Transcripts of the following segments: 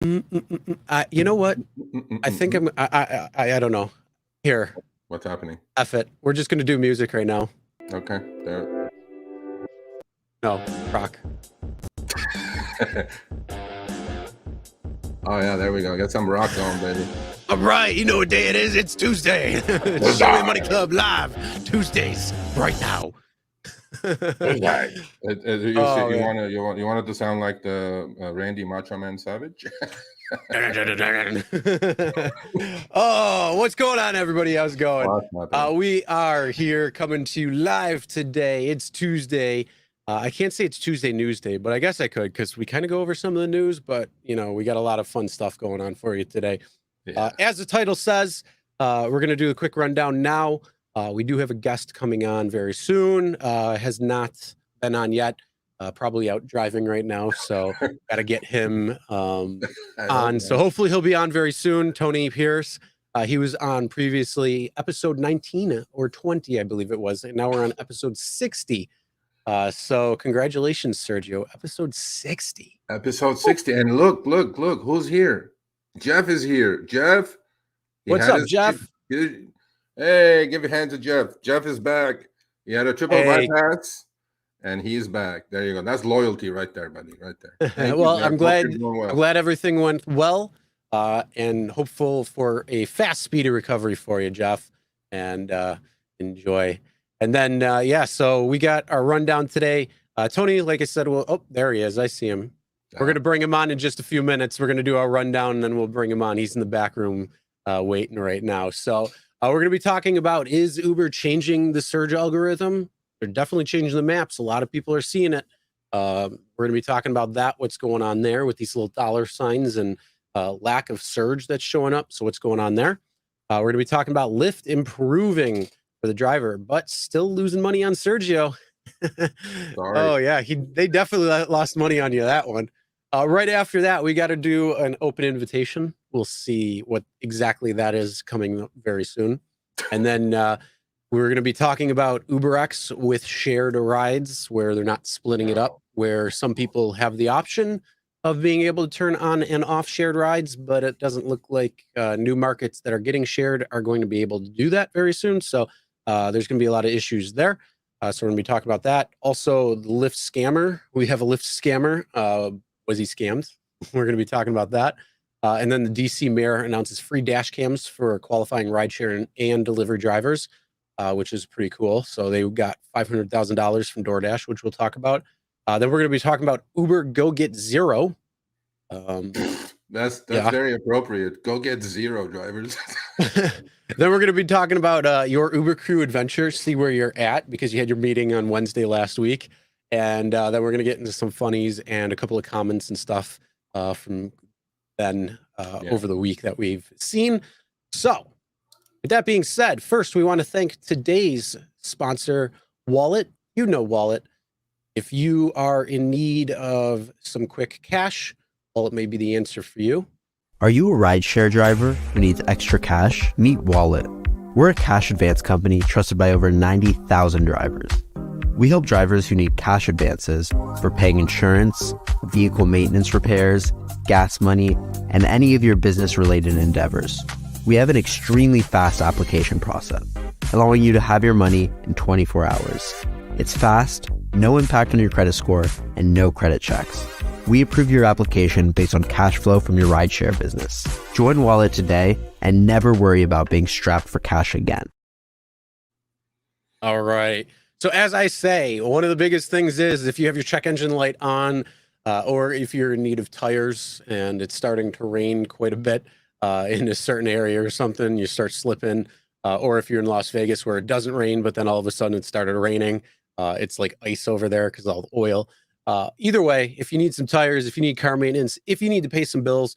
You know what? I think I don't know. Here, What's happening? F it. We're just gonna do music right now. Okay, there. No, rock. Oh yeah, there we go. Get some rock going, baby. All right, you know what day it is? It's Tuesday. It's Joey Money Club live Tuesdays right now. You want it to sound like the Randy Macho Man Savage? Oh, what's going on, everybody? How's it going? Nothing. We are here coming to you live today. It's Tuesday. I can't say it's Tuesday News Day, but I guess I could because we kind of go over some of the news. But you know, we got a lot of fun stuff going on for you today. Yeah. As the title says, we're gonna do a quick rundown now. We do have a guest coming on very soon. Has not been on yet. Probably out driving right now, so got to get him on. So hopefully he'll be on very soon. Tony Pierce. He was on previously episode 19 or 20, I believe it was. And now we're on episode 60. So congratulations, Sergio. Episode 60. Episode 60. And look, who's here? Jeff is here. Jeff. What's up, Jeff? Hey, give a hand to Jeff. Jeff is back. He had a triple bypass. And he's back. There you go. That's loyalty right there, buddy. Right there. Well, I'm glad everything went well, and hopeful for a fast, speedy recovery for you, Jeff. And enjoy. And then, so we got our rundown today. Tony, like I said, there he is. I see him. We're going to bring him on in just a few minutes. We're going to do our rundown, and then we'll bring him on. He's in the back room waiting right now. So we're going to be talking about, is Uber changing the surge algorithm? They're definitely changing the maps. A lot of people are seeing it. We're going to be talking about that, what's going on there with these little dollar signs and lack of surge that's showing up. So what's going on there? We're going to be talking about Lyft improving for the driver, but still losing money on Sergio. Oh, yeah. They definitely lost money on you, that one. Right after that, we got to do an open invitation. We'll see what exactly that is coming very soon. And then we're going to be talking about UberX with shared rides, where they're not splitting it up, where some people have the option of being able to turn on and off shared rides, but it doesn't look like new markets that are getting shared are going to be able to do that very soon. So there's going to be a lot of issues there. So we're going to be talking about that. Also, the Lyft Scammer. We have a Lyft Scammer. Was he scammed? We're going to be talking about that. And then the DC mayor announces free dash cams for qualifying rideshare and delivery drivers. Which is pretty cool. So they got $500,000 from Doordash, which we'll talk about. Then we're going to be talking about Uber Go Get Zero. That's very appropriate. Go get zero, drivers. Then we're going to be talking about your Uber crew adventure, see where you're at, because you had your meeting on Wednesday last week. And then we're going to get into some funnies and a couple of comments and stuff from Ben over the week that we've seen. So with that being said, first, we want to thank today's sponsor, Ualett. You know Ualett. If you are in need of some quick cash, Ualett may be the answer for you. Are you a rideshare driver who needs extra cash? Meet Ualett. We're a cash advance company trusted by over 90,000 drivers. We help drivers who need cash advances for paying insurance, vehicle maintenance repairs, gas money, and any of your business-related endeavors. We have an extremely fast application process, allowing you to have your money in 24 hours. It's fast, no impact on your credit score, and no credit checks. We approve your application based on cash flow from your rideshare business. Join Ualett today and never worry about being strapped for cash again. All right. So as I say, one of the biggest things is if you have your check engine light on, or if you're in need of tires and it's starting to rain quite a bit, in a certain area or something, you start slipping, or if you're in Las Vegas where it doesn't rain, but then all of a sudden it started raining, it's like ice over there because of all the oil. Either way, if you need some tires, if you need car maintenance, if you need to pay some bills,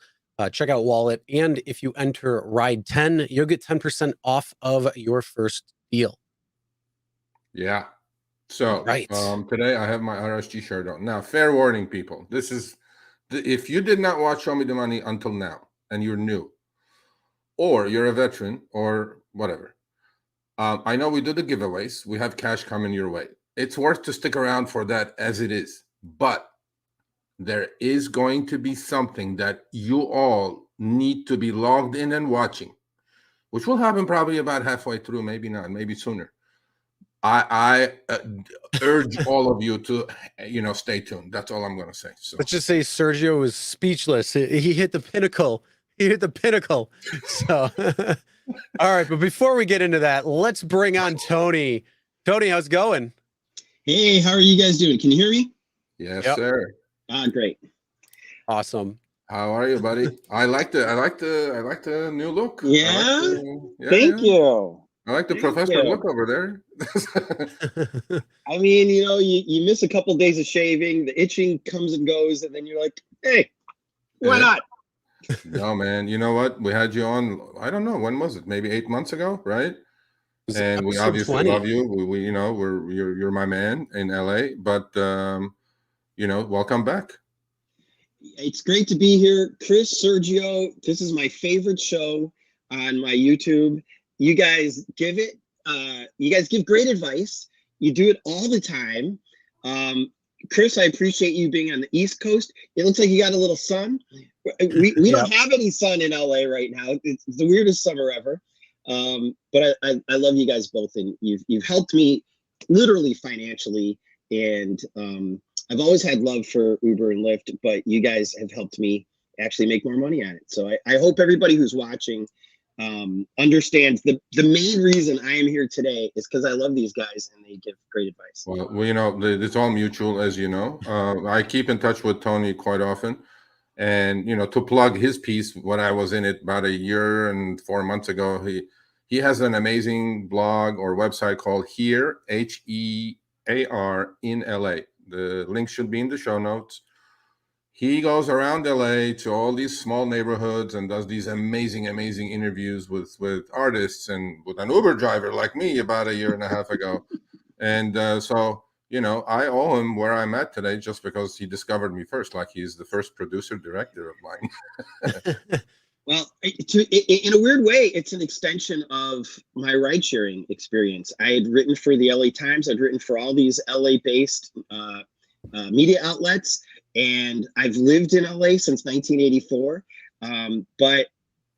check out Ualett. And if you enter Ride 10, you'll get 10% off of your first deal. Yeah. So today I have my RSG shirt on. Now, fair warning, people. This is if you did not watch Show Me the Money until now, and you're new, or you're a veteran, or whatever. I know we do the giveaways. We have cash coming your way. It's worth to stick around for that as it is. But there is going to be something that you all need to be logged in and watching, which will happen probably about halfway through, maybe not, maybe sooner. I urge all of you to, stay tuned. That's all I'm going to say. So let's just say Sergio was speechless. He hit the pinnacle. He hit the pinnacle. So, all right. But before we get into that, let's bring on Tony. Tony, how's it going? Hey, how are you guys doing? Can you hear me? Yes, sir. Great. Awesome. How are you, buddy? I like the new look. Yeah. Thank you. I like the professor look over there. I mean, you miss a couple days of shaving, the itching comes and goes, and then you're like, hey, why not? No, man. You know what? We had you on, I don't know, when was it? Maybe 8 months ago, right? And we obviously 20. love you. We you're my man in LA, but welcome back. It's great to be here. Chris, Sergio, this is my favorite show on my YouTube. You guys give great advice. You do it all the time. Chris, I appreciate you being on the East Coast. It looks like you got a little sun. We don't have any sun in LA right now. It's the weirdest summer ever. But I love you guys both, and you've helped me literally financially, and I've always had love for Uber and Lyft, but you guys have helped me actually make more money at it. So I hope everybody who's watching understands the main reason I am here today is because I love these guys and they give great advice. Well, it's all mutual, as you know. I keep in touch with Tony quite often, and to plug his piece, when I was in it about a year and 4 months ago, he has an amazing blog or website called Here, HEAR in LA. The link should be in the show notes. He goes around LA to all these small neighborhoods and does these amazing interviews with artists and with an Uber driver like me about a year and a half ago. And so I owe him where I'm at today just because he discovered me first, like he's the first producer director of mine. Well, in a weird way, it's an extension of my ride-sharing experience. I had written for the LA Times. I'd written for all these LA-based media outlets, and I've lived in LA since 1984. But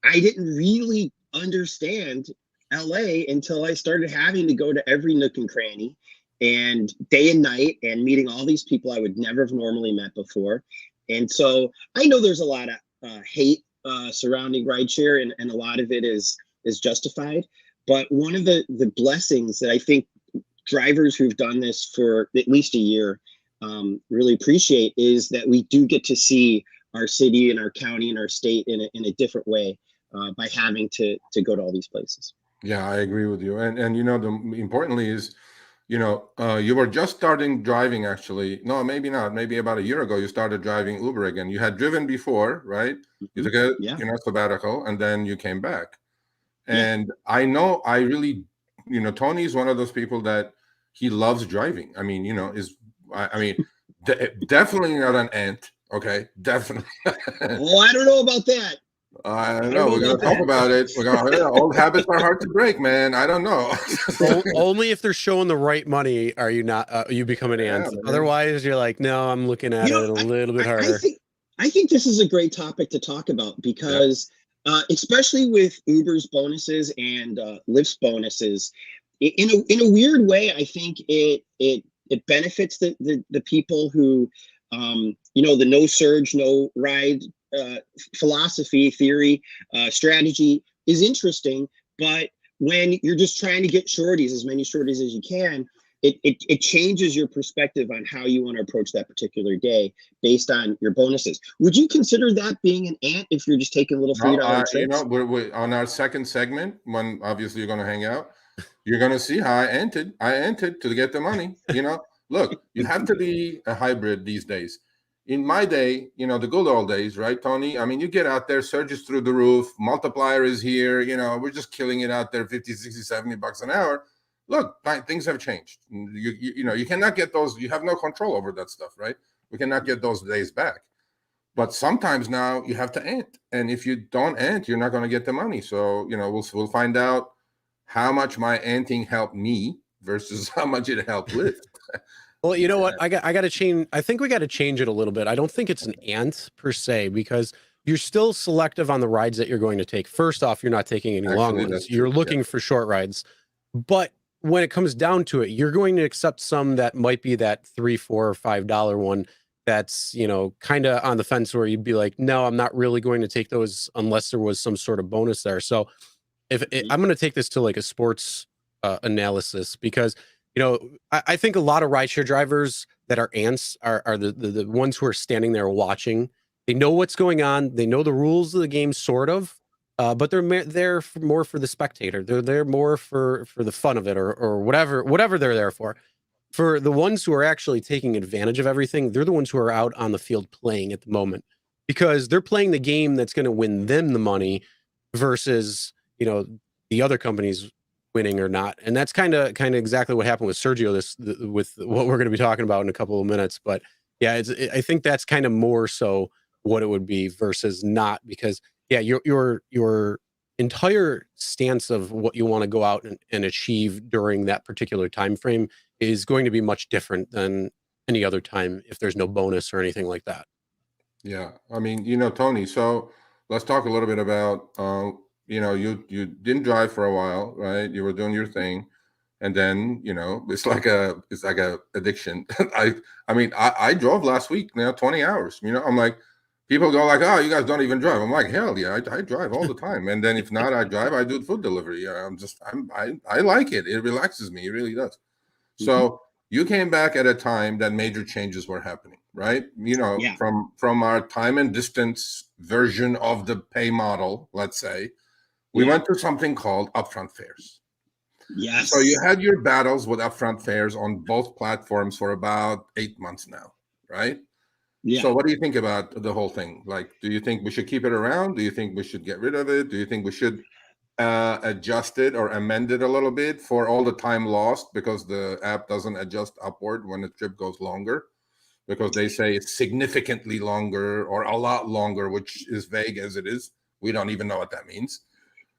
I didn't really understand LA until I started having to go to every nook and cranny and day and night and meeting all these people I would never have normally met before. And so I know there's a lot of hate surrounding rideshare, and a lot of it is justified. But one of the blessings that I think drivers who've done this for at least a year really appreciate is that we do get to see our city and our county and our state in a different way by having to go to all these places. Yeah, I agree with you. And the importantly is, you were just starting driving, actually. No, maybe not. Maybe about a year ago, you started driving Uber again. You had driven before, right? You took a sabbatical, and then you came back. And I know, I really, Tony's one of those people that he loves driving. I mean, definitely not an ant. Okay, definitely. Well, I don't know about that. I don't know. We're going to talk about it. Old habits are hard to break, man. I don't know. Only if they're showing the right money are you not you become an ant. Otherwise, you're like, no, I'm looking at it a little bit harder. I think this is a great topic to talk about because especially with Uber's bonuses and Lyft's bonuses, in a weird way, I think it benefits the people who the no surge, no ride philosophy, theory, strategy is interesting, but when you're just trying to get shorties, as many shorties as you can, it changes your perspective on how you want to approach that particular day based on your bonuses. Would you consider that being an ant if you're just taking little $3 trips? We're on our second segment, when obviously you're going to hang out, you're going to see how I anted to get the money. Look, you have to be a hybrid these days. In my day, the good old days, right, Tony? I mean, you get out there, surge is through the roof, multiplier is here, we're just killing it out there, 50, 60, $70 an hour. Look, things have changed. You cannot get those, you have no control over that stuff, right? We cannot get those days back. But sometimes now you have to ant. And if you don't ant, you're not going to get the money. So, we'll find out how much my anting helped me versus how much it helped Lyft. Well, you know what? I got to change. I think we got to change it a little bit. I don't think it's an ant per se, because you're still selective on the rides that you're going to take. First off, you're not taking any long ones. You're looking for short rides. But when it comes down to it, you're going to accept some that might be that $3, $4, or $5 one that's, you know, kind of on the fence, where you'd be like, no, I'm not really going to take those unless there was some sort of bonus there. So I'm going to take this to like a sports analysis, because, you know, I think a lot of rideshare drivers that are ants are the ones who are standing there watching. They know what's going on. They know the rules of the game, sort of, but they're there more for the spectator. They're there more for the fun of it, or whatever they're there for. For the ones who are actually taking advantage of everything, they're the ones who are out on the field playing at the moment, because they're playing the game that's going to win them the money versus, you know, the other companies winning or not. And that's kind of exactly what happened with Sergio with what we're going to be talking about in a couple of minutes. But yeah, I think that's kind of more so what it would be versus not, because yeah, your entire stance of what you want to go out and achieve during that particular time frame is going to be much different than any other time if there's no bonus or anything like that. Yeah, I mean, you know, Tony, so let's talk a little bit about you know, you didn't drive for a while, right? You were doing your thing, and then, you know, it's like a addiction. I mean, I drove last week, you know, 20 hours. You know, I'm like, people go like, oh, you guys don't even drive. I'm like, hell yeah, I drive all the time. And then if not, I drive, I do food delivery. I like it. It relaxes me. It really does. So you came back at a time that major changes were happening, right? You know, from our time and distance version of the pay model, let's say, we went to something called upfront fares. Yes. So you had your battles with upfront fares on both platforms for about 8 months now, right? Yeah. So what do you think about the whole thing? Like, do you think we should keep it around? Do you think we should get rid of it? Do you think we should adjust it or amend it a little bit for all the time lost because the app doesn't adjust upward when the trip goes longer, because they say it's significantly longer or a lot longer, which is vague as it is. We don't even know what that means.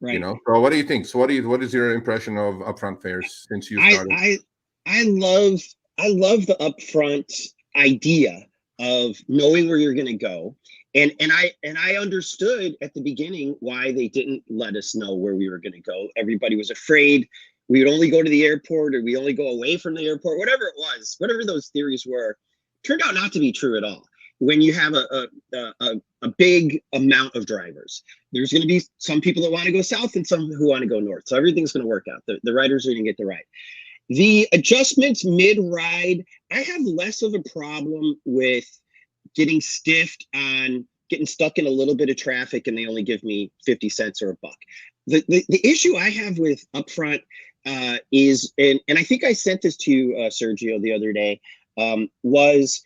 Right. You know. So what do you think? So what is your impression of upfront fares since you started? I love the upfront idea of knowing where you're going to go. And I understood at the beginning why they didn't let us know where we were going to go. Everybody was afraid we would only go to the airport, or we only go away from the airport, whatever it was, whatever those theories were, turned out not to be true at all. When you have a big amount of drivers, there's going to be some people that want to go south and some who want to go north. So everything's going to work out. The riders are going to get the ride. The adjustments mid-ride, I have less of a problem with getting stiffed on getting stuck in a little bit of traffic and they only give me 50 cents or $1. The issue I have with upfront is, and I think I sent this to you, Sergio, the other day, was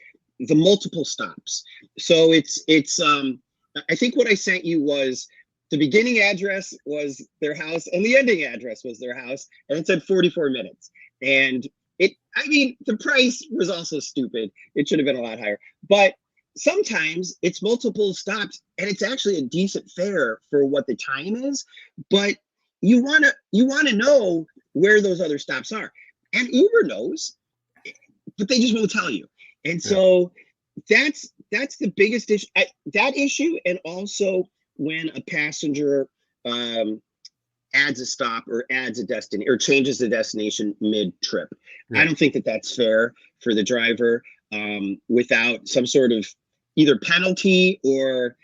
the multiple stops. So it's I think what I sent you was the beginning address was their house and the ending address was their house, and it said 44 minutes. And I mean, the price was also stupid. It should have been a lot higher. But sometimes it's multiple stops and it's actually a decent fare for what the time is. But you wanna know where those other stops are. And Uber knows, but they just won't tell you. And so that's the biggest issue. That issue, and also when a passenger adds a stop or adds a destination or changes the destination mid-trip. I don't think that that's fair for the driver without some sort of either penalty or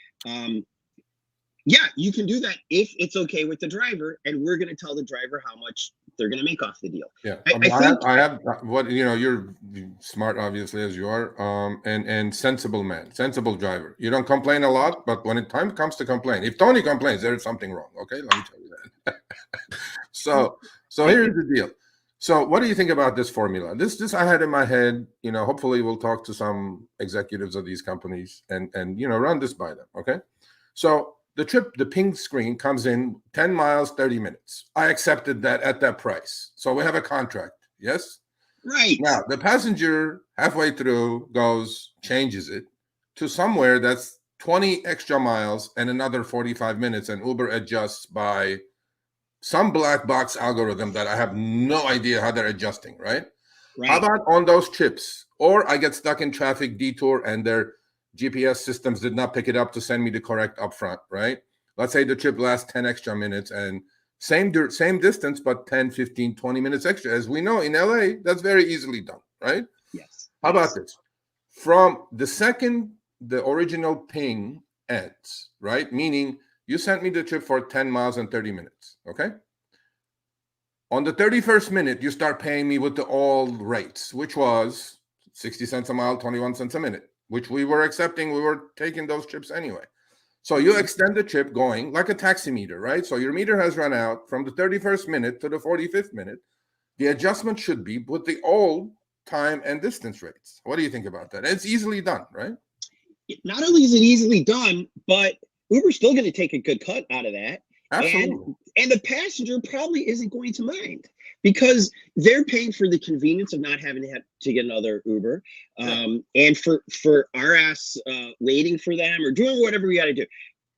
you can do that if it's okay with the driver, and we're going to tell the driver how much they're going to make off the deal. Yeah, I have what, you know, you're smart, obviously, as you are, and sensible man, sensible driver. You don't complain a lot, but when time comes to complain, if Tony complains, there is something wrong. Okay, let me tell you that. So here's the deal. So what do you think about this formula? This I had in my head. You know, hopefully we'll talk to some executives of these companies and you know, run this by them. Okay, so the ping screen comes in 10 miles, 30 minutes. I accepted that at that price. So we have a contract. Yes. Right. Now the passenger halfway through changes it to somewhere that's 20 extra miles and another 45 minutes, and Uber adjusts by some black box algorithm that I have no idea how they're adjusting, right? Right. How about on those trips? Or I get stuck in traffic detour and their GPS systems did not pick it up to send me the correct upfront, right? Let's say the trip lasts 10 extra minutes and same distance, but 10, 15, 20 minutes extra. As we know in LA, that's very easily done, right? Yes. How about this? From the second the original ping ends, right? Meaning you sent me the trip for 10 miles and 30 minutes, okay? On the 31st minute, you start paying me with the old rates, which was 60 cents a mile, 21 cents a minute, which we were accepting. We were taking those trips anyway. So you extend the trip going like a taxi meter, right? So your meter has run out from the 31st minute to the 45th minute. The adjustment should be with the old time and distance rates. What do you think about that? It's easily done, right? Not only is it easily done, but Uber's still going to take a good cut out of that. Absolutely. And the passenger probably isn't going to mind because they're paying for the convenience of not having to get another Uber, and for our ass waiting for them or doing whatever we got to do.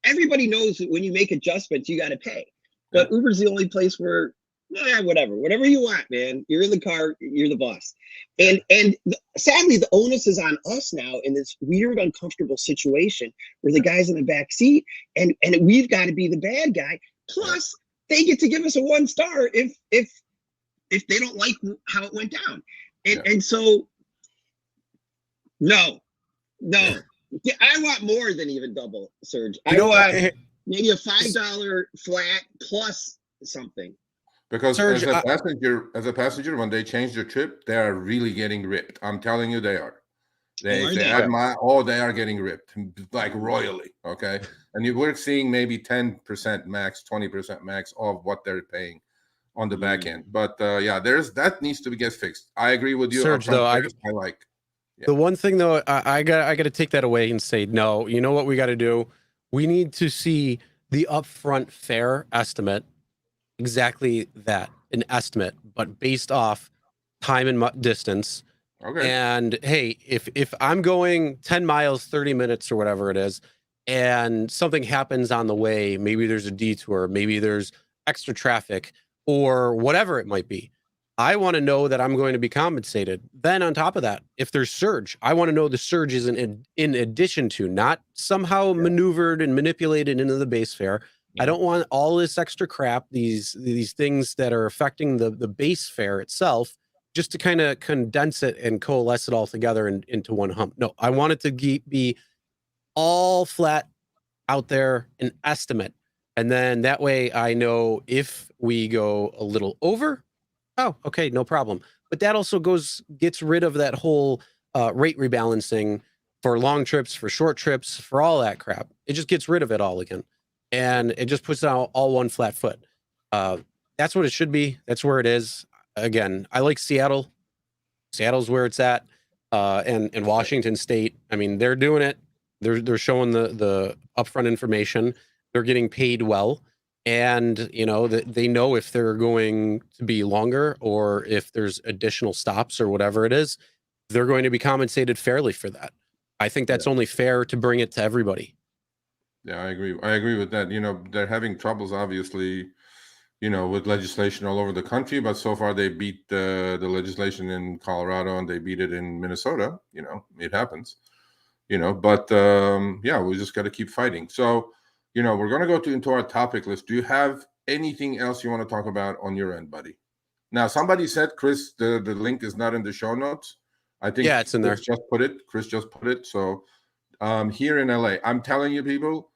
Everybody knows that when you make adjustments, you got to pay. But Uber's the only place where, whatever you want, man. You're in the car, you're the boss. And sadly, the onus is on us now in this weird, uncomfortable situation where the guy's in the back seat and we've got to be the bad guy. Plus, they get to give us a 1 star if they don't like how it went down. And so, no. I want more than even double, Serge. I want maybe a $5 flat plus something. Because Serge, as a passenger, when they change their trip, they are really getting ripped. I'm telling you, they are. They are getting ripped like royally. Okay, and we're seeing maybe 10% max, 20% max of what they're paying on the back end. But that needs to get fixed. I agree with you, Serge. Though the one thing though, I got to take that away and say no. You know what we got to do? We need to see the upfront fare estimate. Exactly that, an estimate, but based off time and distance. Okay. And hey, if I'm going 10 miles, 30 minutes or whatever it is, and something happens on the way, maybe there's a detour, maybe there's extra traffic or whatever it might be, I want to know that I'm going to be compensated. Then on top of that, if there's surge, I want to know the surge is in addition to, not somehow maneuvered and manipulated into the base fare. I don't want all this extra crap, these things that are affecting the base fare itself, just to kind of condense it and coalesce it all together into one hump. No, I want it to be all flat out there, an estimate. And then that way I know if we go a little over, oh, okay, no problem. But that also gets rid of that whole rate rebalancing for long trips, for short trips, for all that crap. It just gets rid of it all again. And it just puts out all one flat foot. That's what it should be. That's where it is. Again, I like Seattle. Seattle's where it's at. And Washington State. I mean, they're doing it. They're showing the upfront information. They're getting paid well. And, you know, they know if they're going to be longer or if there's additional stops or whatever it is, they're going to be compensated fairly for that. I think that's only fair to bring it to everybody. Yeah, I agree. I agree with that. You know, they're having troubles, obviously, you know, with legislation all over the country. But so far, they beat the legislation in Colorado and they beat it in Minnesota. You know, it happens. You know, but we just got to keep fighting. So, you know, we're going to go into our topic list. Do you have anything else you want to talk about on your end, buddy? Now, somebody said, Chris, the link is not in the show notes. I think it's in there. Chris just put it. So here in LA, I'm telling you, people,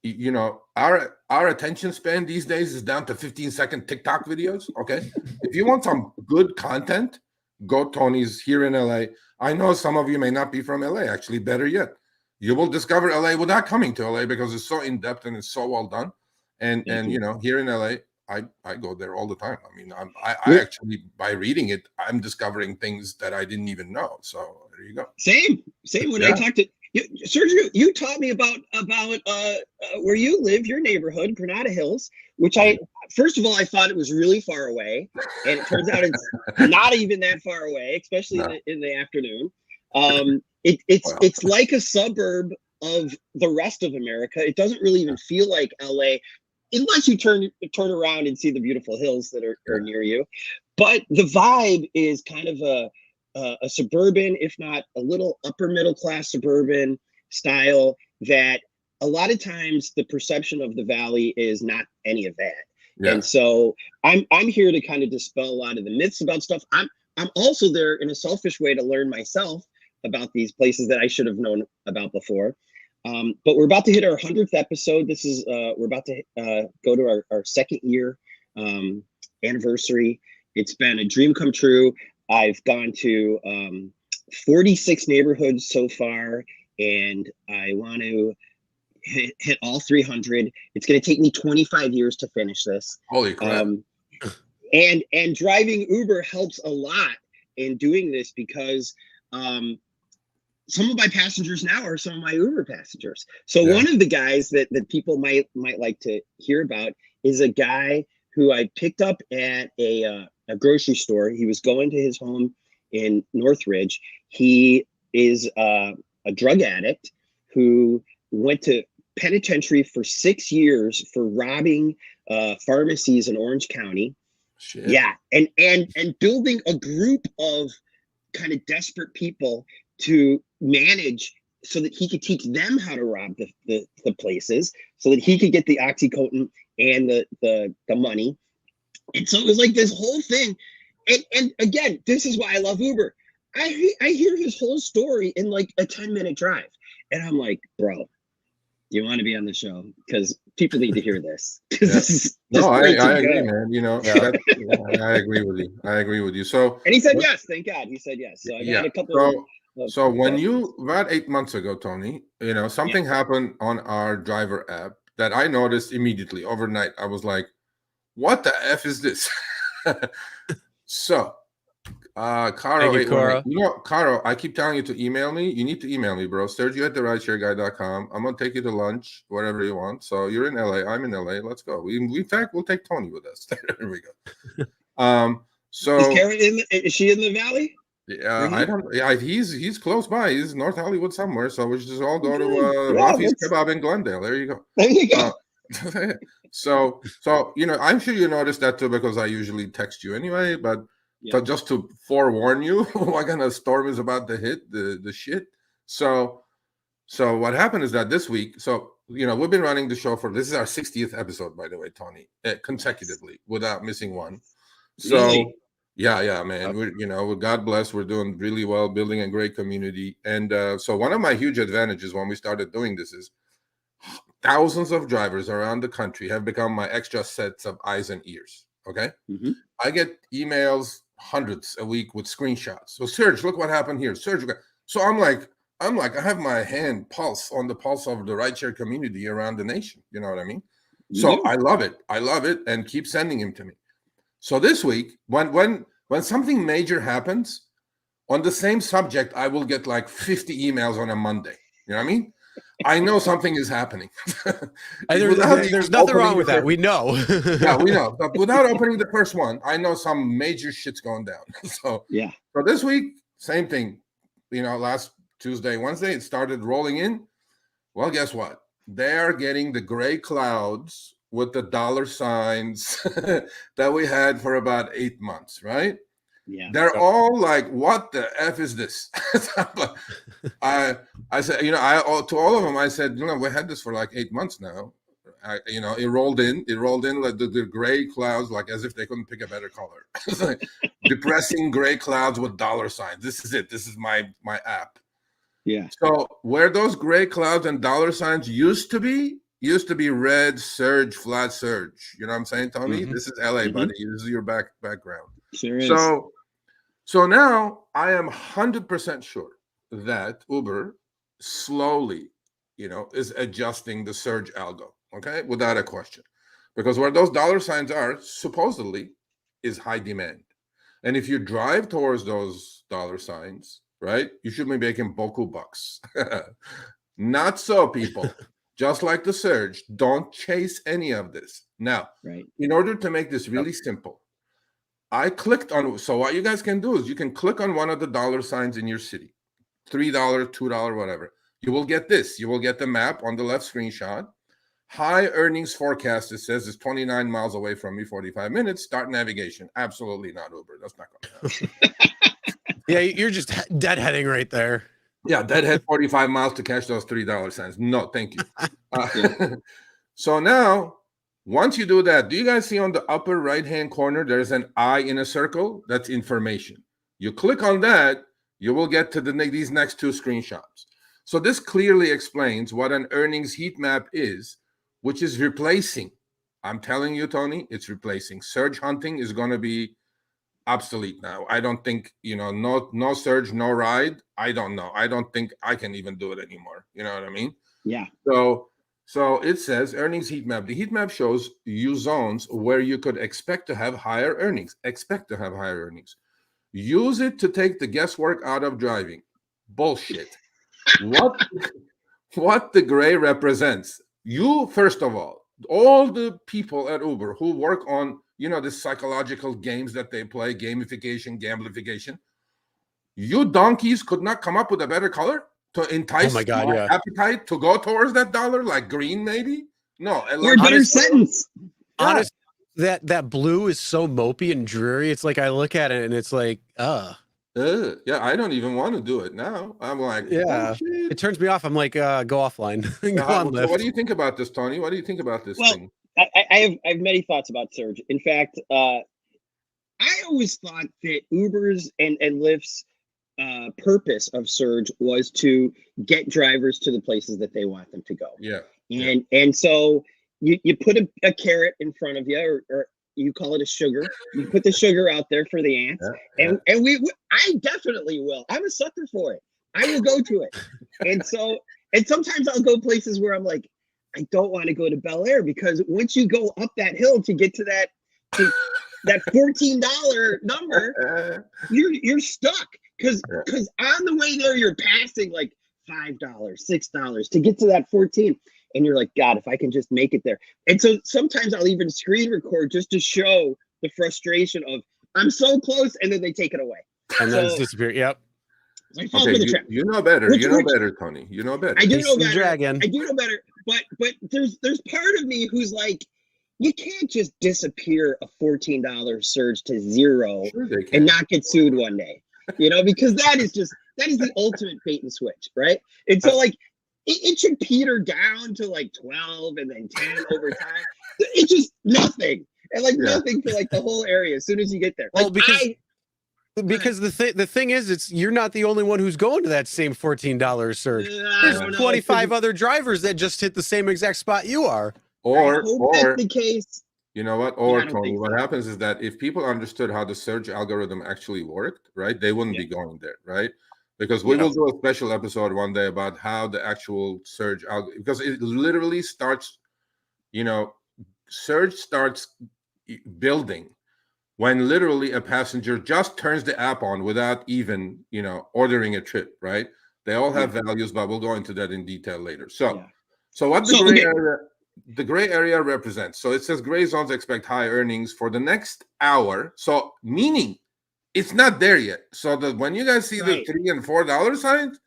you know, our attention span these days is down to 15-second TikTok videos. Okay. If you want some good content, go Tony's here in LA. I know some of you may not be from LA. Actually, better yet, you will discover LA without coming to LA because it's so in depth and it's so well done. And you know, here in LA, I go there all the time. I mean, I actually, by reading it, I'm discovering things that I didn't even know. So there you go. Same when I talked to you, Sergio, you taught me about where you live, your neighborhood, Granada Hills, which first of all, I thought it was really far away. And it turns out it's not even that far away, especially in the afternoon. It's like a suburb of the rest of America. It doesn't really even feel like LA unless you turn around and see the beautiful hills that are near you. but the vibe is kind of a suburban, if not a little upper middle class suburban style, that a lot of times the perception of the Valley is not any of that. Yeah. And so I'm here to kind of dispel a lot of the myths about stuff. I'm also there in a selfish way to learn myself about these places that I should have known about before. But we're about to hit our 100th episode. This is we're about to go to our second year anniversary. It's been a dream come true. I've gone to 46 neighborhoods so far, and I want to hit all 300. It's going to take me 25 years to finish this. Holy crap. And driving Uber helps a lot in doing this, because some of my passengers now are some of my Uber passengers. So one of the guys that people might like to hear about is a guy who I picked up at a grocery store. He was going to his home in Northridge. He is a drug addict who went to penitentiary for 6 years for robbing pharmacies in Orange County. Shit. Yeah, and building a group of kind of desperate people to manage so that he could teach them how to rob the places, so that he could get the Oxycontin and the money. And so it was like this whole thing. And again, this is why I love Uber. I hear his whole story in like a 10-minute drive. And I'm like, bro, you want to be on the show? Because people need to hear this. I agree, man. You know, I agree with you. I agree with you. So, and he said yes. Thank God, he said yes. So I got a couple. So when you about 8 months ago, Tony, you know, something happened on our driver app that I noticed immediately overnight. I was like, "What the f is this?" So, Caro, Caro, I keep telling you to email me. You need to email me, bro. Sergio at RideShareGuy.com. I'm gonna take you to lunch, whatever you want. So you're in LA, I'm in LA. Let's go. In fact, we'll take Tony with us. There we go. So is Karen is she in the Valley? Yeah, I don't. Yeah, he's close by. He's North Hollywood somewhere. So we should just all go to Rafi's Kebab in Glendale. There you go. There you go. So you know, I'm sure you noticed that too, because I usually text you anyway. But so just to forewarn you, what kind of storm is about to hit the shit. So what happened is that this week, so you know, we've been running the show for, this is our 60th episode, by the way, Tony, consecutively without missing one. So. Really? Yeah, man. We're, you know, God bless, we're doing really well, building a great community. And so one of my huge advantages when we started doing this is thousands of drivers around the country have become my extra sets of eyes and ears. Okay. Mm-hmm. I get emails, hundreds a week with screenshots. So Serge, look what happened here. Serge. So I'm like, I have my pulse on the pulse of the rideshare community around the nation. You know what I mean? Mm-hmm. So I love it, and keep sending him to me. So this week, when something major happens on the same subject, I will get like 50 emails on a Monday. You know what I mean? I know something is happening. There's nothing wrong with that. We know. Yeah, we know. But without opening the first one, I know some major shit's going down. So this week, same thing. You know, last Tuesday, Wednesday, it started rolling in. Well, guess what? They're getting the gray clouds with the dollar signs that we had for about 8 months, right? Yeah. They're all like, what the F is this? I said, you know, to all of them, I said, you know, we had this for like 8 months now. You know, it rolled in like the gray clouds, like as if they couldn't pick a better color. It's like depressing gray clouds with dollar signs. This is it. This is my app. Yeah. So where those gray clouds and dollar signs used to be red surge, flat surge. You know what I'm saying, Tony? Mm-hmm. This is LA, buddy. This is your background. Sure is. So now I am 100% sure that Uber slowly, you know, is adjusting the surge algo, okay? Without a question. Because where those dollar signs are, supposedly, is high demand. And if you drive towards those dollar signs, right, you should be making boku bucks. Not so, people. Just like the surge, don't chase any of this. Now, in order to make this really simple, I clicked on, so what you guys can do is you can click on one of the dollar signs in your city, $3, $2, whatever. You will get this. You will get the map on the left screenshot. High earnings forecast, it says, is 29 miles away from me, 45 minutes. Start navigation. Absolutely not Uber. That's not going to happen. Yeah, you're just deadheading right there. Yeah, deadhead 45 miles to catch those $3 signs. No, thank you. So now, once you do that, do you guys see on the upper right-hand corner, there's an eye in a circle? That's information. You click on that, you will get to these next two screenshots. So this clearly explains what an earnings heat map is, which is replacing. I'm telling you, Tony, it's replacing. Surge hunting is going to be obsolete now. I don't think, no surge, no ride. I don't know. I don't think I can even do it anymore. You know what I mean? Yeah. So it says earnings heat map. The heat map shows you zones where you could expect to have higher earnings. Use it to take the guesswork out of driving. Bullshit. What the gray represents. You, first of all the people at Uber who work on, the psychological games that they play, gamification, gamblification, you donkeys could not come up with a better color to entice appetite to go towards that dollar, like green maybe? No. Or better sentence. Honestly, that blue is so mopey and dreary. It's like I look at it and it's like, yeah, I don't even want to do it now. I'm like, yeah, it turns me off. I'm like, go offline. Go on Lyft. What do you think about this, Tony? What do you think about this thing? I have many thoughts about Surge. In fact, I always thought that Uber's and Lyft's purpose of Surge was to get drivers to the places that they want them to go. Yeah. And so you put a carrot in front of you, or you call it a sugar. You put the sugar out there for the ants, and I definitely will. I'm a sucker for it. I will go to it, and sometimes I'll go places where I'm like, I don't want to go to Bel Air, because once you go up that hill to get to that $14 number, you're stuck, because on the way there you're passing like $5, $6 to get to that 14. And you're like, God, if I can just make it there. And so sometimes I'll even screen record just to show the frustration of, I'm so close, and then they take it away. And then it's disappear. Yep. I fall for the trap. You know better. You know better, Tony. You know better. I do know better. Dragon. I do know better. But there's part of me who's like, you can't just disappear a $14 surge to zero and not get sued one day. Because that is the ultimate bait and switch, right? And so like, it should peter down to like 12 and then 10 over time. It's just nothing. And like nothing for like the whole area as soon as you get there. Well, because the thing is, you're not the only one who's going to that same $14 surge. There's 25 other drivers that just hit the same exact spot you are. Or that's the case. You know what? Or Tony, what happens is that if people understood how the surge algorithm actually worked, right, they wouldn't be going there, right? Because we will do a special episode one day about how the actual surge algorithm, because it literally starts, surge starts building when literally a passenger just turns the app on without even, ordering a trip, right? They all have values, but we'll go into that in detail later. So what the gray area represents. So it says gray zones expect high earnings for the next hour. So meaning it's not there yet. So that when you guys see the $3 and $4 signs,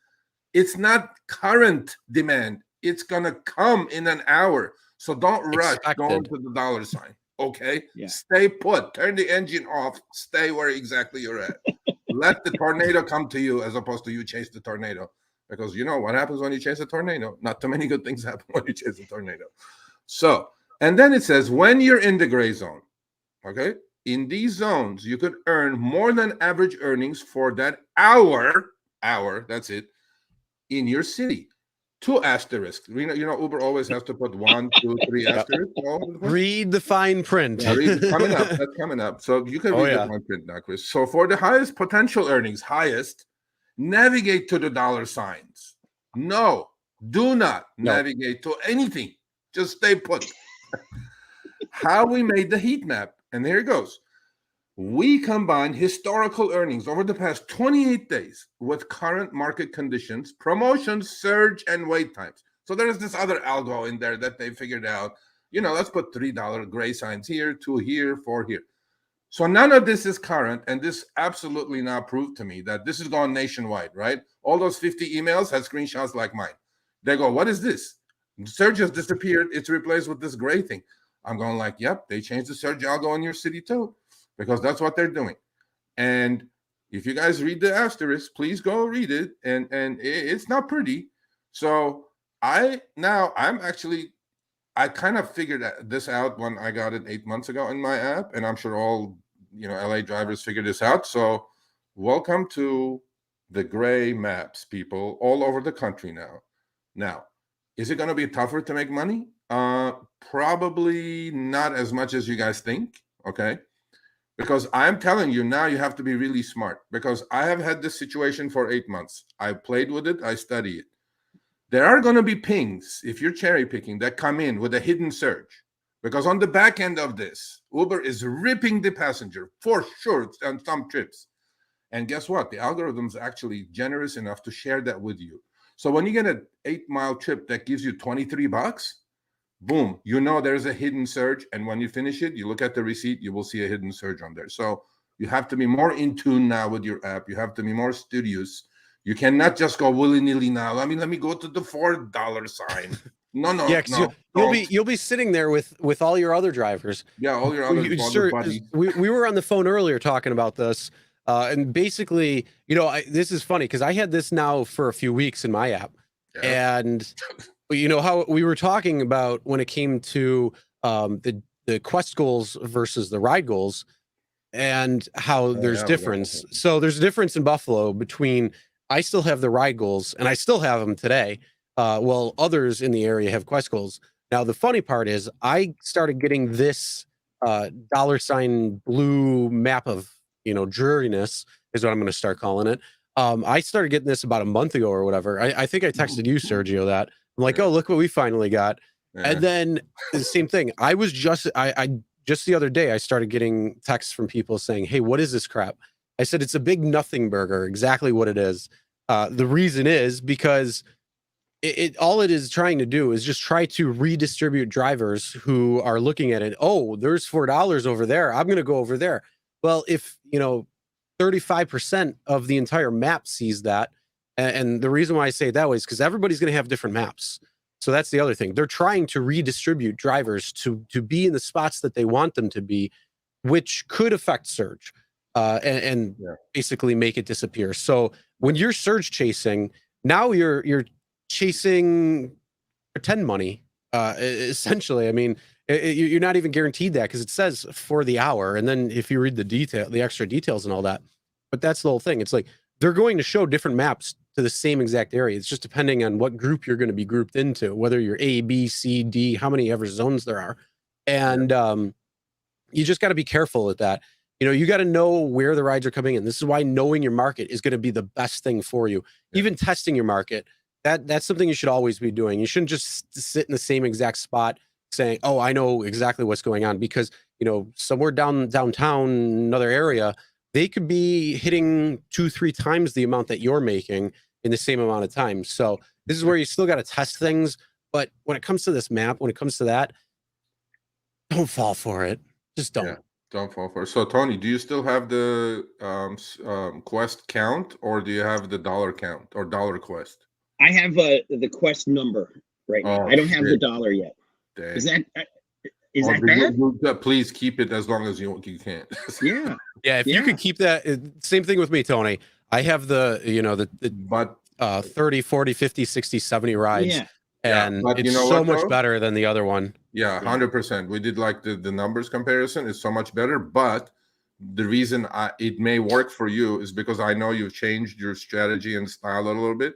it's not current demand. It's gonna come in an hour. So don't rush going to the dollar sign. Okay? Yeah. Stay put. Turn the engine off. Stay where exactly you're at. Let the tornado come to you as opposed to you chase the tornado. Because you know what happens when you chase a tornado? Not too many good things happen when you chase a tornado. So, and then it says when you're in the gray zone, okay? In these zones, you could earn more than average earnings for that hour, that's it, in your city. 2 asterisks. Uber always has to put 1, 2, 3 asterisks. Read the fine print. Yeah, coming up. That's coming up. So you can read the fine print now, Chris. So for the highest potential earnings, navigate to the dollar signs. No, do not navigate to anything. Just stay put. How we made the heat map. And here it goes. We combine historical earnings over the past 28 days with current market conditions, promotions, surge, and wait times. So there's this other algo in there that they figured out. Let's put $3 gray signs here, 2 here, 4 here. So none of this is current, and this absolutely now proved to me that this is going nationwide, right? All those 50 emails have screenshots like mine. They go, what is this? Surge has disappeared. It's replaced with this gray thing. I'm going like, yep, they changed the surge. I'll go in your city too, because that's what they're doing. And if you guys read the asterisk, please go read it. And it's not pretty. So I kind of figured this out when I got it 8 months ago in my app, and I'm sure all LA drivers figured this out. So welcome to the gray maps, people, all over the country now. Now, is it going to be tougher to make money? Probably not as much as you guys think, okay? Because I'm telling you now, you have to be really smart, because I have had this situation for 8 months. I played with it. I study it. There are going to be pings, if you're cherry picking, that come in with a hidden surge, because on the back end of this, Uber is ripping the passenger for sure on some trips. And guess what? The algorithm is actually generous enough to share that with you. So when you get an 8-mile trip that gives you $23, boom, there's a hidden surge. And when you finish it, you look at the receipt, you will see a hidden surge on there. So you have to be more in tune now with your app. You have to be more studious. You cannot just go willy-nilly now. I mean, let me go to the $4 sign. No. Yeah, you'll be sitting there with all your other drivers. Yeah, all your other buddies. We were on the phone earlier talking about this. And basically, this is funny because I had this now for a few weeks in my app. Yeah. And how we were talking about when it came to the quest goals versus the ride goals, and how there's difference. So there's a difference in Buffalo between, I still have the ride goals and I still have them today. Well, others in the area have quest goals. Now, the funny part is I started getting this $ blue map of dreariness is what I'm going to start calling it. I started getting this about a month ago or whatever. I think I texted you, Sergio, that I'm like, oh, look what we finally got. Yeah. And then the same thing. I just the other day, I started getting texts from people saying, hey, what is this crap? I said, it's a big nothing burger. Exactly what it is. The reason is because all it is trying to do is just try to redistribute drivers who are looking at it. Oh, there's $4 over there. I'm going to go over there. Well, if 35% of the entire map sees that, and the reason why I say it that way is because everybody's going to have different maps. So that's the other thing. They're trying to redistribute drivers to be in the spots that they want them to be, which could affect surge and basically make it disappear. So when you're surge chasing, now you're chasing pretend money, essentially. I mean, you're not even guaranteed that because it says for the hour. And then if you read the extra details and all that, but that's the whole thing. It's like, they're going to show different maps to the same exact area. It's just depending on what group you're going to be grouped into, whether you're A, B, C, D, how many ever zones there are. And you just got to be careful with that. You got to know where the rides are coming in. This is why knowing your market is going to be the best thing for you. Even testing your market, that's something you should always be doing. You shouldn't just sit in the same exact spot saying, oh, I know exactly what's going on, because, somewhere downtown, another area, they could be hitting 2-3 times the amount that you're making in the same amount of time. So this is where you still got to test things. But when it comes to this map, when it comes to that, don't fall for it. Just don't. Yeah, don't fall for it. So Tony, do you still have the quest count, or do you have the dollar count or dollar quest? I have the quest number right now. I don't have the dollar yet. Dang. Is that bad? Please keep it as long as you can. Yeah. If you could keep that, same thing with me, Tony. I have the 30, 40, 50, 60, 70 rides. Yeah. And it's so much better than the other one. Yeah, 100%. We did like the numbers comparison is so much better. But the reason it may work for you is because I know you've changed your strategy and style a little bit.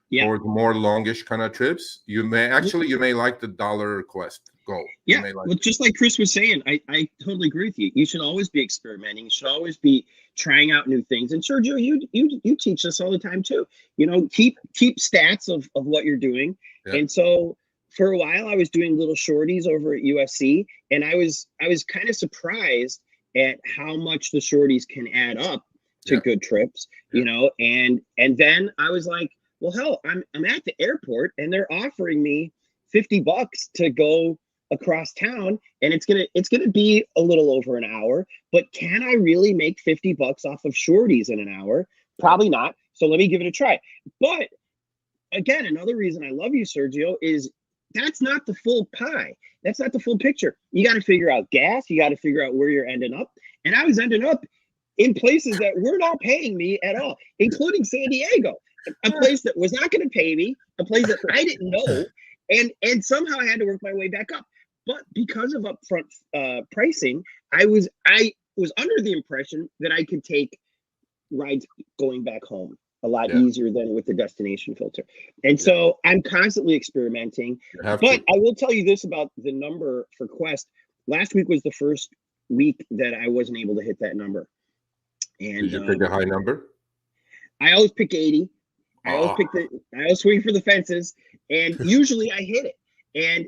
Yeah. Or more longish kind of trips. You may like the dollar quest goal. Yeah. Well, just like Chris was saying, I totally agree with you. You should always be experimenting. You should always be trying out new things. And Sergio, you teach us all the time too. Keep stats of what you're doing. Yeah. And so for a while I was doing little shorties over at USC, and I was kind of surprised at how much the shorties can add up to good trips, and then I was like, well, hell, I'm at the airport and they're offering me $50 to go across town, and it's gonna be a little over an hour. But can I really make $50 off of shorties in an hour? Probably not. So let me give it a try. But again, another reason I love you, Sergio, is that's not the full pie. That's not the full picture. You got to figure out gas. You got to figure out where you're ending up. And I was ending up in places that were not paying me at all, including San Diego, a place that was not going to pay me, a place that I didn't know. And somehow I had to work my way back up. But because of upfront pricing, I was under the impression that I could take rides going back home a lot easier than with the destination filter. And so I'm constantly experimenting. But I will tell you this about the number for Quest. Last week was the first week that I wasn't able to hit that number. And did you pick a high number? I always pick 80. I always swing for the fences, and usually I hit it. And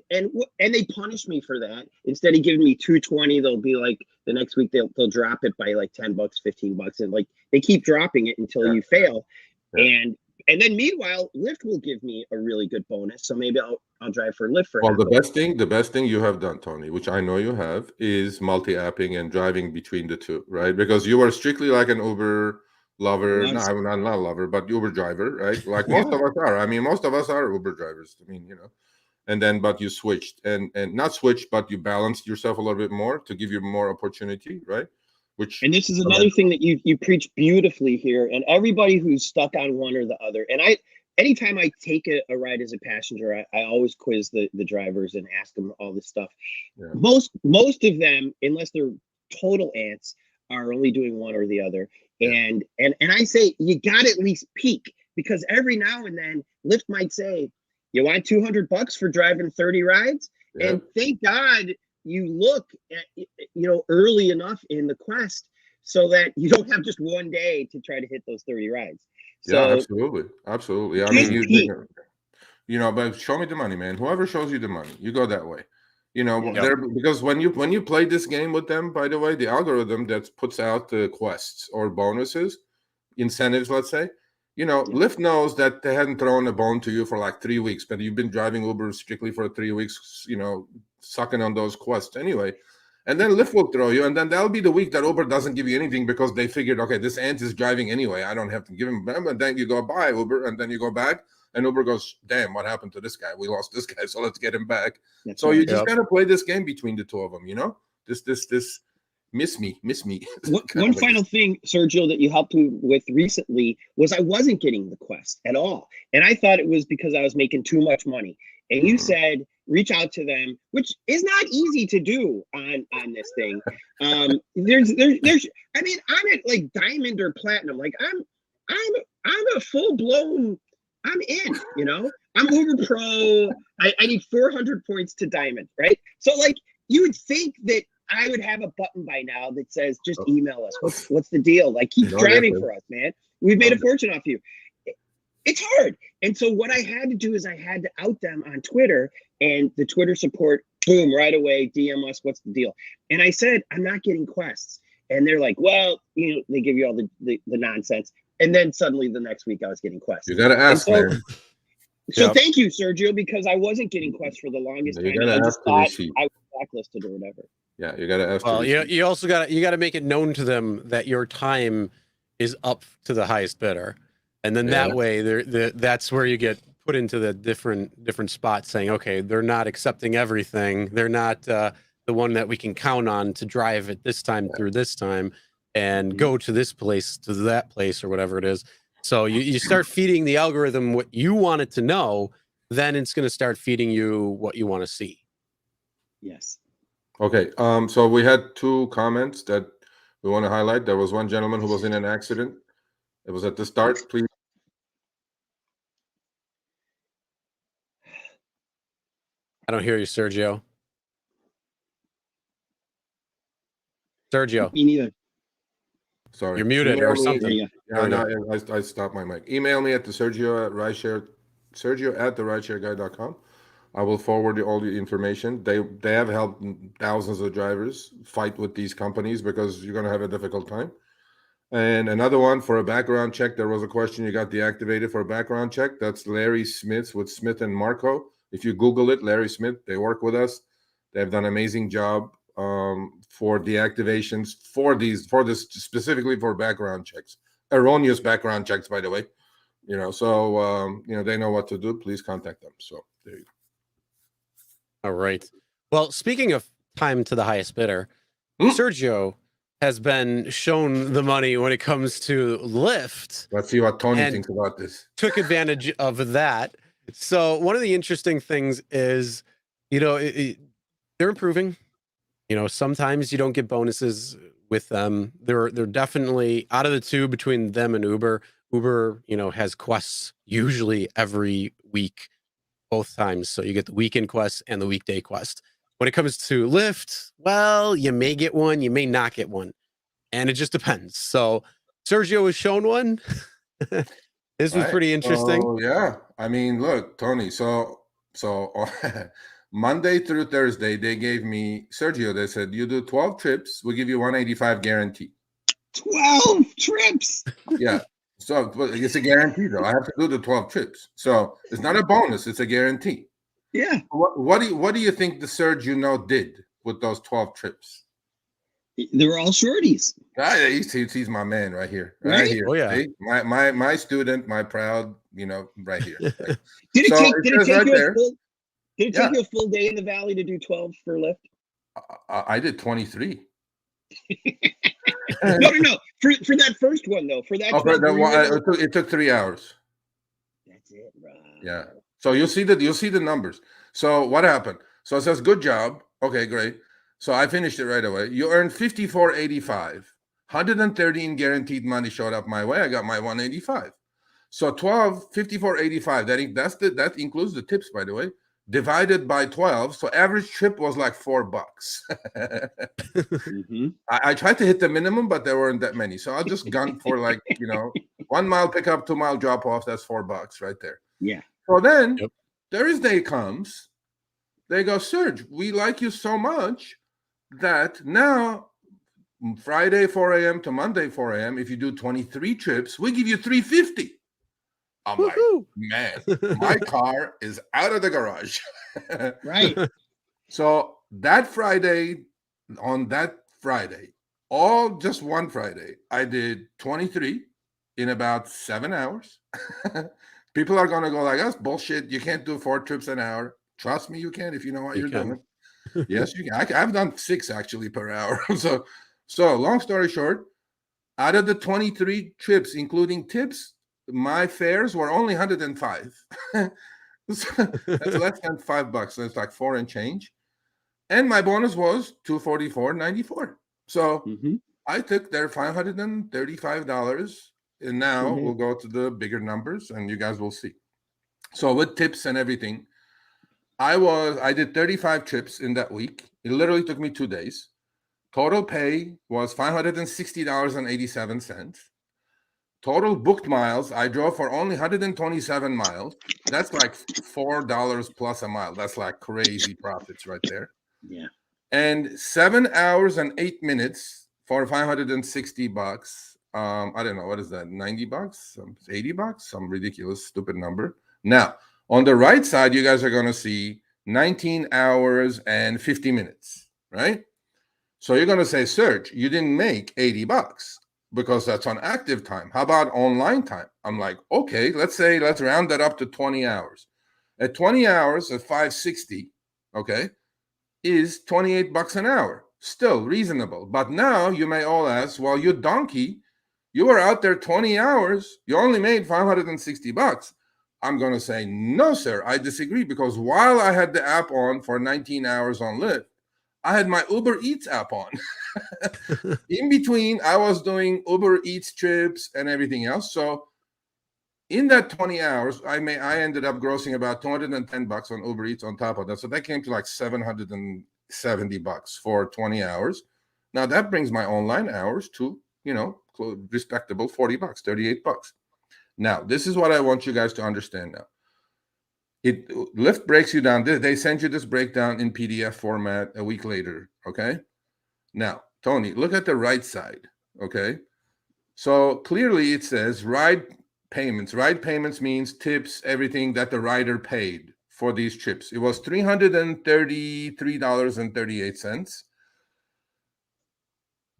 they punish me for that. Instead of giving me 220, they'll be like, the next week they'll drop it by like $10, $15, and like they keep dropping it until you fail. And then meanwhile, Lyft will give me a really good bonus. So maybe I'll drive for Lyft for. Well, the best thing you have done, Tony, which I know you have, is multi-apping and driving between the two, right? Because you are strictly like an Uber lover. No, I'm not a lover, but Uber driver, right? Like most of us are. I mean, most of us are Uber drivers. I mean, and then, but you switched and not switched, but you balanced yourself a little bit more to give you more opportunity, right? And this is another thing that you preach beautifully here. And everybody who's stuck on one or the other, and anytime I take a ride as a passenger, I always quiz the drivers and ask them all this stuff. Yeah. Most of them, unless they're total ants, are only doing one or the other. And I say you got to at least peak, because every now and then Lyft might say, you want $200 for driving 30 rides? Yeah. And thank God you look at, early enough in the quest so that you don't have just one day to try to hit those 30 rides. So, yeah, absolutely. I mean, but show me the money, man. Whoever shows you the money, you go that way. Because when you play this game with them, by the way, the algorithm that puts out the quests or bonuses, incentives, let's say, Lyft knows that they hadn't thrown a bone to you for like 3 weeks, but you've been driving Uber strictly for 3 weeks, sucking on those quests anyway. And then Lyft will throw you, and then that'll be the week that Uber doesn't give you anything because they figured, okay, this ant is driving anyway. I don't have to give him, and then you go buy Uber, and then you go back, and Uber goes, damn, what happened to this guy? We lost this guy, so let's get him back. That's right. You just got to play this game between the two of them, this miss me. One final thing, Sergio, that you helped me with recently was I wasn't getting the quest at all. And I thought it was because I was making too much money. And you said, reach out to them, which is not easy to do on this thing. There's I mean, I'm at like diamond or platinum. Like I'm a full blown, I'm in, I'm Uber Pro. I need 400 points to diamond, right? So like you would think that I would have a button by now that says, just email us. What's the deal? Like, keep driving for us, man. We've made a fortune off you. It's hard. And so what I had to do is I had to out them on Twitter, and the Twitter support, boom, right away, DM us, what's the deal? And I said, I'm not getting quests. And they're like, well, they give you all the nonsense. And then suddenly the next week I was getting quests. You got to ask, man. So thank you, Sergio, because I wasn't getting quests for the longest time. I just thought I was blacklisted or whatever. Yeah, you got to ask. Well, you also got to make it known to them that your time is up to the highest bidder, and then that way, that's where you get put into the different spots, saying, okay, they're not accepting everything. They're not the one that we can count on to drive at this time through this time, and go to this place to that place or whatever it is. So you start feeding the algorithm what you want it to know, then it's going to start feeding you what you want to see. Yes. Okay, so we had 2 comments that we want to highlight. There was one gentleman who was in an accident. It was at the start, please. I don't hear you, Sergio. Sergio. Me neither. Sorry. You're muted or something. I stopped my mic. Email me at the Sergio at RideShareGuy.com. I will forward you all the information. They have helped thousands of drivers fight with these companies because you're going to have a difficult time. And another one for a background check. There was a question you got deactivated for a background check. That's Larry Smith with Smith and Marco. If you Google it, Larry Smith, they work with us. They've done an amazing job for deactivations for this specifically for background checks, erroneous background checks, by the way. So they know what to do. Please contact them. So there you go. All right. Well, speaking of time to the highest bidder, Sergio has been shown the money when it comes to Lyft. Let's see what Tony thinks about this. Took advantage of that. So one of the interesting things is, they're improving. Sometimes you don't get bonuses with them. They're definitely out of the two between them and Uber. Uber, has quests usually every week, both times. So you get the weekend quest and the weekday quest. When it comes to Lyft, well, you may get one, you may not get one. And it just depends. So Sergio was shown one. This was pretty interesting. Oh, yeah. I mean, look, Tony, so Monday through Thursday, they gave me, Sergio, they said, you do 12 trips, we'll give you 185 guarantee. 12 trips? Yeah. So it's a guarantee, though. I have to do the 12 trips. So it's not a bonus, it's a guarantee. Yeah. What do you think the Sergio did with those 12 trips? They were all shorties. He's my man right here. Right here. Oh, yeah. See? My student, my proud, right here. Did it take you a full day in the valley to do 12 for Lyft? I did 23. No. For that first one, though. For that it took 3 hours. That's it, right? Yeah. So you'll see the numbers. So what happened? So it says good job. Okay, great. So I finished it right away. You earned $54.85. 130 in guaranteed money showed up my way. I got my 185. So 54.85. That includes the tips, by the way. Divided by 12. So average trip was like $4. Mm-hmm. I tried to hit the minimum, but there weren't that many. So I just gun for 1 mile pickup, 2 mile drop off. That's $4 right there. Yeah. So then Thursday comes. They go, Serge, we like you so much that now Friday 4 a.m. to Monday 4 a.m. if you do 23 trips, we give you $350. I'm like, man, my car is out of the garage. Right. So on that Friday, just one Friday, I did 23 in about 7 hours. People are going to go like, that's bullshit. You can't do 4 trips an hour. Trust me, you can if you know what you're doing. Yes, you can. I've done 6 actually per hour. So long story short, out of the 23 trips, including tips, my fares were only 105. That's less than $5. So it's like 4 and change. And my bonus was $244.94. So I took their $535. And now we'll go to the bigger numbers and you guys will see. So with tips and everything, I did 35 trips in that week. It literally took me 2 days. Total pay was $560.87. Total booked miles, I drove for only 127 miles. That's like $4 plus a mile. That's like crazy profits right there. Yeah. And 7 hours and 8 minutes for $560. I don't know, what is that? $90, $80, some ridiculous, stupid number. Now, on the right side, you guys are going to see 19 hours and 50 minutes, right? So you're going to say, Serge, you didn't make $80 because that's on active time. How about online time? I'm like, okay, let's round that up to 20 hours. At 20 hours at $560, okay, is $28 an hour. Still reasonable. But now you may all ask, well, you donkey, you were out there 20 hours, you only made $560. I'm going to say, no, sir, I disagree, because while I had the app on for 19 hours on Lyft, I had my Uber Eats app on. In between, I was doing Uber Eats trips and everything else. So in that 20 hours, I ended up grossing about $210 on Uber Eats on top of that. So that came to like $770 for 20 hours. Now that brings my online hours to, respectable $40, $38. Now, this is what I want you guys to understand now. Lyft breaks you down. They send you this breakdown in PDF format a week later, okay? Now, Tony, look at the right side, okay? So clearly it says ride payments. Ride payments means tips, everything that the rider paid for these trips. It was $333.38.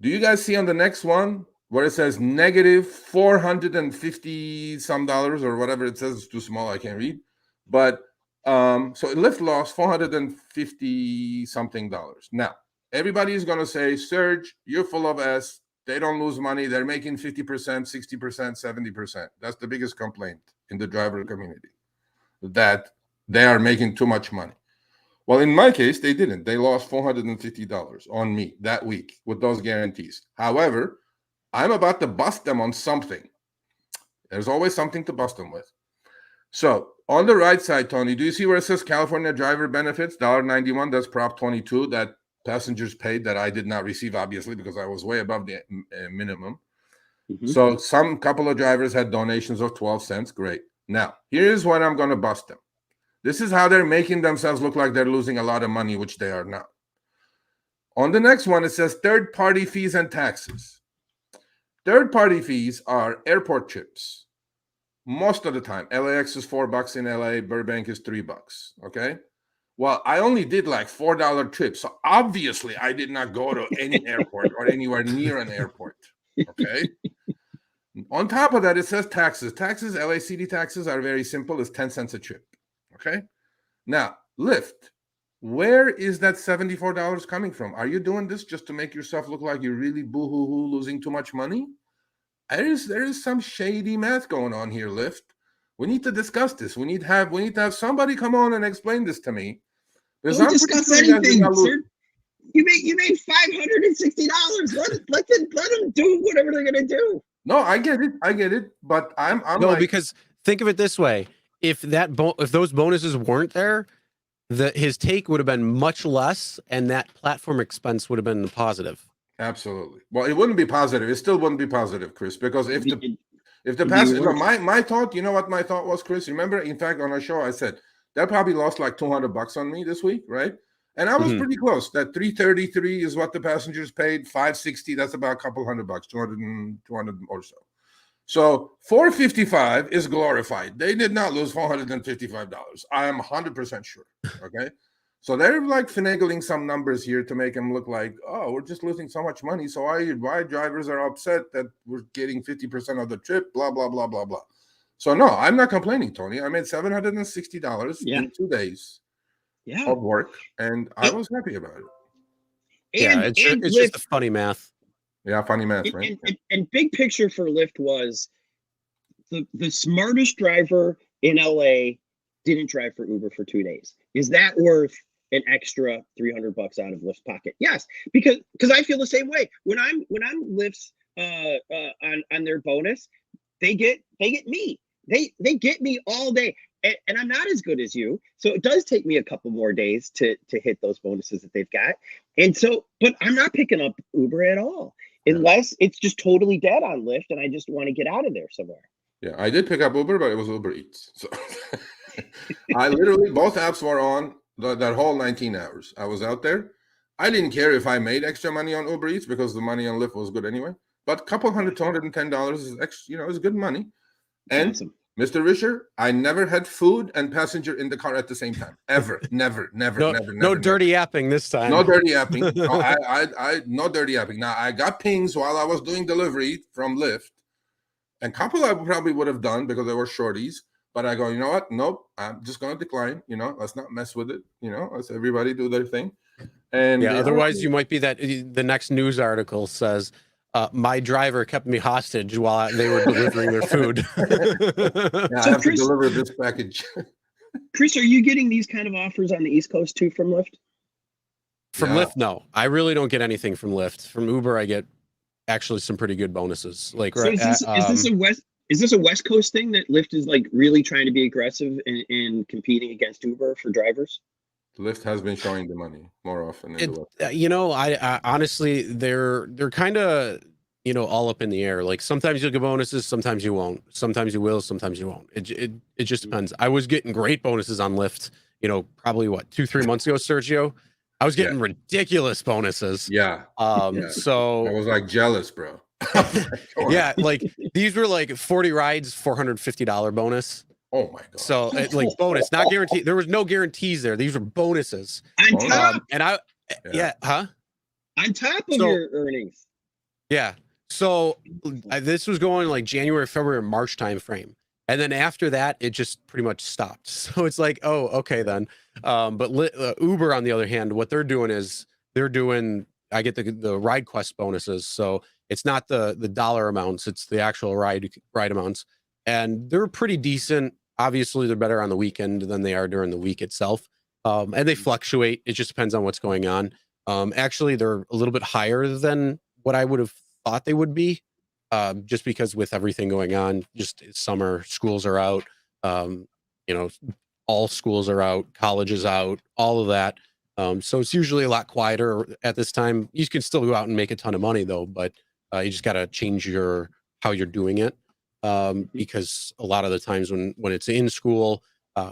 Do you guys see on the next one where it says negative $450 some or whatever it says? It's too small, I can't read. But So Lyft lost $450 something. Now, everybody is going to say, Serge, you're full of S. They don't lose money. They're making 50%, 60%, 70%. That's the biggest complaint in the driver community, that they are making too much money. Well, in my case, they didn't. They lost $450 on me that week with those guarantees. However, I'm about to bust them on something. There's always something to bust them with. So on the right side, Tony, do you see where it says California driver benefits, $1.91? That's Prop 22 that passengers paid that I did not receive, obviously, because I was way above the minimum. Mm-hmm. So some couple of drivers had donations of 12 cents. Great. Now, here's what I'm going to bust them. This is how they're making themselves look like they're losing a lot of money, which they are not. On the next one, it says third-party fees and taxes. Third-party fees are airport trips. Most of the time, LAX is $4 in LA, Burbank is $3. Okay. Well, I only did like $4 trips. So obviously I did not go to any airport or anywhere near an airport. Okay. On top of that, it says taxes. Taxes, LA city taxes are very simple. It's 10 cents a trip. Okay. Now, Lyft, where is that $74 coming from? Are you doing this just to make yourself look like you're really boo-hoo-hoo losing too much money? There is some shady math going on here, Lyft. We need to discuss this. We need to have somebody come on and explain this to me. Don't discuss anything, sir. You made $560. Let them do whatever they're gonna do. No, I get it. But I'm no, like, because think of it this way: if those bonuses weren't there, his take would have been much less, and that platform expense would have been positive. Absolutely. Well, it wouldn't be positive. It still wouldn't be positive, Chris, because if the passenger, my thought, you know what my thought was, Chris? Remember, in fact, on our show, I said that probably lost like $200 on me this week, right? And I was pretty close. That $333 is what the passengers paid. $560, that's about a couple $100, 200 or so. So $455 is glorified. They did not lose $455. I am 100% sure. Okay. So they're like finagling some numbers here to make them look like, oh, we're just losing so much money. So why drivers are upset that we're getting 50% of the trip, blah, blah, blah, blah, blah. So no, I'm not complaining, Tony. I made $760 in 2 days of work, and I was happy about it. It's just a funny math. Yeah, funny math, right? And big picture for Lyft was the smartest driver in LA didn't drive for Uber for 2 days. Is that worth an extra $300 out of Lyft's pocket? Yes, because I feel the same way. When I'm Lyft's on their bonus, they get me. They get me all day, and I'm not as good as you, so it does take me a couple more days to hit those bonuses that they've got. And so, but I'm not picking up Uber at all unless it's just totally dead on Lyft, and I just want to get out of there somewhere. Yeah, I did pick up Uber, but it was Uber Eats. So I literally, both apps were on that whole 19 hours. I was out there. I didn't care if I made extra money on Uber Eats because the money on Lyft was good anyway. But a couple $210 is extra, is good money. And awesome. Mr. Risher, I never had food and passenger in the car at the same time. Ever. Never. No dirty yapping this time. No dirty yapping. No, no dirty yapping. Now, I got pings while I was doing delivery from Lyft. And a couple I probably would have done because they were shorties. But I go, you know what? Nope. I'm just going to decline. Let's not mess with it. Let's everybody do their thing. And otherwise you might be that the next news article says, my driver kept me hostage while they were delivering their food. I have to deliver this package. Chris, are you getting these kind of offers on the East Coast too from Lyft? From Lyft, no. I really don't get anything from Lyft. From Uber, I get actually some pretty good bonuses. Like, so is this a West Coast thing that Lyft is like really trying to be aggressive in competing against Uber for drivers? Lyft has been showing the money more often. I honestly, they're kind of, all up in the air. Like sometimes you'll get bonuses, sometimes you won't. Sometimes you will, sometimes you won't. It just depends. I was getting great bonuses on Lyft, probably 2-3 months ago, Sergio. I was getting ridiculous bonuses. Yeah. So I was like jealous, bro. Yeah, like these were like 40 rides, $450 bonus. Oh my god! So like bonus, not guaranteed. There was no guarantees there. These were bonuses. On top, on top of your earnings. Yeah. So this was going like January, February, March time frame. And then after that, it just pretty much stopped. So it's like, oh, okay then. But Uber, on the other hand, what they're doing is I get the ride quest bonuses. So it's not the dollar amounts, it's the actual ride amounts. And they're pretty decent. Obviously, they're better on the weekend than they are during the week itself. And they fluctuate. It just depends on what's going on. Actually, they're a little bit higher than what I would have thought they would be. Just because with everything going on, just summer, schools are out, all schools are out, college is out, all of that. So it's usually a lot quieter at this time. You can still go out and make a ton of money though, but you just got to change how you're doing it. Because a lot of the times when it's in school,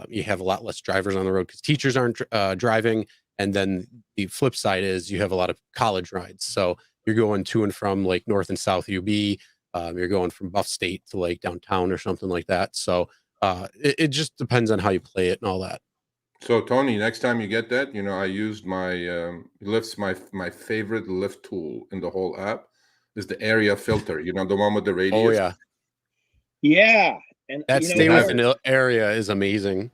you have a lot less drivers on the road because teachers aren't driving. And then the flip side is you have a lot of college rides. So you're going to and from like North and South UB. You're going from Buff State to like downtown or something like that. So it just depends on how you play it and all that. So Tony, next time you get that, I used my Lyft's my favorite Lyft tool in the whole app is the area filter. The one with the radius. Oh yeah, yeah. And that stay within area is amazing.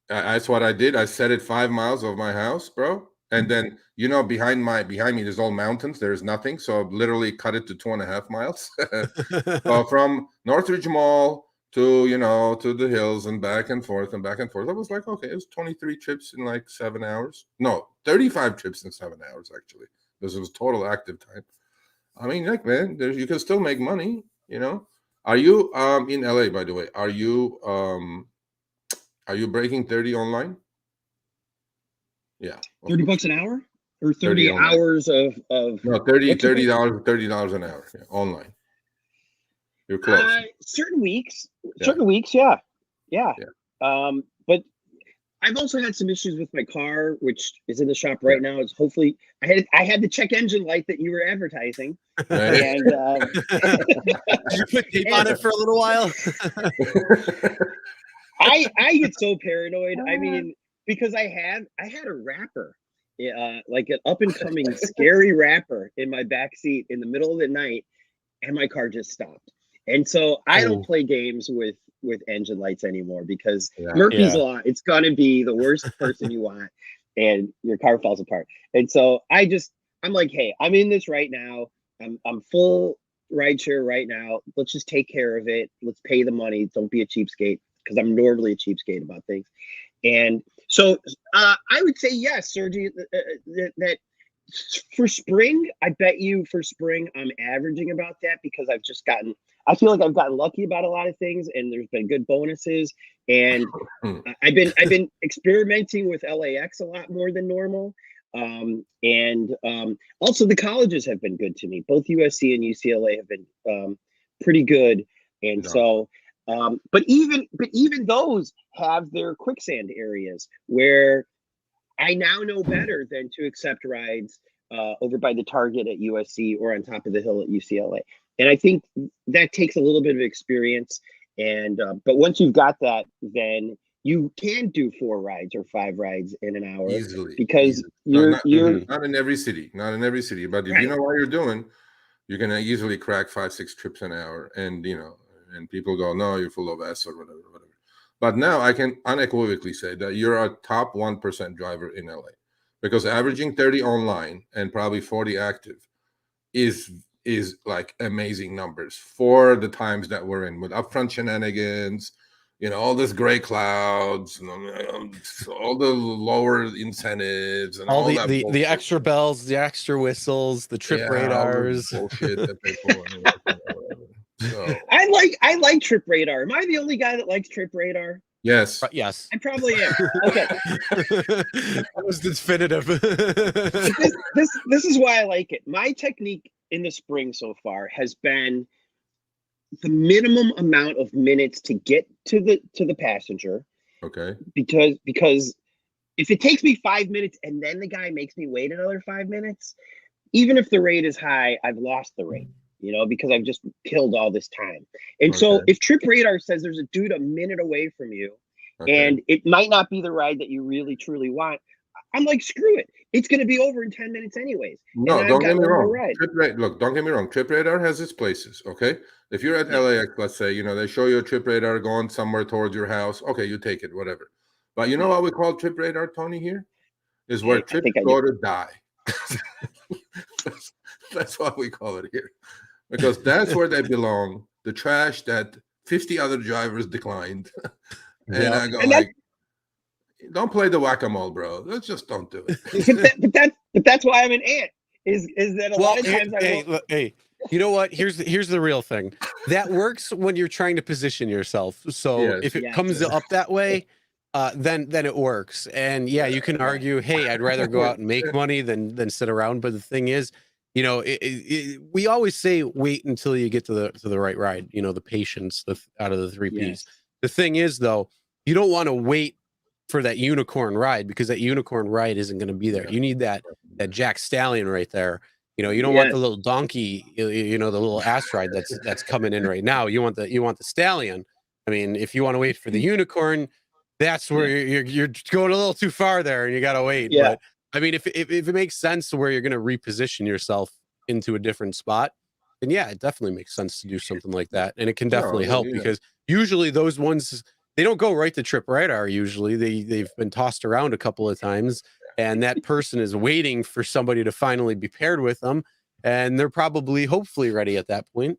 That's what I did. I set it 5 miles of my house, bro. And then, behind me, there's all mountains. There's nothing. So I literally cut it to 2.5 miles from Northridge Mall to, to the hills and back and forth and back and forth. I was like, okay, it was 23 trips in like 7 hours. No, 35 trips in 7 hours, actually, because it was total active time. I mean, like, man, you can still make money, Are you in LA, by the way? Are you breaking 30 online? Yeah. $30 an hour or 30 hours of no, $30 an hour online. You're close. Certain weeks, yeah. But I've also had some issues with my car, which is in the shop right now. It's hopefully I had the check engine light that you were advertising, right. And you put tape on it for a little while. I get so paranoid. I mean, because I had a rapper, like an up and coming scary rapper in my back seat in the middle of the night, and my car just stopped. And so I don't play games with engine lights anymore because Murphy's Law, it's gonna be the worst person you want, and your car falls apart. And so I'm like, hey, I'm in this right now. I'm full rideshare right now. Let's just take care of it. Let's pay the money. Don't be a cheapskate, because I'm normally a cheapskate about things. And so I would say yes, Sergio, that for spring, I bet you for spring, I'm averaging about that because I feel like I've gotten lucky about a lot of things, and there's been good bonuses. And I've been experimenting with LAX a lot more than normal. Also the colleges have been good to me. Both USC and UCLA have been pretty good. And so but even those have their quicksand areas where I now know better than to accept rides over by the Target at USC or on top of the hill at UCLA. And I think that takes a little bit of experience. And but once you've got that, then you can do 4 rides or 5 rides in an hour easily, because you're not in every city, but if you know what you're doing, you're gonna easily crack 5-6 trips an hour. And and people go, no, you're full of S or whatever. But now I can unequivocally say that you're a top 1% driver in LA, because averaging 30 online and probably 40 active is like amazing numbers for the times that we're in, with upfront shenanigans, all this gray clouds, and all the lower incentives, and all the extra bells, the extra whistles, the trip radars, bullshit that they pull in. So. I like Trip Radar. Am I the only guy that likes Trip Radar? Yes. Yes. I probably am. Okay. That was definitive. This is why I like it. My technique in the spring so far has been the minimum amount of minutes to get to the passenger. Okay. Because if it takes me 5 minutes and then the guy makes me wait another 5 minutes, even if the rate is high, I've lost the rate. Because I've just killed all this time. And so if Trip Radar says there's a dude a minute away from you, and it might not be the ride that you really truly want, I'm like, screw it. It's going to be over in 10 minutes anyways. No, don't get me wrong. Look, don't get me wrong. Trip radar has its places, okay? If you're at LAX, let's say, they show you a trip radar going somewhere towards your house. Okay, you take it, whatever. But you know what we call trip radar, Tony, here? Is where trips go to die. That's what we call it here. Because that's where they belong. The trash that 50 other drivers declined. And I go like, don't play the whack-a-mole, bro. Let's just don't do it. but that's why I'm an ant. Is that a lot of times hey, you know what? Here's the real thing. That works when you're trying to position yourself. So if it comes up that way, then it works. And yeah, you can argue, hey, I'd rather go out and make money than sit around. But the thing is, we always say wait until you get to the right ride. The patience out of the 3 Ps. Yes. The thing is, though, you don't want to wait for that unicorn ride, because that unicorn ride isn't going to be there. You need that Jack Stallion right there. You don't want the little donkey, the little ass ride that's coming in right now. You want the stallion. I mean, if you want to wait for the unicorn, that's where you're going a little too far there, and you got to wait. Yeah. But I mean, if it makes sense to where you're going to reposition yourself into a different spot, then yeah, it definitely makes sense to do something like that, and it can definitely help because usually those ones, they don't go right to trip radar. Usually they've been tossed around a couple of times, and that person is waiting for somebody to finally be paired with them, and they're probably hopefully ready at that point.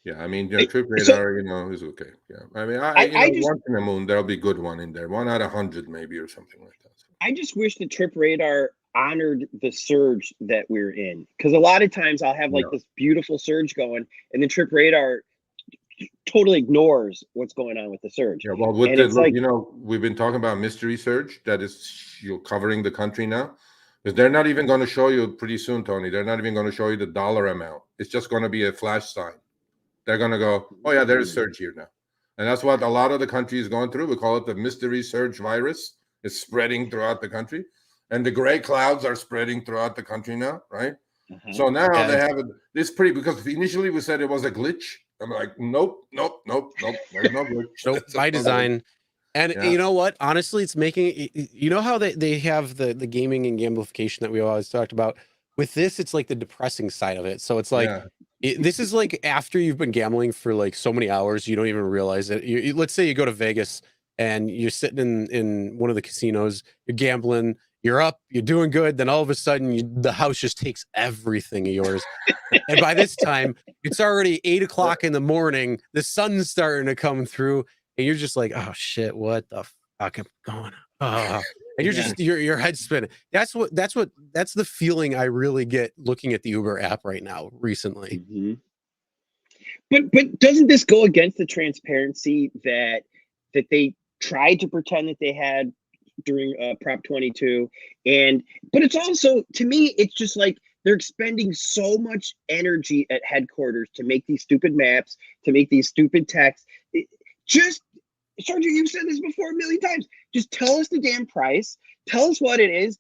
Yeah, I mean, trip radar, is okay. Yeah, I mean, I just, once in a moon there'll be a good one in there, 1 out of 100 maybe or something like that. So. I just wish the trip radar honored the surge that we're in, because a lot of times I'll have this beautiful surge going, and the trip radar totally ignores what's going on with the surge. Yeah, well, we've been talking about mystery surge that is covering the country now, because they're not even going to show you pretty soon, Tony. They're not even going to show you the dollar amount. It's just going to be a flash sign. They're going to go, oh yeah, there's surge here now, and that's what a lot of the country is going through. We call it the mystery surge virus. It's spreading throughout the country, and the gray clouds are spreading throughout the country now, right? So now they have it. It's pretty, because initially we said it was a glitch. I'm like, nope. There's no glitch. Nope, by design. And you know what? Honestly, it's making, how they have the gaming and gamification that we always talked about. With this, it's like the depressing side of it. So it's like, this is like after you've been gambling for like so many hours, you don't even realize it. Let's say you go to Vegas and you're sitting in one of the casinos, you're gambling, you're up, you're doing good. Then all of a sudden the house just takes everything of yours. And by this time it's already 8 o'clock in the morning. The sun's starting to come through and you're just like, oh shit, what the fuck am going on? And you're just, your head's spinning. That's the feeling I really get looking at the Uber app right now recently. Mm-hmm. But doesn't this go against the transparency that they tried to pretend that they had during Prop 22? But it's also, to me, it's just like they're expending so much energy at headquarters to make these stupid maps, to make these stupid texts. Sergio, you've said this before a million times. Just tell us the damn price. Tell us what it is.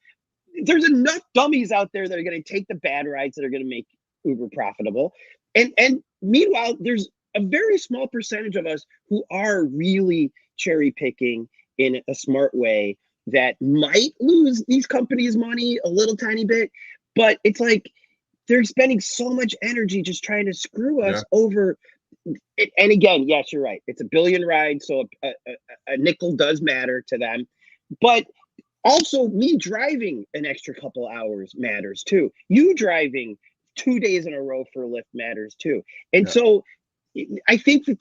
There's enough dummies out there that are going to take the bad rides that are going to make Uber profitable. And meanwhile, there's a very small percentage of us who are really cherry picking in a smart way that might lose these companies money a little tiny bit. But it's like they're spending so much energy just trying to screw us over. And again, yes, you're right. It's a billion ride, so a nickel does matter to them. But also, me driving an extra couple hours matters too. You driving 2 days in a row for Lyft matters too. And so, I think that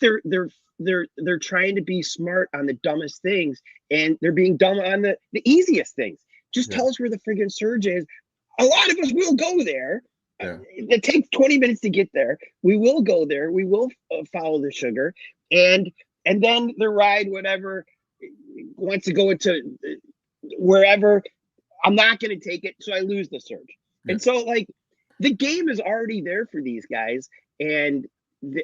they're trying to be smart on the dumbest things, and they're being dumb on the easiest things. Just tell us where the friggin' surge is. A lot of us will go there. It takes 20 minutes to get there. We will go there. We will follow the sugar, and then the ride, whatever, wants to go into wherever. I'm not going to take it, so I lose the surge. And so, like, the game is already there for these guys, and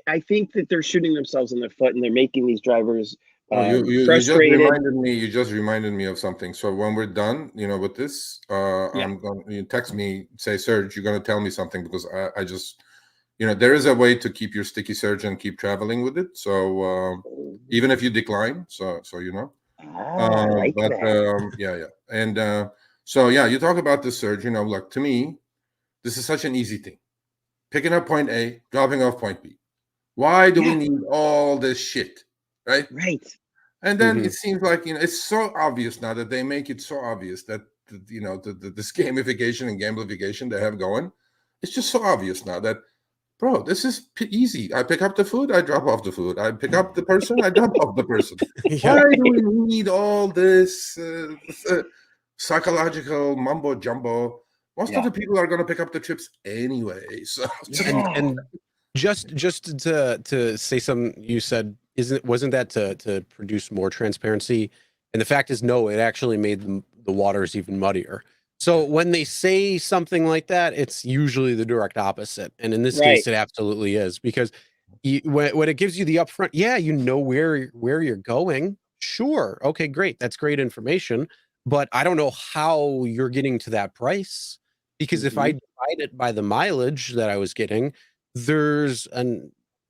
I think that they're shooting themselves in the foot, and they're making these drivers frustrated. You just reminded me of something. So when we're done, with this, I'm going. You text me, say, Serge, you're going to tell me something, because I just, there is a way to keep your sticky surge and keep traveling with it. So even if you decline, so I like that. Yeah. And so, yeah, you talk about the surge, look, to me, this is such an easy thing. Picking up point A, dropping off point B. Why do we need all this shit? Right? Right. And then it seems like, it's so obvious now that they make it so obvious that, this gamification and gamification they have going, it's just so obvious now that, bro, this is easy. I pick up the food, I drop off the food. I pick up the person, I drop off the person. Why do we need all this psychological mumbo jumbo? Most of the people are going to pick up the trips anyway. So, and just to say something you said, wasn't that to produce more transparency? And the fact is, no, it actually made the waters even muddier. So when they say something like that, it's usually the direct opposite. And in this case, it absolutely is, because when it gives you the upfront, you know where you're going. Sure. Okay, great. That's great information. But I don't know how you're getting to that price, because if I divide it by the mileage that I was getting, there's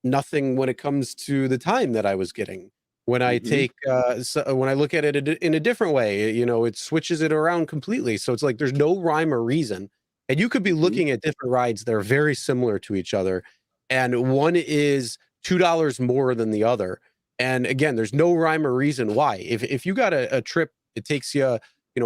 nothing when it comes to the time that I was getting. When I take, when I look at it in a different way, it switches it around completely. So it's like there's no rhyme or reason. And you could be looking at different rides that are very similar to each other, and one is $2 more than the other. And again, there's no rhyme or reason why. If you got a trip, it takes you,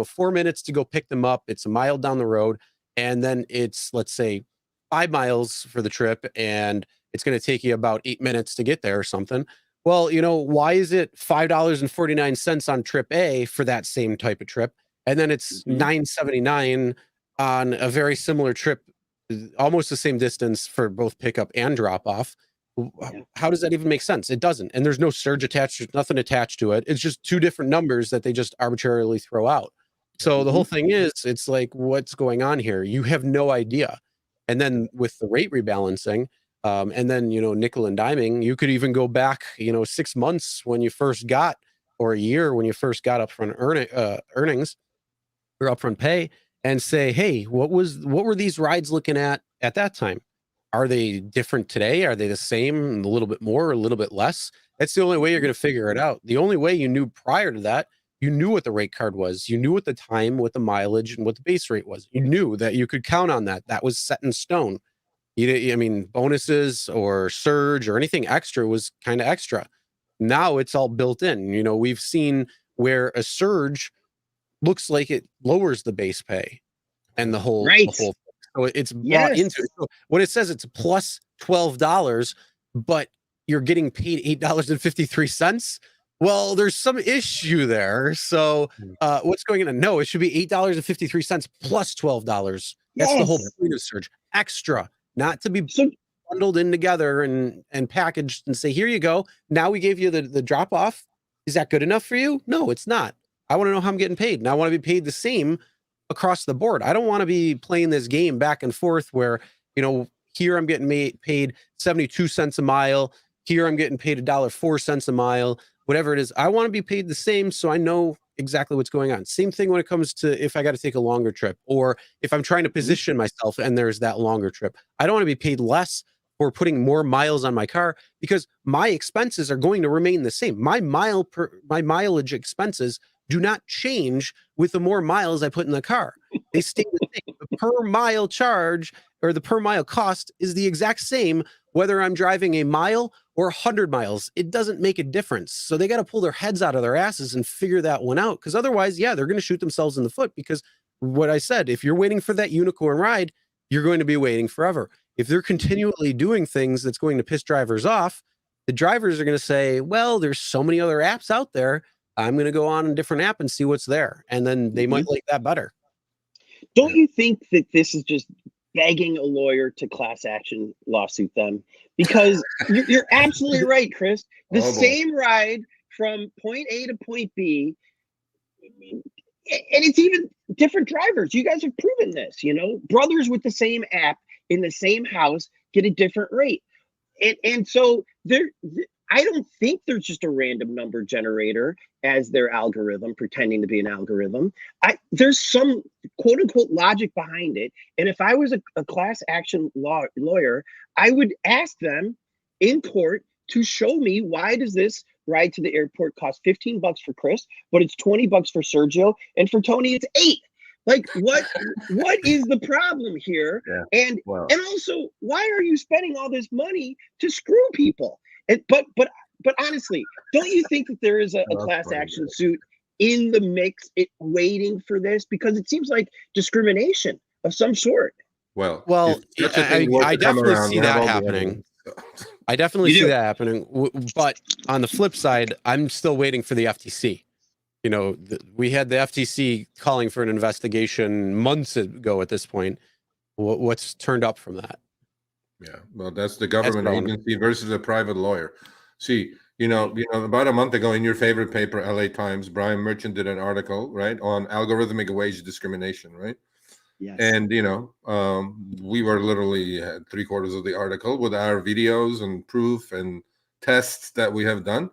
4 minutes to go pick them up. It's a mile down the road, and then it's, let's say, 5 miles for the trip, and it's going to take you about 8 minutes to get there or something. Well, why is it $5.49 on trip A for that same type of trip, and then it's $9.79 on a very similar trip, almost the same distance for both pickup and drop off? How does that even make sense? It doesn't. And there's no surge attached. There's nothing attached to it. It's just two different numbers that they just arbitrarily throw out. So the whole thing is, it's like, what's going on here? You have no idea. And then with the rate rebalancing, and then, nickel and diming, you could even go back, 6 months when you first got, or a year when you first got upfront earnings or upfront pay, and say, hey, what were these rides looking at that time? Are they different today? Are they the same, a little bit more, a little bit less? That's the only way you're going to figure it out. The only way you knew prior to that, you knew what the rate card was. You knew what the time, what the mileage, and what the base rate was. You knew that you could count on that. That was set in stone. Bonuses or surge or anything extra was kind of extra. Now it's all built in. We've seen where a surge looks like it lowers the base pay and the whole thing. So it's bought into it. So when it says it's plus $12, but you're getting paid $8.53, well, there's some issue there. So what's going on? No, it should be $8.53 plus $12. That's the whole point of surge. Extra. Not to be bundled in together and packaged and say, here you go. Now we gave you the drop off. Is that good enough for you? No, it's not. I want to know how I'm getting paid. And I want to be paid the same across the board. I don't want to be playing this game back and forth where, here I'm getting paid 72 cents a mile. Here I'm getting paid $1.04 a mile, whatever it is. I want to be paid the same, so I know exactly what's going on. Same thing when it comes to if I got to take a longer trip, or if I'm trying to position myself and there's that longer trip. I don't want to be paid less for putting more miles on my car, because my expenses are going to remain the same. My mileage expenses do not change with the more miles I put in the car. They stay the same. The per mile charge, or the per mile cost, is the exact same whether I'm driving a mile or 100 miles. It doesn't make a difference. So they got to pull their heads out of their asses and figure that one out, because otherwise, they're going to shoot themselves in the foot. Because what I said, if you're waiting for that unicorn ride, you're going to be waiting forever. If they're continually doing things that's going to piss drivers off, the drivers are going to say, well, there's so many other apps out there. I'm going to go on a different app and see what's there. And then they might like that better. Don't you think that this is just begging a lawyer to class action lawsuit them? Because you're absolutely right, Chris. The same ride from point A to point B, and it's even different drivers. You guys have proven this, brothers with the same app in the same house get a different rate. And so I don't think there's just a random number generator as their algorithm, pretending to be an algorithm. There's some quote unquote logic behind it. And if I was a class action lawyer, I would ask them in court to show me, why does this ride to the airport costs $15 for Chris, but it's $20 for Sergio, and for Tony it's $8. Like, what is the problem here? Yeah. And also, why are you spending all this money to screw people? And but honestly, don't you think that there is a class action suit in the mix, waiting for this? Because it seems like discrimination of some sort. Well, I definitely see that happening. I definitely see that happening. But on the flip side, I'm still waiting for the FTC. You know, we had the FTC calling for an investigation months ago at this point. What's turned up from that? Yeah, well, that's the government agency versus a private lawyer. See, you know, about a month ago in your favorite paper, LA Times, Brian Merchant did an article, right, on algorithmic wage discrimination, right? Yes. And, you know, we were literally 3/4 of the article with our videos and proof and tests that we have done.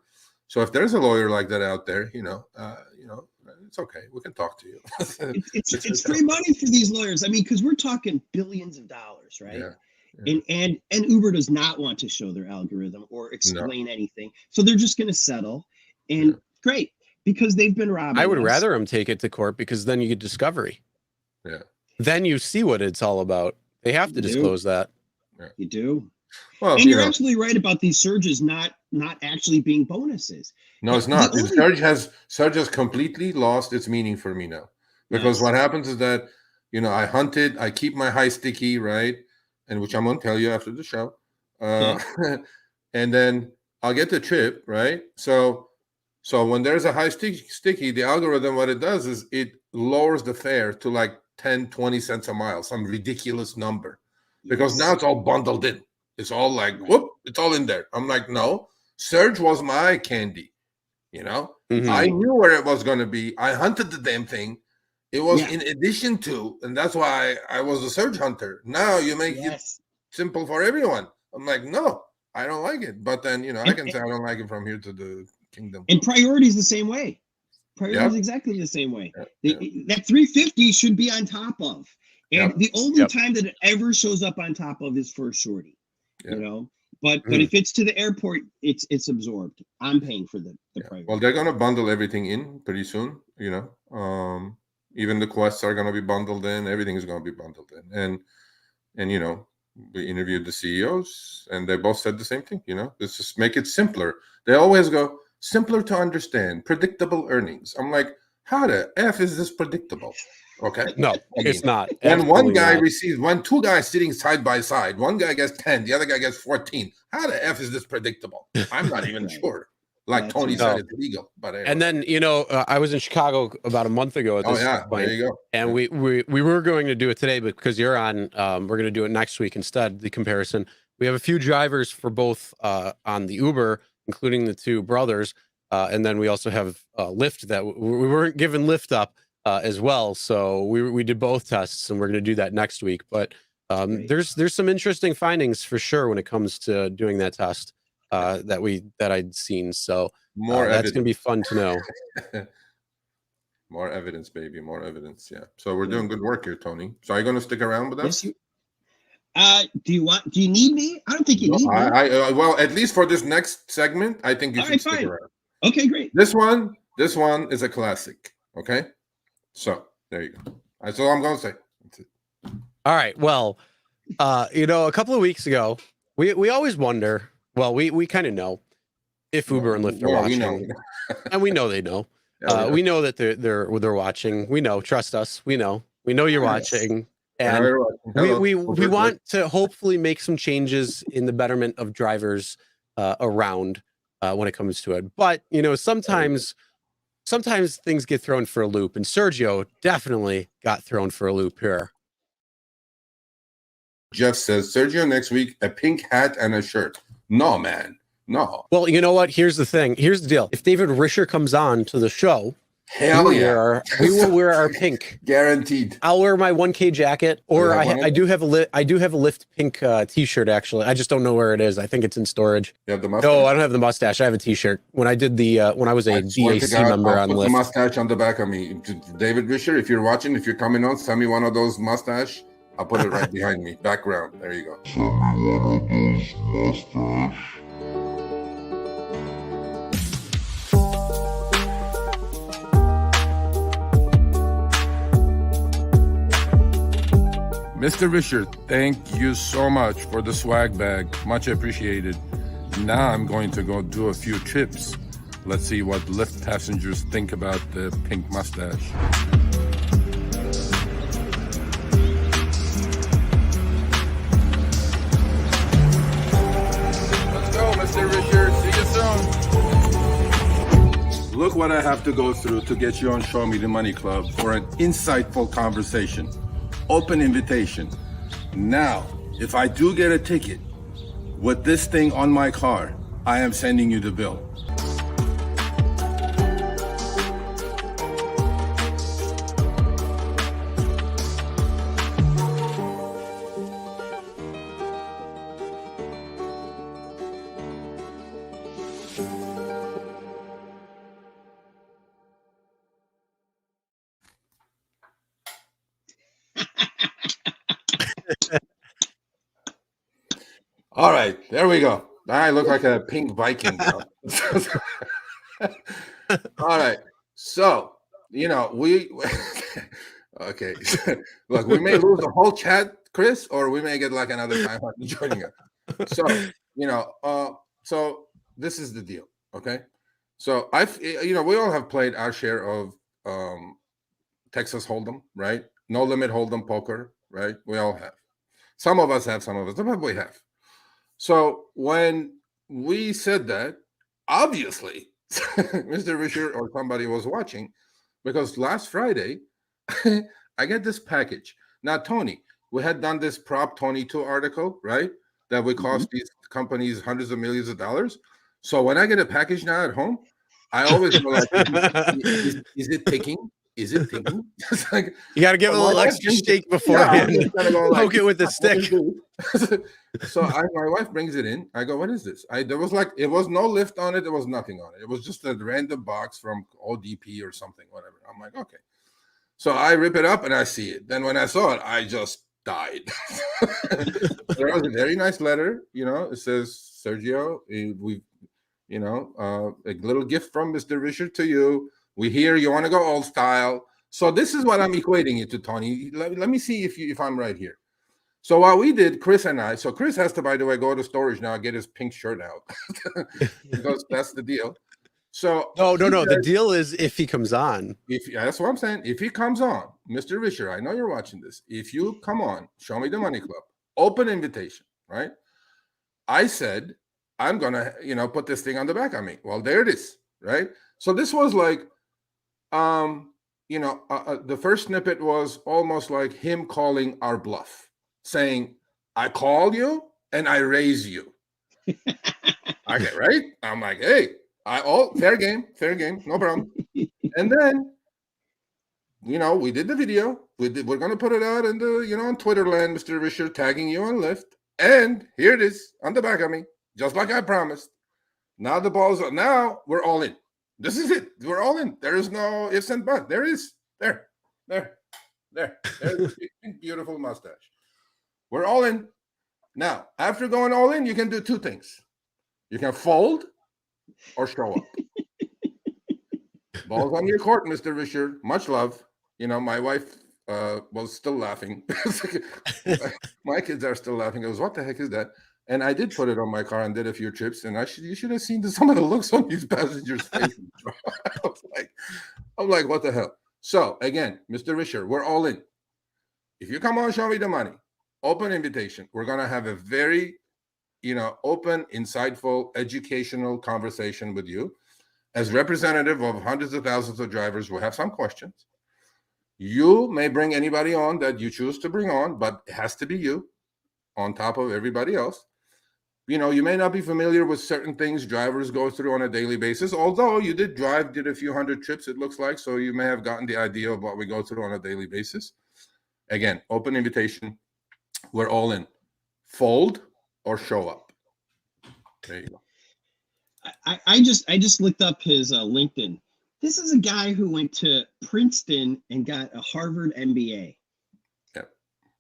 So if there's a lawyer like that out there, you know, it's okay. We can talk to you. it's free money for these lawyers. I mean, because we're talking billions of dollars, right? Yeah. And Uber does not want to show their algorithm or explain anything, so they're just going to settle. And great, because they've been robbing. I would rather them take it to court, because then you get discovery. Yeah. Then you see what it's all about. They have to disclose that. Yeah. You do. Well, and you're absolutely right about these surges not actually being bonuses. No, it's not. Surge has completely lost its meaning for me now. Because what happens is that, you know, I keep my high sticky, right? And which I'm going to tell you after the show. And then I'll get the trip, right? So when there's a high sticky, the algorithm, what it does is it lowers the fare to like 10, 20 cents a mile, some ridiculous number. Because now it's all bundled in. It's all like, whoop, it's all in there. I'm like, no, Surge was my candy. You know, I knew where it was going to be. I hunted the damn thing. It was in addition to, and that's why I was a Surge hunter. Now you make it simple for everyone. I'm like, no, I don't like it. But then, you know, I can say I don't like it from here to the kingdom. And priority is the same way. Priority is exactly the same way. That 350 should be on top of. And the only time that it ever shows up on top of is for a shorty. You know, but if it's to the airport, it's absorbed. I'm paying for the priority. Well, they're gonna bundle everything in pretty soon. You know, even the quests are gonna be bundled in. Everything is gonna be bundled in. And you know, we interviewed the CEOs, and they both said the same thing. You know, let's just make it simpler. They always go simpler to understand, predictable earnings. I'm like, how the F is this predictable? Okay. No, it's not. When one guy receives, when two guys sitting side by side, one guy gets 10, the other guy gets 14. How the F is this predictable? I'm not even sure. Like Tony said, it's legal. But anyway. And then, you know, I was in Chicago about a month ago at this point, there you go. And we were going to do it today, but because you're on, we're going to do it next week instead, the comparison. We have a few drivers for both on the Uber, including the two brothers. And then we also have Lyft that we weren't given Lyft up as well. So we did both tests, and we're going to do that next week. But there's some interesting findings for sure when it comes to doing that test that I'd seen. So that's going to be fun to know. More evidence, baby. More evidence. Yeah. So we're doing good work here, Tony. So are you going to stick around with us? Yes, do you need me? I don't think you need me. Well, at least for this next segment, I think you should stick around. Okay, great. This one is a classic. Okay. So there you go. That's all I'm going to say. That's it. All right. Well, you know, a couple of weeks ago, we always wonder, well, we kind of know if Uber and Lyft are watching. We know. And we know they know. We know that they're watching. We know, trust us. We know you're watching. And we want to hopefully make some changes in the betterment of drivers around when it comes to it. But, you know, sometimes things get thrown for a loop, and Sergio definitely got thrown for a loop here. Jeff says, Sergio, next week, a pink hat and a shirt. No, man. No. Well, you know what? Here's the thing. Here's the deal. If David Risher comes on to the show, we will wear our pink. Guaranteed. I'll wear my 1K jacket, or I do have a Lyft pink t-shirt, actually. I just don't know where it is. I think it's in storage. You have the mustache? No, I don't have the mustache. I have a t-shirt. When I did when I was a DAC member on Lyft. The mustache on the back of me. David Risher, if you're watching, if you're coming on, send me one of those mustache. I'll put it right behind me. Background. There you go. Send me one of those mustache. Mr. Richard, thank you so much for the swag bag. Much appreciated. Now I'm going to go do a few trips. Let's see what Lyft passengers think about the pink mustache. Let's go, Mr. Richard. See you soon. Look what I have to go through to get you on Show Me the Money Club for an insightful conversation. Open invitation. Now, if I do get a ticket with this thing on my car, I am sending you the bill. All right, there we go. I look like a pink Viking now. All right, so we okay. Look, we may lose the whole chat, Chris, or we may get like another 500 joining us. So so this is the deal, okay? So we all have played our share of Texas Hold'em, right? No limit Hold'em poker, right? We all have. Some of us have, some of us don't, but we have. So when we said that, obviously, Mr. Richard or somebody was watching, because last Friday, I get this package. Now, Tony, we had done this Prop 22 article, right? That would cost these companies hundreds of millions of dollars. So when I get a package now at home, I always go like, is it ticking? Is it ticking? Like, you got to give it a little extra shake beforehand. Poke it with the stick. So my wife brings it in. I go, what is this? There was it was no lift on it. There was nothing on it. It was just a random box from ODP or something, whatever. I'm like, okay. So I rip it up and I see it. Then when I saw it, I just died. There was a very nice letter. It says, Sergio, a little gift from Mr. Richard to you. We hear you want to go old style. So this is what I'm equating it to, Tony. Let me see if I'm right here. So what we did, Chris and I, so Chris has to, by the way, go to storage now and get his pink shirt out because that's the deal. So no. The deal is if he comes on. That's what I'm saying. If he comes on, Mr. Richard, I know you're watching this. If you come on, Show Me the Money Club, open invitation, right? I said, I'm going to, put this thing on the back of me. Well, there it is, right? So this was like, the first snippet was almost like him calling our bluff, saying, I call you and I raise you. Okay, right? I'm like, hey, fair game, no problem. And then, we did the video. We're going to put it out in the, on Twitter land, Mr. Richard, tagging you on Lyft. And here it is on the back of me, just like I promised. Now the ball's up. Now we're all in. This is it. We're all in. There is no ifs and buts. There it is. There. There's a beautiful mustache. We're all in. Now, after going all in, you can do two things. You can fold or show up. Ball's on your court, Mr. Richard. Much love. My wife was still laughing. My kids are still laughing. I was, what the heck is that? And I did put it on my car and did a few trips. And you should have seen some of the looks on these passengers' faces. I'm like, what the hell? So again, Mr. Richard, we're all in. If you come on, Show Me the Money, open invitation. We're going to have a very, open, insightful, educational conversation with you. As representative of hundreds of thousands of drivers, we'll have some questions. You may bring anybody on that you choose to bring on, but it has to be you on top of everybody else. You may not be familiar with certain things drivers go through on a daily basis, although you did a few hundred trips, it looks like, so you may have gotten the idea of what we go through on a daily basis. Again, open invitation. We're all in. Fold or show up. There you go. I just looked up his LinkedIn. This is a guy who went to Princeton and got a Harvard MBA.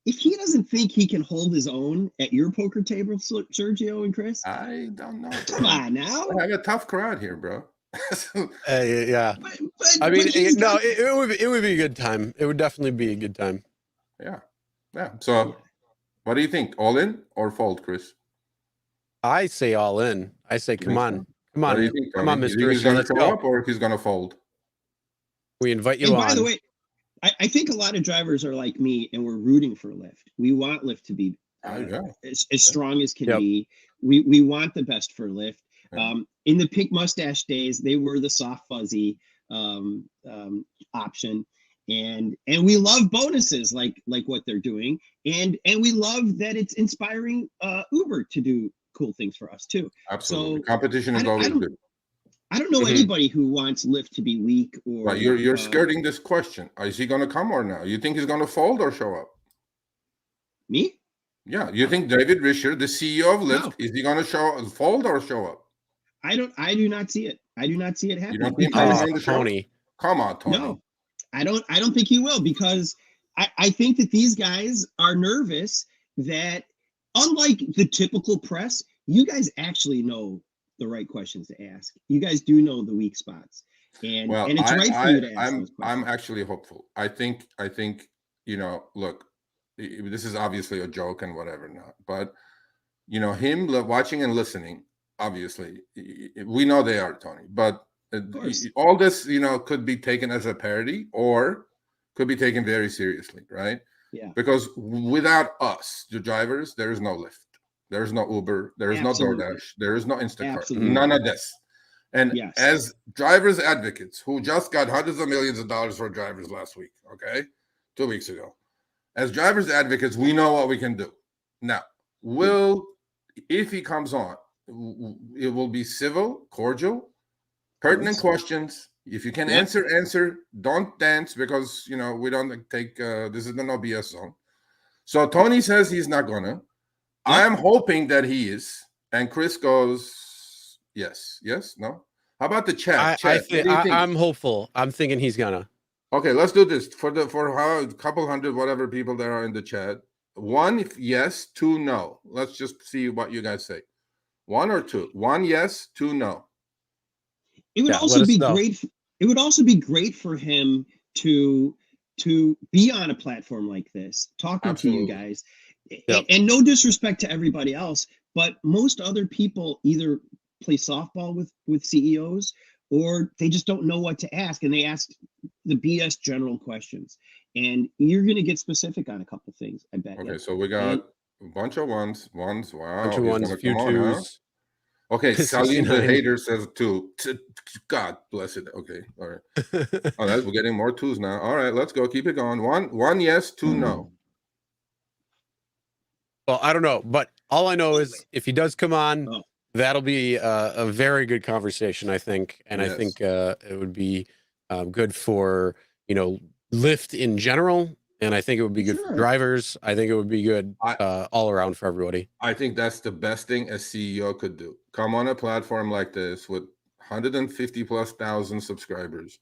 If he doesn't think he can hold his own at your poker table, Sergio and Chris, I don't know. Come on now. I have a tough crowd here, bro. Yeah. It would be a good time. It would definitely be a good time. Yeah. Yeah. So what do you think? All in or fold, Chris? I say all in. I say, come on. Come What on. do you think, Come on, Tony? Mr. You think he's Rishi, going to let's show go. up or he's going to fold? We invite you And on. by the way, I think a lot of drivers are like me, and we're rooting for Lyft. We want Lyft to be as strong as can be. We want the best for Lyft. In the pink mustache days, they were the soft fuzzy option, and we love bonuses like what they're doing, and we love that it's inspiring Uber to do cool things for us too. Absolutely, so competition is always good. I don't know anybody who wants Lyft to be weak or. Right, you're skirting this question. Is he going to come or no? You think he's going to fold or show up? Me? Yeah, you think David Risher, the CEO of Lyft, is he going to fold or show up? I do not see it. I do not see it happening. You don't think he's going to show up? Come on, Tony. No, I don't think he will, because I think that these guys are nervous that, unlike the typical press, you guys actually know the right questions to ask. You guys do know the weak spots, and it's right for you to ask those questions. I'm actually hopeful. I think look, this is obviously a joke and whatever not, but him watching and listening, obviously we know they are, Tony, but all this could be taken as a parody or could be taken very seriously, right? Yeah, because without us, the drivers, there is no Lyft. There is no Uber. There is no Doordash. There is no Instacart. Absolutely. None of this. And as drivers advocates who just got hundreds of millions of dollars for drivers last week, 2 weeks ago, as drivers advocates, we know what we can do. Now, if he comes on, it will be civil, cordial, pertinent questions. If you can answer. Don't dance, because we don't take this is the no BS zone. So Tony says he's not gonna. I'm hoping that he is, and Chris goes yes, no. How about the chat? I'm hopeful. I'm thinking he's gonna. Okay, let's do this for how a couple hundred whatever people there are in the chat. 1 yes, 2 no. Let's just see what you guys say. 1 or 2. 1 yes, 2 no. It would also be great. It would also be great for him to be on a platform like this, talking to you guys. And no disrespect to everybody else, but most other people either play softball with CEOs, or they just don't know what to ask, and they ask the BS general questions. And you're going to get specific on a couple things, I bet. Okay, so we got a bunch of ones. Wow, bunch of ones, a few twos. Okay, Salim the hater says 2. God bless it. Okay, all right. All right, we're getting more 2s now. All right, let's go. Keep it going. 1 yes, 2 no. Well, I don't know, but all I know is if he does come on, that'll be a very good conversation, I think. And I think it would be good for, Lyft in general. And I think it would be good for drivers. I think it would be good all around for everybody. I think that's the best thing a CEO could do. Come on a platform like this with 150,000+ subscribers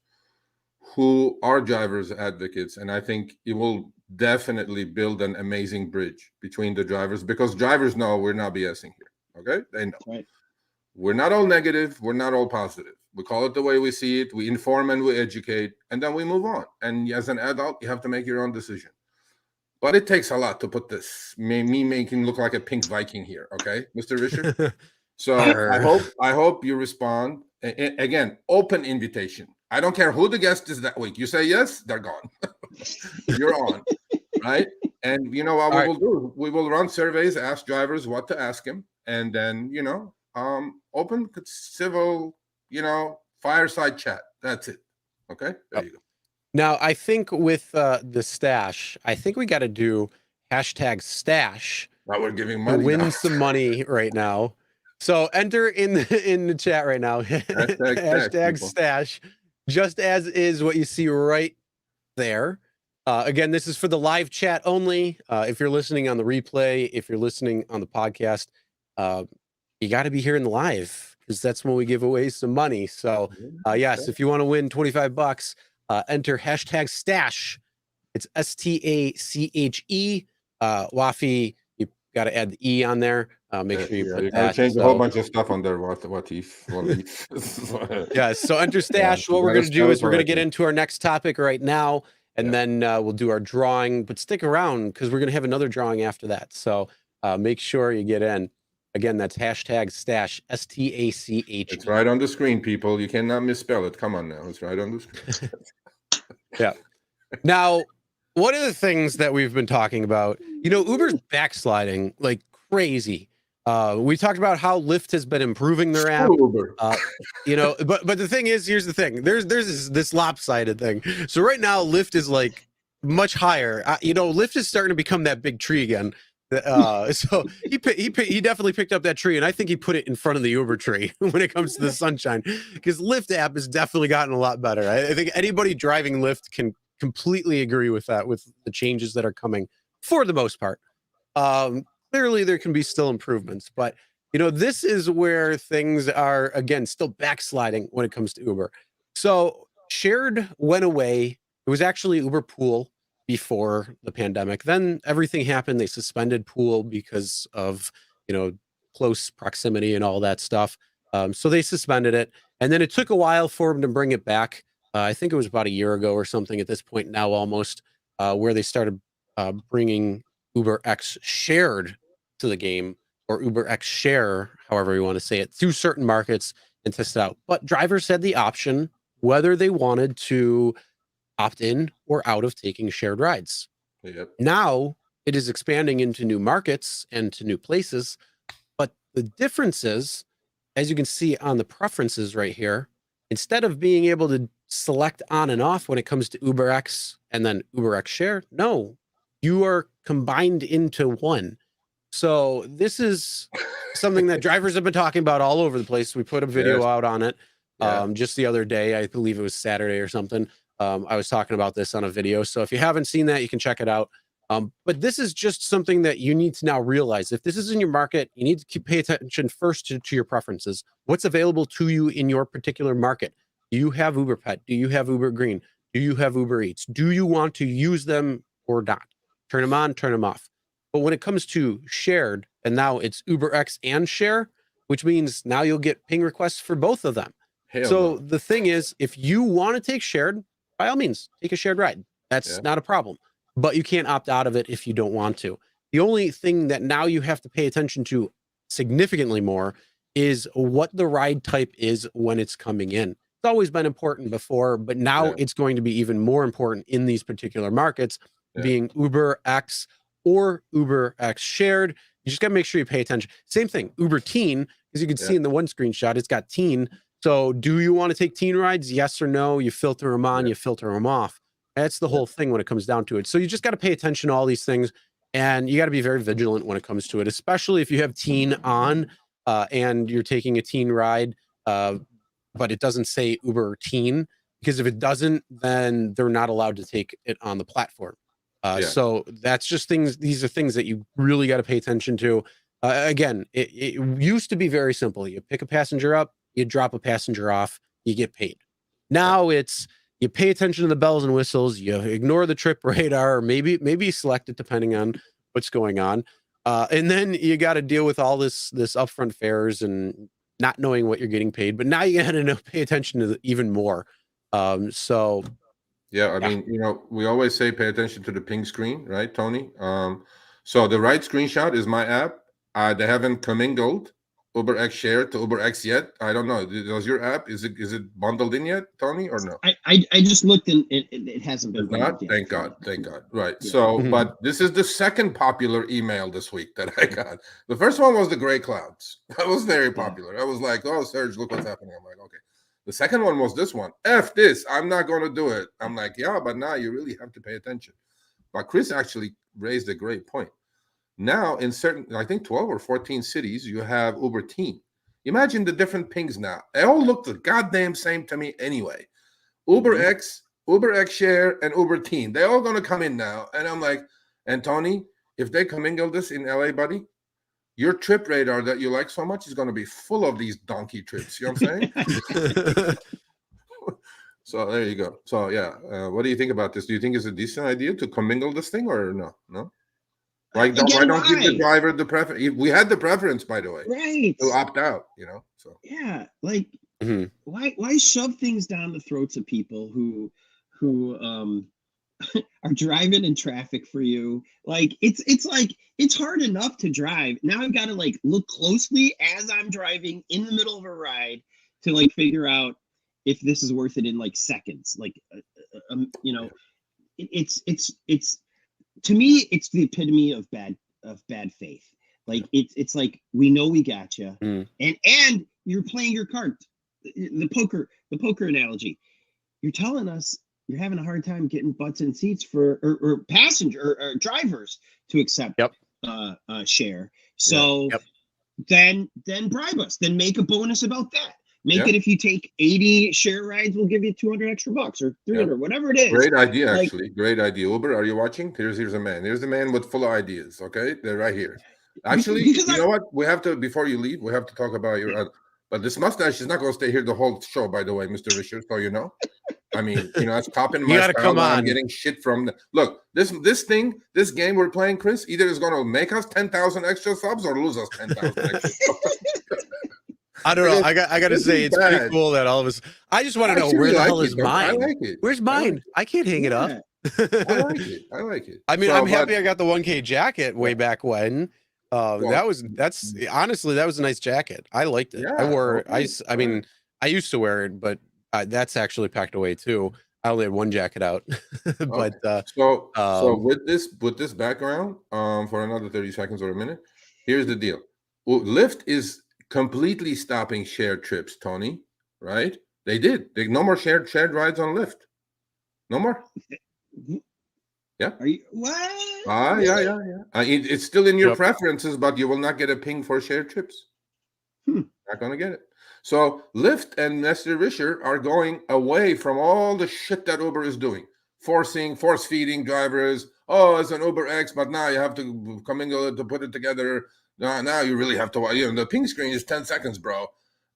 who are drivers advocates. And I think it will definitely build an amazing bridge between the drivers, because drivers know we're not BSing here. Okay, they know. Right. We're not all negative, we're not all positive. We call it the way we see it, we inform and we educate, and then we move on. And as an adult, you have to make your own decision. But it takes a lot to put this me making look like a pink Viking here, okay, Mr. Risher? So I hope you respond. Again, open invitation. I don't care who the guest is that week. You say yes, they're gone. You're on, right? And you know what we will do? We will run surveys, ask drivers what to ask him, and then open civil, fireside chat. That's it. Okay, there you go. Now I think with the stash, I think we got to do #stash. Now we're giving money. Win some money right now. So enter in the chat right now. #stash. Just as is what you see right there. Again, this is for the live chat only. If you're listening on the replay, if you're listening on the podcast, you got to be here in the live, because that's when we give away some money. So yes, if you want to win $25, enter #stash. It's STACHE. Wafi, you got to add the E on there. Make sure you put that. Change a whole bunch of stuff on there. What if? Yeah, so enter stash. What we're going to do is we're going to get into our next topic right now. And then we'll do our drawing, but stick around because we're going to have another drawing after that. So make sure you get in. Again, that's hashtag stash, STACH. It's right on the screen, people. You cannot misspell it. Come on now. It's right on the screen. Yeah. Now, one of the things that we've been talking about, Uber's backsliding like crazy. We talked about how Lyft has been improving their app. But the thing is, here's the thing. There's this lopsided thing. So right now, Lyft is like much higher. Lyft is starting to become that big tree again. So he definitely picked up that tree, and I think he put it in front of the Uber tree when it comes to the sunshine, because Lyft app has definitely gotten a lot better. I think anybody driving Lyft can completely agree with that, with the changes that are coming for the most part. Clearly there can be still improvements, but this is where things are, again, still backsliding when it comes to Uber. So shared went away. It was actually Uber Pool before the pandemic. Then everything happened. They suspended Pool because of, close proximity and all that stuff. So they suspended it. And then it took a while for them to bring it back. I think it was about a year ago or something at this point now, almost, where they started bringing UberX shared to the game, or UberX share, however you want to say it, through certain markets and test it out. But drivers had the option whether they wanted to opt in or out of taking shared rides. Yep. Now it is expanding into new markets and to new places. But the difference is, as you can see on the preferences right here, instead of being able to select on and off when it comes to UberX and then UberX share, no, you are combined into one. So this is something that drivers have been talking about all over the place. We put a video out on it just the other day. I believe it was Saturday or something. I was talking about this on a video. So if you haven't seen that, you can check it out. But this is just something that you need to now realize. If this is in your market, you need to pay attention first to your preferences. What's available to you in your particular market? Do you have Uber Pet? Do you have Uber Green? Do you have Uber Eats? Do you want to use them or not? Turn them on, turn them off. But when it comes to shared, and now it's UberX and share, which means now you'll get ping requests for both of them. The thing is, if you want to take shared, by all means, take a shared ride. That's not a problem. But you can't opt out of it if you don't want to. The only thing that now you have to pay attention to significantly more is what the ride type is when it's coming in. It's always been important before, but now it's going to be even more important in these particular markets, being UberX or UberX shared. You just got to make sure you pay attention. Same thing, Uber Teen, as you can see in the one screenshot, it's got teen. So do you want to take teen rides? Yes or no? You filter them on, you filter them off. That's the whole thing when it comes down to it. So you just got to pay attention to all these things, and you got to be very vigilant when it comes to it, especially if you have teen on and you're taking a teen ride, but it doesn't say Uber Teen, because if it doesn't, then they're not allowed to take it on the platform. So that's just things. These are things that you really got to pay attention to. Again, it used to be very simple. You pick a passenger up, you drop a passenger off, you get paid. Now it's, you pay attention to the bells and whistles, you ignore the trip radar, or maybe select it depending on what's going on. And then you got to deal with all this upfront fares and not knowing what you're getting paid. But now you got to pay attention to even more. I mean, we always say pay attention to the ping screen, right, Tony? So the right screenshot is my app. They haven't commingled UberX share to UberX yet. I don't know. Does your app, is it bundled in yet, Tony, or no? I just looked and it hasn't been bundled yet. Thank God. Right. Yeah. So, but this is the second popular email this week that I got. The first one was the gray clouds. That was very popular. I was like, oh, Serge, look what's happening. I'm like, okay. The second one was this one. F this. I'm not going to do it. I'm like, yeah, but now you really have to pay attention. But Chris actually raised a great point. Now, in certain, I think 12 or 14 cities, you have Uber Teen. Imagine the different pings now. They all look the goddamn same to me anyway. UberX, UberX Share, and Uber Teen. They're all going to come in now. And I'm like, and Tony, if they commingle this in LA, buddy, your trip radar that you like so much is going to be full of these donkey trips. You know what I'm saying? So there you go. So yeah, what do you think about this? Do you think it's a decent idea to commingle this thing or no? No? Why don't give the driver the preference? We had the preference, by the way, right, to opt out. So like why shove things down the throats of people who are driving in traffic for you. Like it's hard enough to drive. Now I've got to like look closely as I'm driving in the middle of a ride to like figure out if this is worth it in like seconds. Like, you know, it's to me, it's the epitome of bad faith. Like it's like, we know we got you, and you're playing your card. The poker analogy. You're telling us you're having a hard time getting butts in seats for or passenger or drivers to accept share. So then bribe us. Then make a bonus about that. Make it if you take 80 share rides, we'll give you 200 extra bucks or 300, whatever it is. Great idea, actually. Great idea. Uber, are you watching? Here's a man. Here's the man with full of ideas. Okay, they're right here. Actually, you know what? We have to, before you leave, we have to talk about your. But this mustache is not going to stay here the whole show, by the way, Mr. Richard. So you know, I mean, you know, that's topping my style. Come on. I'm getting shit from look. This game we're playing, Chris, either is going to make us 10,000 extra subs or lose us 10,000 extra subs. I don't know. I got to say, it's pretty cool that all of us. I just want to know where the hell is mine? I like it. Where's mine? I can't hang it up. I like it. I mean, I'm happy I got the 1K jacket way back when. That's honestly, that was a nice jacket. I liked it. I wore I mean, I used to wear it, but that's actually packed away too. I only had one jacket out. But so with this background, for another 30 seconds or a minute, here's the deal. Well, Lyft is completely stopping shared trips, Tony, right? They no more shared rides on Lyft. No more. Yeah. Are you what? Yeah. It's still in your preferences, but you will not get a ping for shared trips. Not gonna get it. So Lyft and Mr. Risher are going away from all the shit that Uber is doing, force feeding drivers. Oh, it's an UberX, but now you have to come in to put it together. Now you really have to. You know, the ping screen is 10 seconds, bro.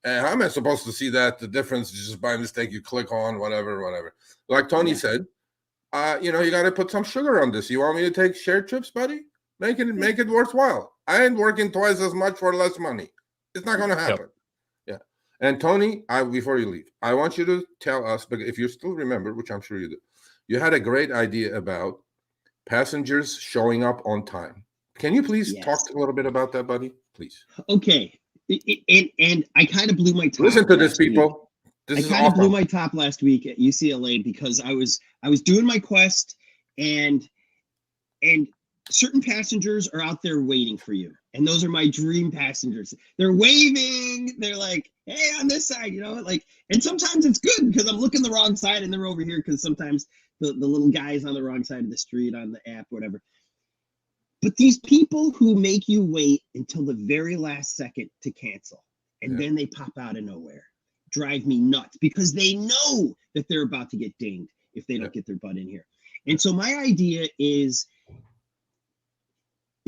And how am I supposed to see that? The difference is just by mistake. You click on whatever. Like Tony said. You know, you got to put some sugar on this. You want me to take shared trips, buddy? Make it worthwhile. I ain't working twice as much for less money. It's not going to happen. Yeah. And Tony, before you leave, I want you to tell us, but if you still remember, which I'm sure you do, you had a great idea about passengers showing up on time. Can you please talk a little bit about that, buddy? Please. Okay. And I kind of blew my top. Listen to this, people. I kind of blew my top last week at UCLA because I was doing my quest and certain passengers are out there waiting for you. And those are my dream passengers. They're waving. They're like, hey, on this side, you know, like, and sometimes it's good because I'm looking the wrong side and they're over here because sometimes the little guy's on the wrong side of the street on the app, whatever. But these people who make you wait until the very last second to cancel and then they pop out of nowhere drive me nuts because they know that they're about to get dinged if they don't get their butt in here. And so my idea is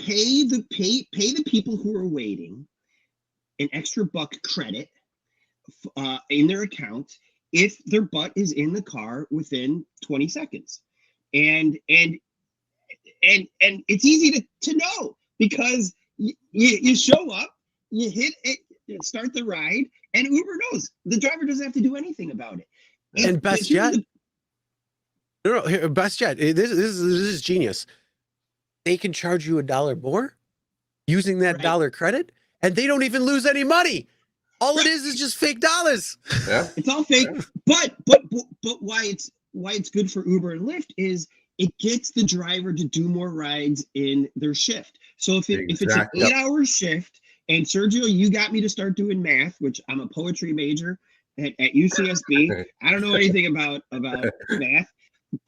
pay the people who are waiting an extra buck credit in their account if their butt is in the car within 20 seconds. And it's easy to know because you show up, you hit it, start the ride, and Uber knows the driver doesn't have to do anything about it. And best yet, best yet, this is genius. They can charge you $1 more using that dollar credit, and they don't even lose any money. All it is just fake dollars. Yeah, it's all fake. But why it's good for Uber and Lyft is it gets the driver to do more rides in their shift. So if it's an 8-hour shift. And Sergio, you got me to start doing math, which I'm a poetry major at UCSB. I don't know anything about math,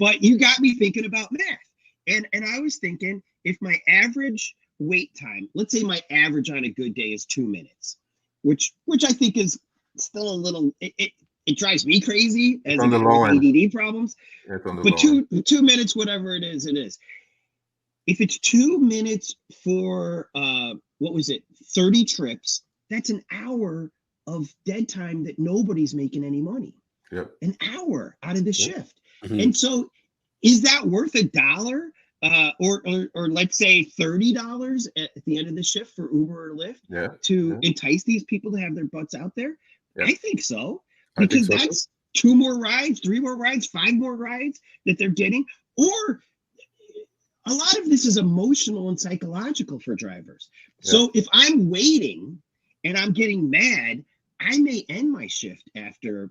but you got me thinking about math. And I was thinking if my average wait time, let's say my average on a good day is 2 minutes, which I think is still a little, it drives me crazy as I have ADD problems. But 2 minutes, whatever it is. If it's 2 minutes for 30 trips, that's an hour of dead time that nobody's making any money. Yep. An hour out of the shift. Mm-hmm. And so is that worth $1 or let's say $30 at the end of the shift for Uber or Lyft to entice these people to have their butts out there? Yeah. I think so. Because that's 2 more rides, 3 more rides, 5 more rides that they're getting. Or a lot of this is emotional and psychological for drivers. So if I'm waiting and I'm getting mad, I may end my shift after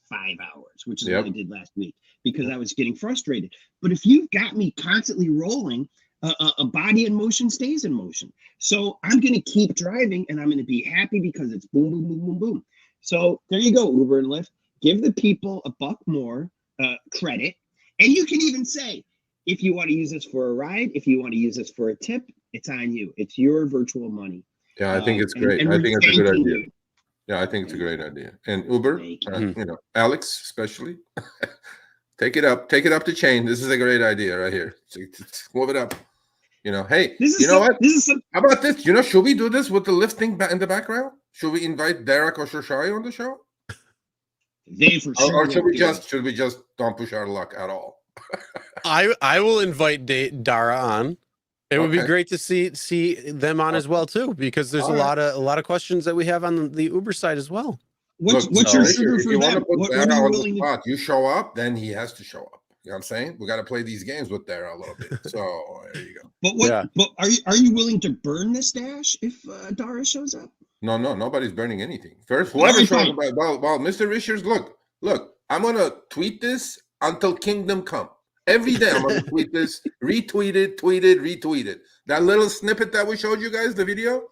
5 hours, which is what I did last week because I was getting frustrated. But if you've got me constantly rolling, a body in motion stays in motion. So I'm going to keep driving and I'm going to be happy because it's boom, boom, boom, boom, boom. So there you go, Uber and Lyft. Give the people $1 more credit. And you can even say, if you want to use this for a ride, if you want to use this for a tip, it's on you. It's your virtual money. Yeah, I think it's great. I think it's a good idea. Yeah, I think it's a great idea. And Uber, Alex especially, take it up the chain. This is a great idea right here. Move it up. Hey, what? How about this? Should we do this with the lifting in the background? Should we invite Derek or Shoshai on the show? They for sure. Or should we just don't push our luck at all? I will invite Dara on. It would be great to see them on as well too, because there's a lot of questions that we have on the Uber side as well. What's your sugar for them? What are you willing to do? You show up, then he has to show up. You know what I'm saying? We got to play these games with Dara a little bit. So there you go. But are you willing to burn this dash if Dara shows up? No, nobody's burning anything. First, whoever shows up, well, Mr. Richards, look, I'm gonna tweet this until kingdom come. Every day I'm gonna tweet this, retweet it, retweet it. That little snippet that we showed you guys, the video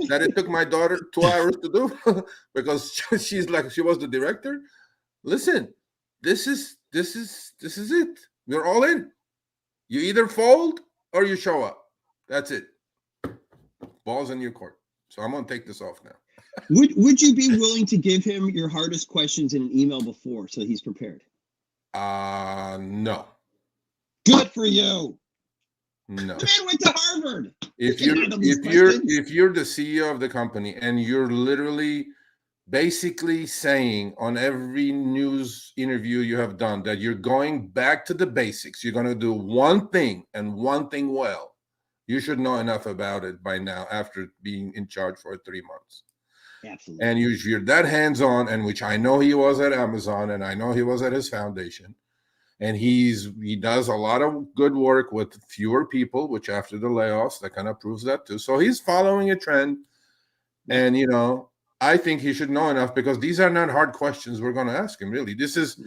that it took my daughter 2 hours to do because she was the director. Listen, this is it. We're all in. You either fold or you show up. That's it. Ball's in your court. So I'm gonna take this off now. Would you be willing to give him your hardest questions in an email before so he's prepared? No. Good for you. No. The man went to Harvard. If you're the CEO of the company and you're literally basically saying on every news interview you have done that you're going back to the basics, you're going to do one thing and one thing well, you should know enough about it by now after being in charge for 3 months. Absolutely. And you're that hands-on, and which I know he was at Amazon and I know he was at his foundation. And he does a lot of good work with fewer people, which after the layoffs, that kind of proves that too. So he's following a trend. And, I think he should know enough because these are not hard questions we're going to ask him, really. This is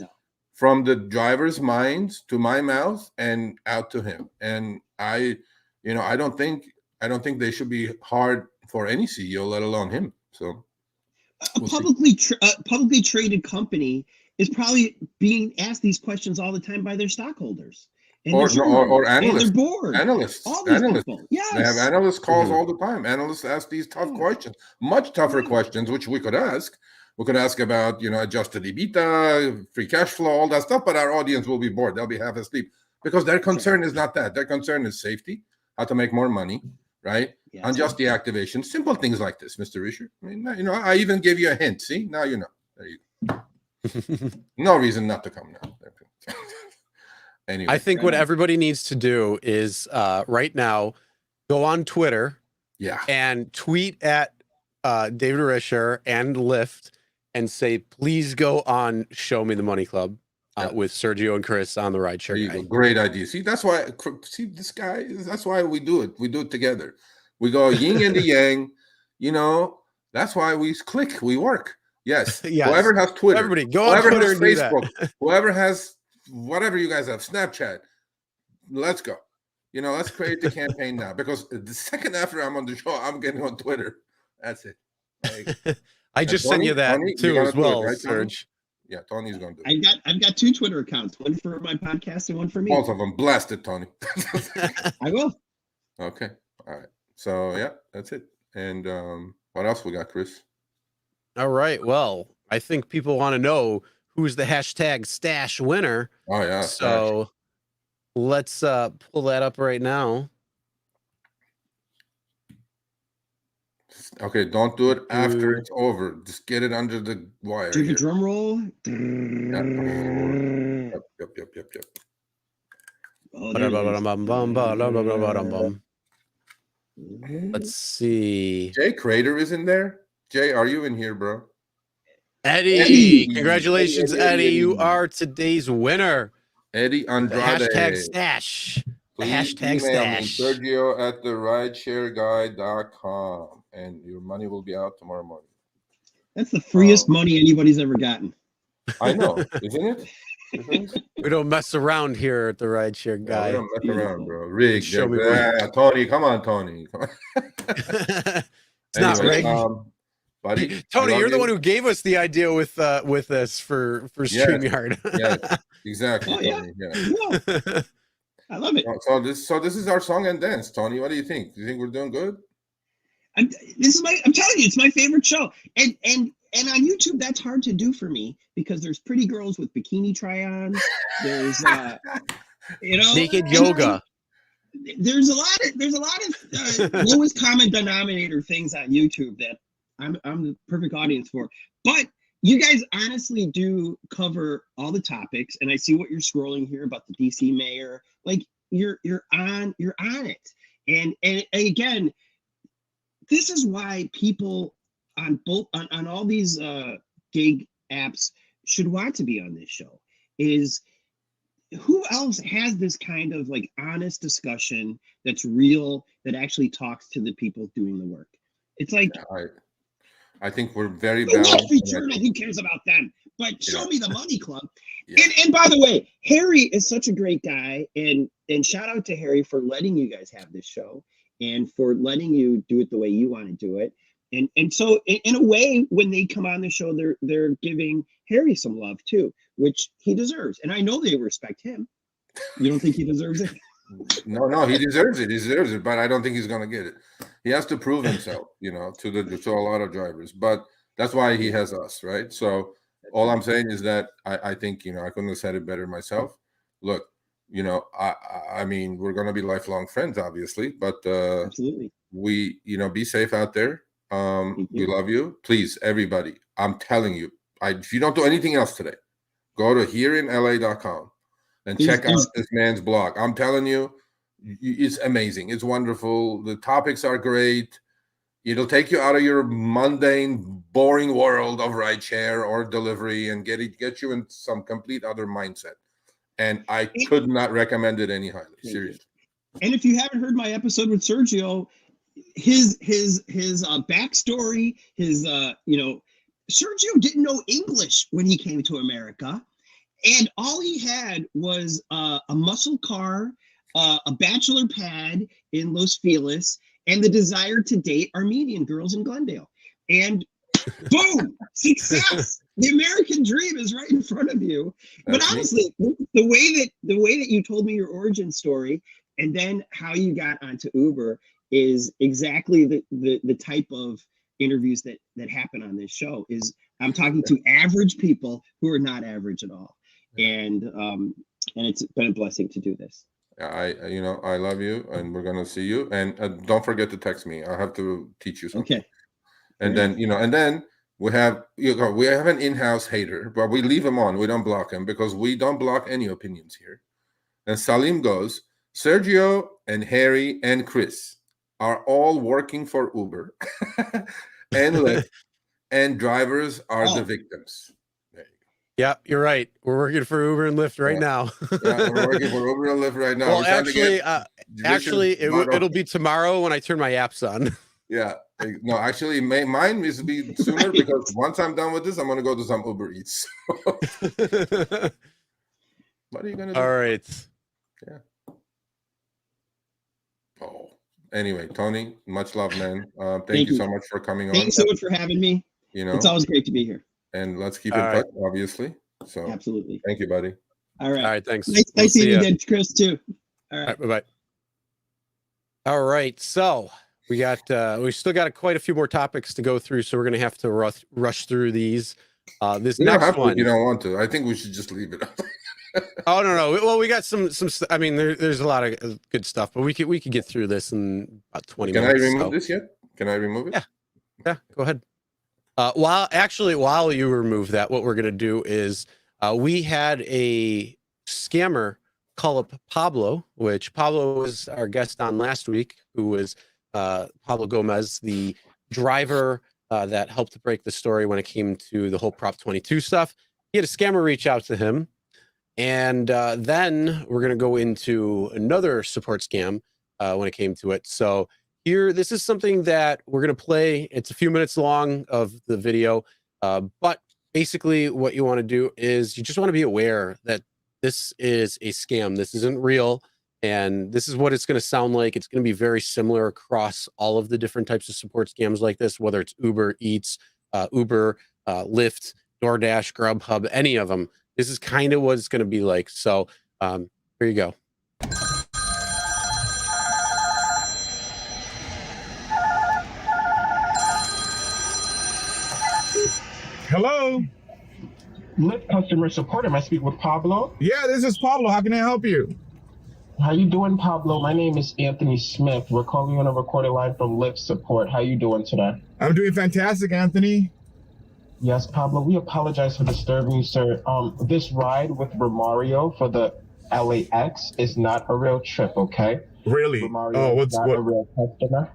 from the driver's minds to my mouth and out to him. And I don't think they should be hard for any CEO, let alone him. So a publicly traded company is probably being asked these questions all the time by their stockholders or analysts. And their board. Analysts. Yes. They have analyst calls all the time. Analysts ask these tough questions, much tougher questions, which we could ask. We could ask about, adjusted EBITDA, free cash flow, all that stuff, but our audience will be bored. They'll be half asleep because their concern is not that. Their concern is safety, how to make more money, right? Yes. Unjust deactivation, simple things like this, Mr. Risher. I mean, I even gave you a hint. See, now you know. There you go. No reason not to come now. Anyway, I think what everybody needs to do is right now go on Twitter and tweet at David Risher and Lyft and say, please go on Show Me the Money Club with Sergio and Chris on the RideShare Guy. Great idea. See, that's why this guy, that's why we do it. We do it together. We go yin and the yang, that's why we click, we work. Yes. Whoever has Twitter, everybody go on Twitter and Facebook, whoever has whatever you guys have, Snapchat, let's go. Let's create the campaign now because the second after I'm on the show, I'm getting on Twitter. That's it. I just sent you that too as well, right, Serge. Yeah, Tony's going to do it. I've got 2 Twitter accounts, one for my podcast and one for me. Both of them. Blast it, Tony. I will. Okay. All right. So, yeah, that's it. And what else we got, Chris? All right. Well, I think people want to know who's the hashtag stash winner. Oh, yeah. So let's pull that up right now. Okay, don't do it after it's over. Just get it under the wire. Do the drum roll. Yep. Let's see. Jay Crater is in there. Jay, are you in here, bro? Eddie. Congratulations, Eddie. You are today's winner. Eddie The Andrade. hashtag stash. The Please hashtag email me, stash. Sergio at the RideShareGuy.com, and your money will be out tomorrow morning. That's the freest money anybody's ever gotten. I know, isn't it? We don't mess around here at the RideShare Guy. We don't mess around, bro. Rick, Show me Tony, come on, Tony. Come on. It's not rigged. Buddy, Tony, you're the one who gave us the idea with this for StreamYard. Yes, exactly. Oh, yeah. Tony, yeah. I love it. So this is our song and dance, Tony. What do you think? Do you think we're doing good? I'm telling you, it's my favorite show. And on YouTube, that's hard to do for me because there's pretty girls with bikini try-ons. There's naked yoga. There's a lot of lowest common denominator things on YouTube that I'm the perfect audience for. But you guys honestly do cover all the topics, and I see what you're scrolling here about the DC mayor. Like you're on it. And again, this is why people on all these gig apps should want to be on this show. Is who else has this kind of like honest discussion that's real, that actually talks to the people doing the work? It's like, I think we're very the balanced. Wall Street Journal, who cares about them? But show me the Money Club. Yeah. And by the way, Harry is such a great guy, and shout out to Harry for letting you guys have this show and for letting you do it the way you want to do it. And so in a way, when they come on the show, they're giving Harry some love too, which he deserves. And I know they respect him. You don't think he deserves it? No, he deserves it. He deserves it, but I don't think he's going to get it. He has to prove himself, to a lot of drivers. But that's why he has us, right? So all I'm saying is that I think, I couldn't have said it better myself. Look, I mean, we're going to be lifelong friends, obviously, but absolutely. We, be safe out there. We love you. Please, everybody, I'm telling you, if you don't do anything else today, go to hereinla.com and check out this man's blog. I'm telling you, it's amazing. It's wonderful. The topics are great. It'll take you out of your mundane, boring world of rideshare or delivery and get you in some complete other mindset. And I could not recommend it any highly. Seriously. And if you haven't heard my episode with Sergio, his backstory, Sergio didn't know English when he came to America, and all he had was a muscle car, a bachelor pad in Los Feliz, and the desire to date Armenian girls in Glendale. And boom, success! The American dream is right in front of you. But honestly, the way that you told me your origin story, and then how you got onto Uber, is exactly the type of interviews that happen on this show. Is I'm talking to average people who are not average at all, and it's been a blessing to do this. I love you, and we're gonna see you, and don't forget to text me. I have to teach you something. Okay. And then we have an in-house hater, but we leave him on. We don't block him because we don't block any opinions here. And Salim goes, Sergio and Harry and Chris are all working for Uber and Lyft, and drivers are the victims. There you go. Yeah, you're right. We're working for Uber and Lyft right now. Yeah, we're working for Uber and Lyft right now. Well, actually, it'll be tomorrow when I turn my apps on. Yeah. No, actually, mine needs to be sooner because once I'm done with this, I'm going to go to some Uber Eats. What are you going to do? All right. Yeah. Oh. Anyway, Tony, much love, man. Thank you so much for coming on. Thanks so much for having me. It's always great to be here. And let's keep in touch, obviously. So absolutely. Thank you, buddy. All right. All right. Thanks. Nice seeing you again, Chris, too. All right. Bye-bye. All right. So we still got quite a few more topics to go through, so we're going to have to rush through these. This next one. You don't want to. I think we should just leave it up. Oh no. Well, we got some. I mean, there's a lot of good stuff, but we could get through this in about 20 minutes. Can I remove this yet? Can I remove it? Yeah. Go ahead. While you remove that, what we're gonna do is we had a scammer call up Pablo, which Pablo was our guest on last week, who was Pablo Gomez, the driver that helped to break the story when it came to the whole Prop 22 stuff. He had a scammer reach out to him. And then we're going to go into another support scam when it came to it. So here, this is something that we're going to play. It's a few minutes long of the video, but basically what you want to do is you just want to be aware that this is a scam. This isn't real. And this is what it's going to sound like. It's going to be very similar across all of the different types of support scams like this, whether it's Uber Eats, Uber, Lyft, DoorDash, Grubhub, any of them. This is kind of what it's going to be like. So here you go. Hello. Lyft customer support. Am I speaking with Pablo? Yeah, this is Pablo. How can I help you? How you doing, Pablo? My name is Anthony Smith. We're calling you on a recorded line from Lyft support. How you doing today? I'm doing fantastic, Anthony. Yes, Pablo. We apologize for disturbing you, sir. This ride with Romario for the LAX is not a real trip, okay? Really? Romario is not a real customer.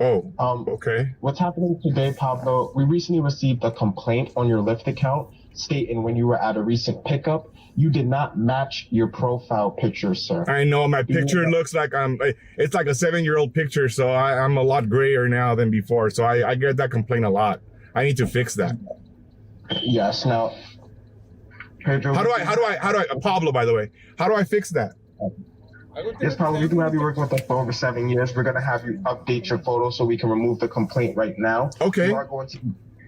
Oh, okay. What's happening today, Pablo? We recently received a complaint on your Lyft account stating when you were at a recent pickup, you did not match your profile picture, sir. I know my picture looks like it's like a 7-year-old picture, so I'm a lot grayer now than before. So I get that complaint a lot. I need to fix that. Yes. Now, Pedro, how do I, Pablo, by the way, how do I fix that? Yes, Pablo, we do have you working with us for over 7 years. We're going to have you update your photo so we can remove the complaint right now. Okay.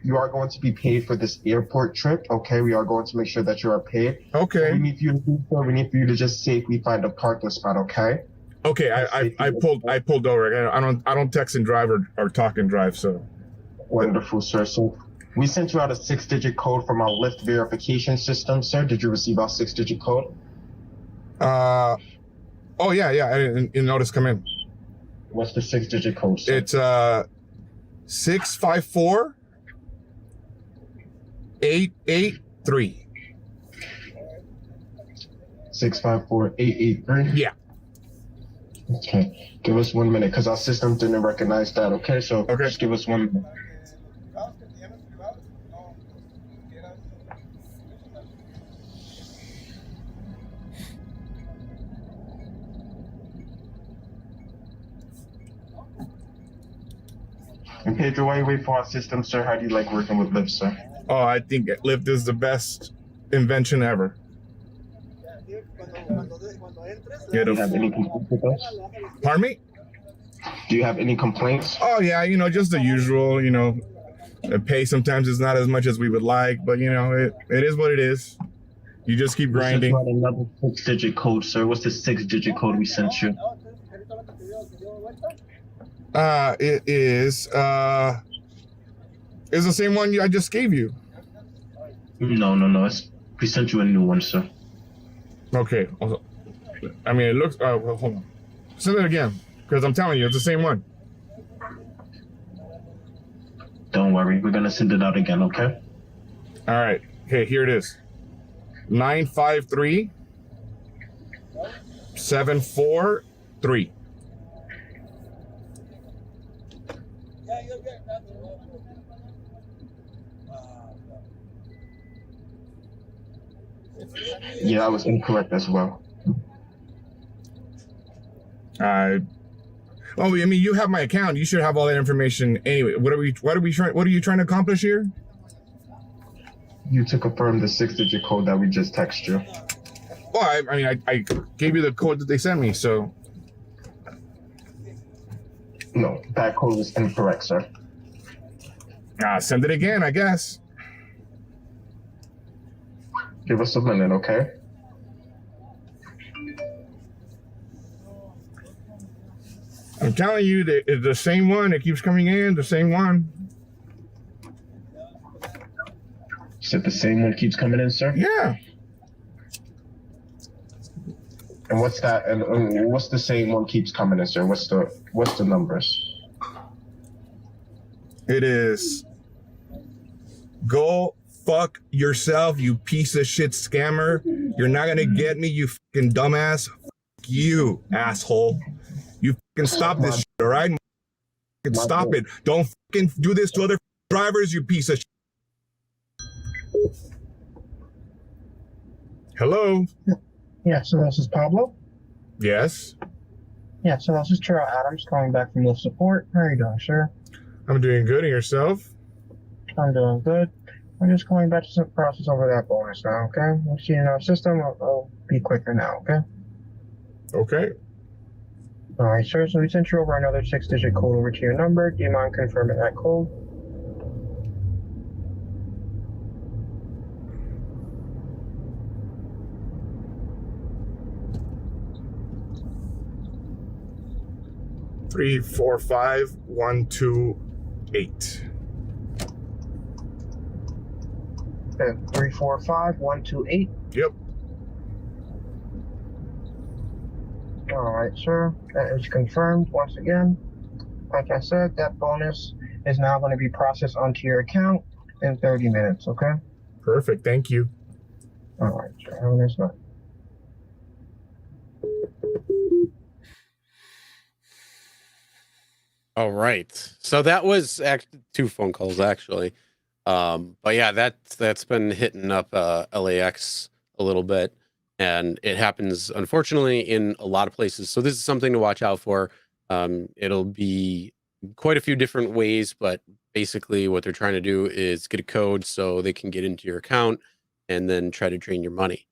You are going to be paid for this airport trip. Okay. We are going to make sure that you are paid. Okay. We need for you to do so. We need for you to just safely find a parking spot. Okay. Okay. I pulled over. I don't text and drive or talk and drive. So. Wonderful, sir. So we sent you out a 6-digit code from our Lyft verification system, sir. Did you receive our 6-digit code? Oh yeah. I didn't notice come in. What's the 6-digit code, sir? It's 654 883. 654 883. Yeah. Okay. Give us 1 minute because our system didn't recognize that. Okay. So just give us 1 minute. And Pedro, while you wait for our system, sir, how do you like working with Lyft, sir? Oh, I think Lyft is the best invention ever. Do you have any complaints with us? Pardon me? Do you have any complaints? Oh yeah, just the usual. The pay sometimes is not as much as we would like, but it is what it is. You just keep grinding. We sent you out another 6-digit code, sir. What's the 6-digit code we sent you? It is the same one I just gave you. No. We sent you a new one, sir. Okay. I mean, it looks. Well, hold on. Send it again, because I'm telling you, it's the same one. Don't worry, we're gonna send it out again, okay? All right. Okay, here it is. 953 743. Yeah, I was incorrect as well. Well, I mean, you have my account. You should have all that information anyway. What are you trying to accomplish here? You to confirm the 6-digit code that we just texted you. Well, I gave you the code that they sent me, so. No, that code is incorrect, sir. Send it again, I guess. Give us a minute, okay? I'm telling you, it's the same one. It keeps coming in, the same one. You said the same one keeps coming in, sir? Yeah. And what's that? And what's the same one keeps coming in, sir? What's the numbers? It is. Go fuck yourself, you piece of shit scammer. You're not gonna get me, you fucking dumbass. Fuck you, asshole. You fucking stop this shit, all right? Stop it. Don't fucking do this to other drivers, you piece of shit. Hello? Yeah, so this is Pablo. Yes? Yeah, so this is Terrell Adams calling back from Lyft support. How are you doing, sir? I'm doing good. And yourself? I'm doing good. I'm just calling back to process over that bonus now, okay? We'll see in our system. I'll be quicker now, okay? Okay. All right, sir. So we sent you over another 6-digit code over to your number. Do you mind confirming that code? Three, 4, 5, 1, 2, 8. Okay, 345128. Yep. All right, sir. That is confirmed once again. Like I said, that bonus is now going to be processed onto your account in 30 minutes, okay? Perfect. Thank you. All right, sir. Have a nice night. All right. So that was 2 phone calls actually. But yeah, that's been hitting up LAX a little bit, and it happens unfortunately in a lot of places. So this is something to watch out for. It'll be quite a few different ways, but basically what they're trying to do is get a code so they can get into your account and then try to drain your money.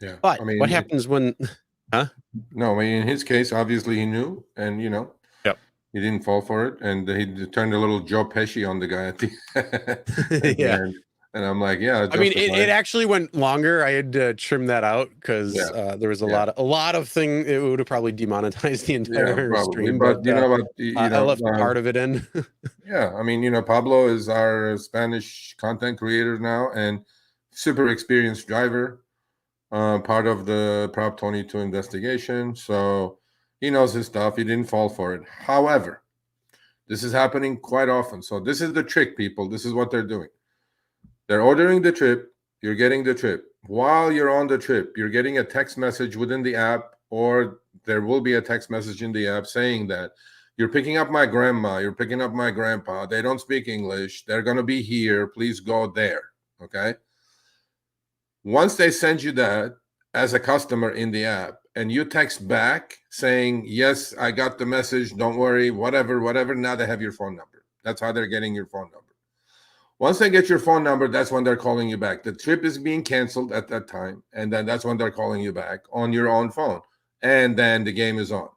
Yeah. But I mean, what happens when huh? No, I mean, in his case, obviously he knew, and Yep. He didn't fall for it, and he turned a little Joe Pesci on the guy at the Yeah. end. And I'm like, yeah. I mean, it actually went longer. I had to trim that out because there was a lot of thing. It would have probably demonetized the entire stream. But I left part of it in. Yeah, I mean, Pablo is our Spanish content creator now and super experienced driver, part of the Prop 22 investigation. So he knows his stuff. He didn't fall for it. However, this is happening quite often. So this is the trick, people. This is what they're doing. They're ordering the trip. You're getting the trip. While you're on the trip, you're getting a text message within the app, or there will be a text message in the app saying that you're picking up my grandma, you're picking up my grandpa. They don't speak English. They're going to be here. Please go there. Okay? Once they send you that as a customer in the app, and you text back saying, yes, I got the message, don't worry, whatever, now they have your phone number. That's how they're getting your phone number. Once they get your phone number, that's when they're calling you back. The trip is being canceled at that time, and then that's when they're calling you back on your own phone. And then the game is on.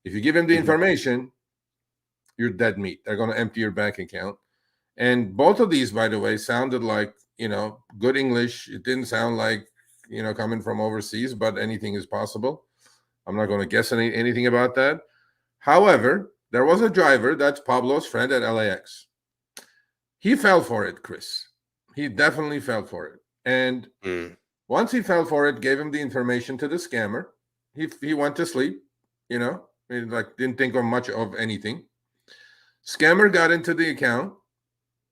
If you give them the information, you're dead meat. They're going to empty your bank account. And both of these, by the way, sounded like, good English. It didn't sound like, coming from overseas, but anything is possible. I'm not going to guess anything about that. However, there was a driver, that's Pablo's friend at LAX. He fell for it, Chris. He definitely fell for it. And once he fell for it, gave him the information to the scammer. He went to sleep, he didn't think of much of anything. Scammer got into the account.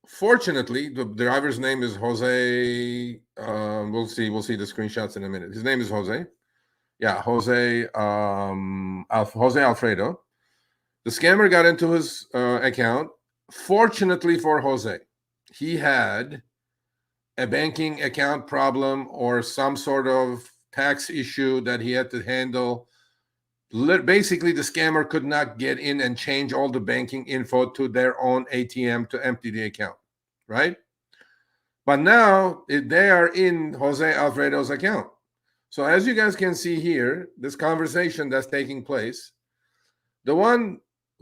Fortunately, the driver's name is Jose. We'll see the screenshots in a minute. His name is Jose. Yeah, Jose. Jose Alfredo. The scammer got into his account. Fortunately for Jose, he had a banking account problem or some sort of tax issue that he had to handle. Basically, the scammer could not get in and change all the banking info to their own ATM to empty the account, right? But now they are in Jose Alfredo's account. So as you guys can see here, this conversation that's taking place, the one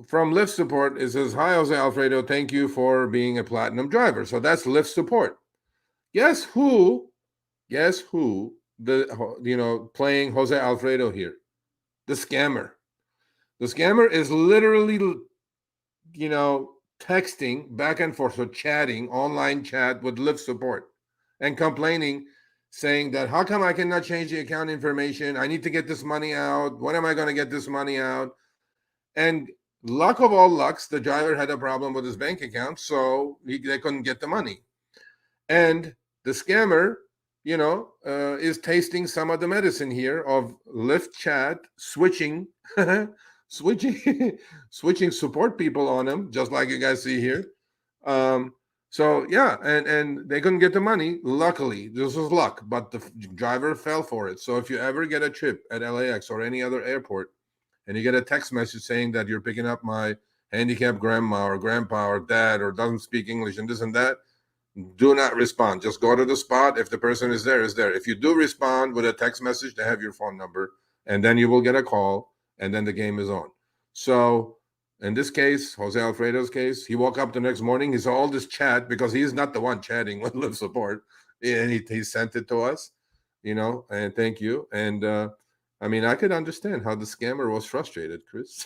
from Lyft support says, hi, Jose Alfredo, thank you for being a platinum driver. So that's Lyft support. Guess who, playing Jose Alfredo here? The scammer. The scammer is literally, texting back and forth, so chatting, online chat with Lyft support and complaining, saying that, how come I cannot change the account information? I need to get this money out. When am I going to get this money out? And luck of all lucks, the driver had a problem with his bank account, so they couldn't get the money. And the scammer, is tasting some of the medicine here of Lyft chat, switching support people on him, just like you guys see here. So yeah, and they couldn't get the money. Luckily, this was luck, but the driver fell for it. So if you ever get a trip at LAX or any other airport, and you get a text message saying that you're picking up my handicapped grandma or grandpa or dad or doesn't speak English and this and that, do not respond. Just go to the spot. If the person is there, is there. If you do respond with a text message, they have your phone number, and then you will get a call, and then the game is on. So in this case, Jose Alfredo's case, he woke up the next morning, he saw all this chat because he's not the one chatting with Lyft support, and he sent it to us, and thank you. And I mean, I could understand how the scammer was frustrated, Chris.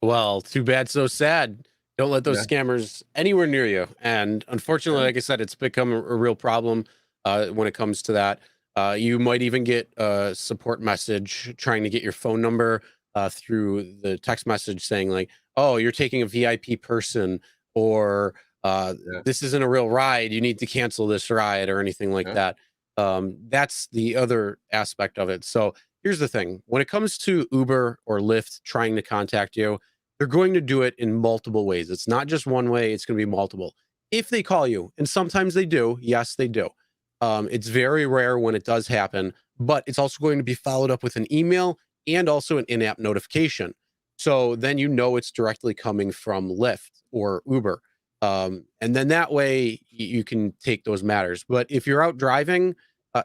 Well, too bad, so sad. Don't let those scammers anywhere near you. And unfortunately, like I said, it's become a real problem when it comes to that. You might even get a support message trying to get your phone number through the text message saying like, oh, you're taking a VIP person, or this isn't a real ride. You need to cancel this ride, or anything like that. That's the other aspect of it. So here's the thing. When it comes to Uber or Lyft trying to contact you, they're going to do it in multiple ways. It's not just one way. It's going to be multiple. If they call you, and sometimes they do, yes, they do. It's very rare when it does happen, but it's also going to be followed up with an email and also an in-app notification. So then it's directly coming from Lyft or Uber. And then that way you can take those matters. But if you're out driving,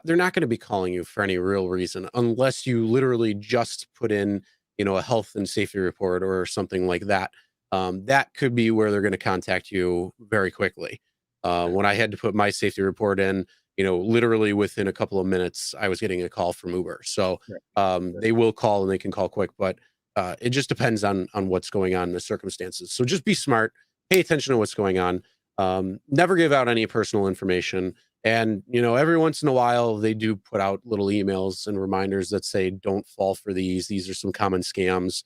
they're not going to be calling you for any real reason, unless you literally just put in, a health and safety report or something like that. That could be where they're going to contact you very quickly. When I had to put my safety report in, literally within a couple of minutes, I was getting a call from Uber. So they will call, and they can call quick, but it just depends on what's going on in the circumstances. So just be smart, pay attention to what's going on. Never give out any personal information. And, every once in a while, they do put out little emails and reminders that say, don't fall for these. These are some common scams.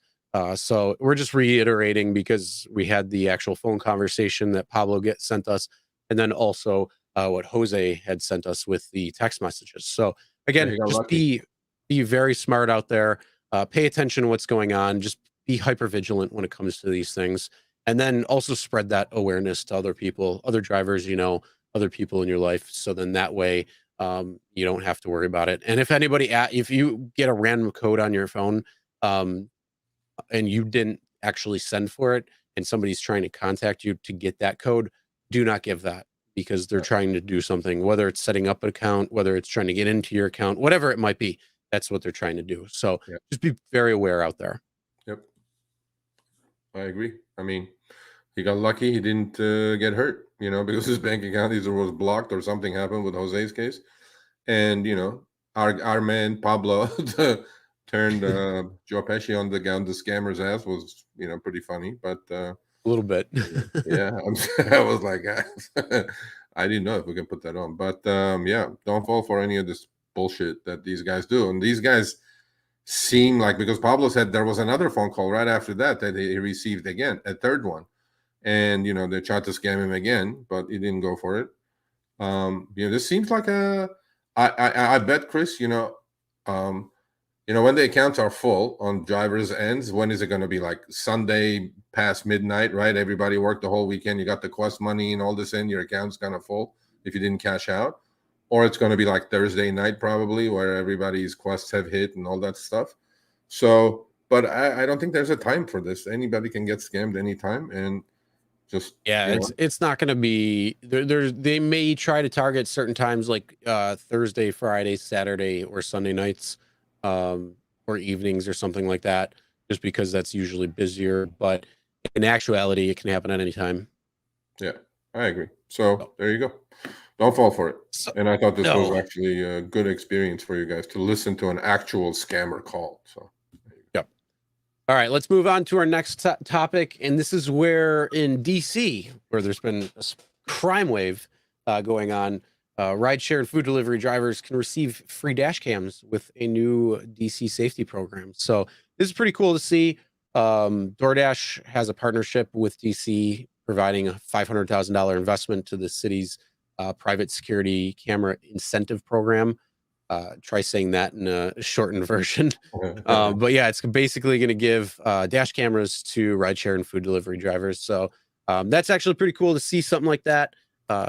So we're just reiterating, because we had the actual phone conversation that Pablo sent us, and then also what Jose had sent us with the text messages. So again, just be very smart out there. Pay attention to what's going on. Just be hyper vigilant when it comes to these things. And then also spread that awareness to other people, other drivers, other people in your life. So then that way you don't have to worry about it. And if if you get a random code on your phone and you didn't actually send for it, and somebody's trying to contact you to get that code, do not give that, because they're trying to do something, whether it's setting up an account, whether it's trying to get into your account, whatever it might be. That's what they're trying to do. So just be very aware out there. Yep. I agree. I mean, he got lucky. He didn't get hurt, because his bank account either was blocked or something happened with Jose's case. And, our man Pablo turned Joe Pesci on the scammer's ass was, pretty funny. But a little bit. Yeah, I was like, I didn't know if we can put that on. But don't fall for any of this bullshit that these guys do. And these guys seem like, because Pablo said there was another phone call right after that he received again, a third one. And, they tried to scam him again, but he didn't go for it. This seems like I bet, Chris, when the accounts are full on drivers' ends, when is it going to be? Like Sunday past midnight, right? Everybody worked the whole weekend. You got the Quest money and all this in, your account's kind of full if you didn't cash out. Or it's going to be like Thursday night probably, where everybody's Quests have hit and all that stuff. So, but I don't think there's a time for this. Anybody can get scammed anytime. And just it's not going to be they may try to target certain times, like Thursday, Friday, Saturday, or Sunday nights, or evenings or something like that, just because that's usually busier. But in actuality, it can happen at any time. Yeah, I agree. So there you go. Don't fall for it. And I thought this was actually a good experience for you guys to listen to an actual scammer call. So all right, let's move on to our next topic. And this is where in DC, where there's been a crime wave going on, rideshare and food delivery drivers can receive free dash cams with a new DC safety program. So this is pretty cool to see. Doordash has a partnership with DC, providing a $500,000 investment to the city's private security camera incentive program. Try saying that in a shortened version. But yeah, it's basically going to give dash cameras to rideshare and food delivery drivers. So that's actually pretty cool to see something like that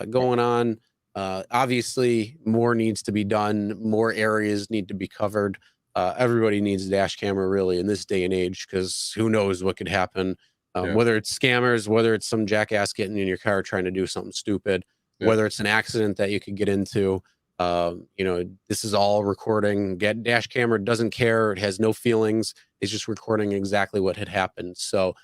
going on. Obviously, more needs to be done. More areas need to be covered. Everybody needs a dash camera really in this day and age, because who knows what could happen. Whether it's scammers, whether it's some jackass getting in your car trying to do something stupid, whether it's an accident that you could get into. This is all recording. Dash camera doesn't care. It has no feelings. It's just recording exactly what had happened. So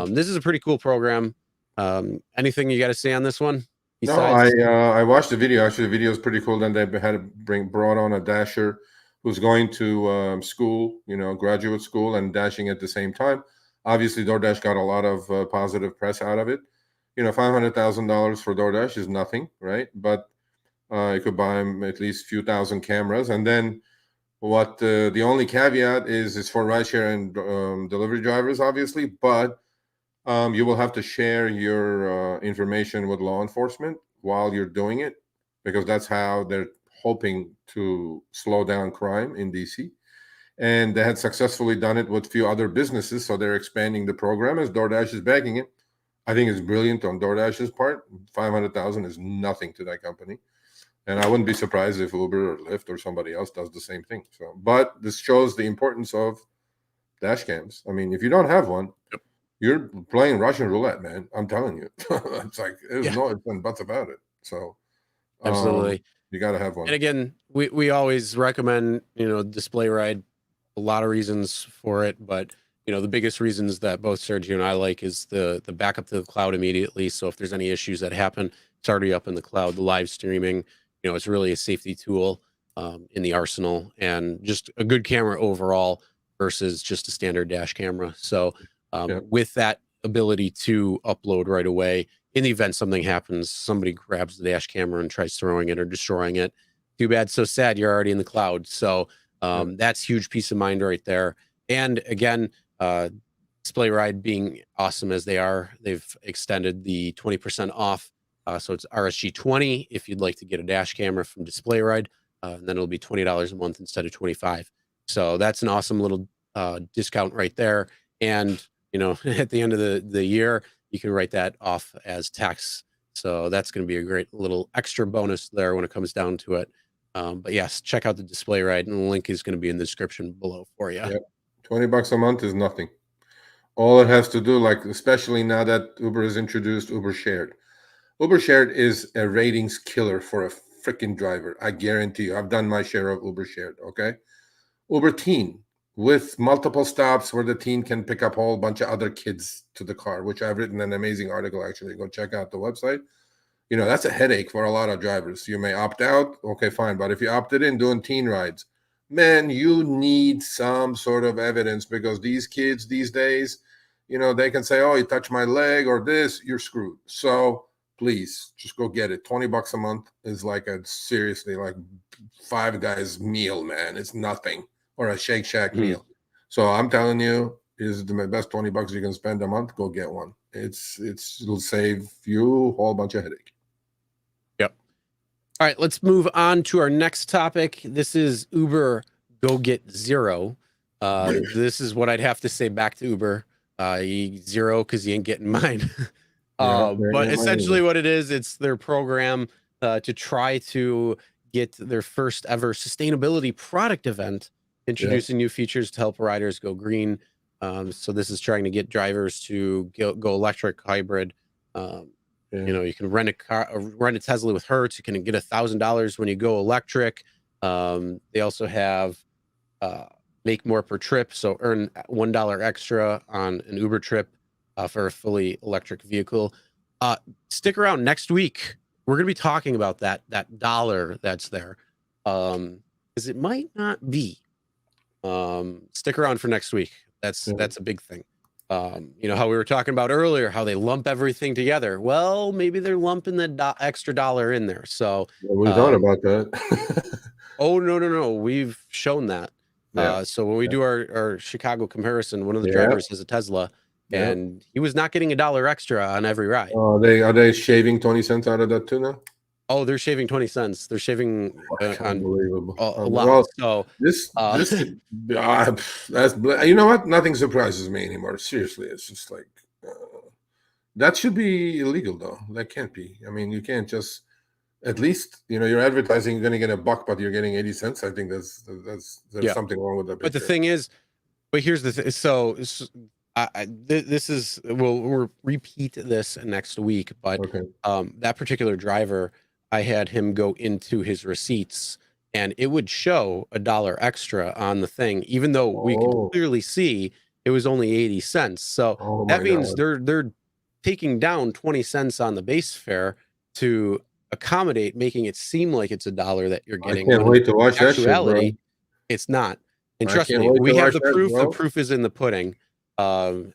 this is a pretty cool program. Anything you got to say on this one? Besides? No, I watched the video. Actually, the video is pretty cool. Then they had brought on a dasher who's going to school, graduate school, and dashing at the same time. Obviously, Doordash got a lot of positive press out of it. $500,000 for Doordash is nothing, right? But you could buy them at least a few thousand cameras. And then what the only caveat is for rideshare and delivery drivers, obviously, but you will have to share your information with law enforcement while you're doing it, because that's how they're hoping to slow down crime in DC. And they had successfully done it with a few other businesses, so they're expanding the program as Doordash is backing it. I think it's brilliant on Doordash's part. $500,000 is nothing to that company. And I wouldn't be surprised if Uber or Lyft or somebody else does the same thing. So, but this shows the importance of dash cams. I mean, if you don't have one, you're playing Russian roulette, man. I'm telling you. It's like there's no ifs and buts about it. So absolutely, you got to have one. And again, we always recommend display ride. A lot of reasons for it, but the biggest reasons that both Sergio and I like is the backup to the cloud immediately. So if there's any issues that happen, it's already up in the cloud. The live streaming, it's really a safety tool in the arsenal, and just a good camera overall versus just a standard dash camera. So with that ability to upload right away, in the event something happens, somebody grabs the dash camera and tries throwing it or destroying it. Too bad, so sad. You're already in the cloud. So that's huge peace of mind right there. And again, Display Ride being awesome as they are, they've extended the 20% off. So it's RSG 20 if you'd like to get a dash camera from Display Ride, and then it'll be $20 a month instead of $25. So that's an awesome little discount right there. And at the end of the year, you can write that off as tax. So that's going to be a great little extra bonus there when it comes down to it. But yes, check out the Display Ride, and the link is going to be in the description below for you. Yep. $20 a month is nothing. All it has to do, like especially now that Uber has introduced Uber Shared. Uber Shared is a ratings killer for a freaking driver. I guarantee you. I've done my share of Uber Shared. Okay, Uber Teen with multiple stops where the teen can pick up a whole bunch of other kids to the car, which I've written an amazing article. Actually, go check out the website. That's a headache for a lot of drivers. You may opt out. Okay, fine. But if you opted in doing teen rides, man, you need some sort of evidence, because these kids these days, they can say, oh, you touched my leg or this, you're screwed. So please just go get it. $20 a month is like seriously like Five Guys meal, man. It's nothing. Or a Shake Shack meal. So I'm telling you, is the best $20 you can spend a month. Go get one. It'll save you a whole bunch of headache. All right, let's move on to our next topic. This is Uber Go Get Zero. This is what I'd have to say back to Uber. Zero, because you ain't getting mine. But essentially what it is, it's their program to try to get their first ever sustainability product event, introducing new features to help riders go green. So this is trying to get drivers to go electric, hybrid. You can rent a car, rent a Tesla with Hertz. You can get $1,000 when you go electric. They also have make more per trip, so earn $1 extra on an Uber trip for a fully electric vehicle. Stick around next week. We're going to be talking about that dollar that's there, because it might not be. Stick around for next week. That's a big thing. How we were talking about earlier, how they lump everything together. Well, maybe they're lumping the extra dollar in there. So we thought about that. Oh, no. We've shown that. So when we do our Chicago comparison, one of the drivers has a Tesla, and he was not getting $1 extra on every ride. Are they shaving 20 cents out of that too now? Oh, they're shaving 20 cents. They're shaving on a lot. Well, so this that's, you know what? Nothing surprises me anymore. Seriously, it's just like That should be illegal, though. That can't be. I mean, you can't just. At least you're advertising you're going to get $1, but you're getting 80 cents. I think there's something wrong with that. But the thing is, here's the thing. So this is we'll repeat this next week. But okay. That particular driver, I had him go into his receipts, and it would show $1 extra on the thing, even though we could clearly see it was only 80 cents. So that means they're taking down 20 cents on the base fare to accommodate, making it seem like it's $1 that you're getting. I can't wait to watch that shit, bro. It's not. And trust me, we have the proof. The proof is in the pudding. And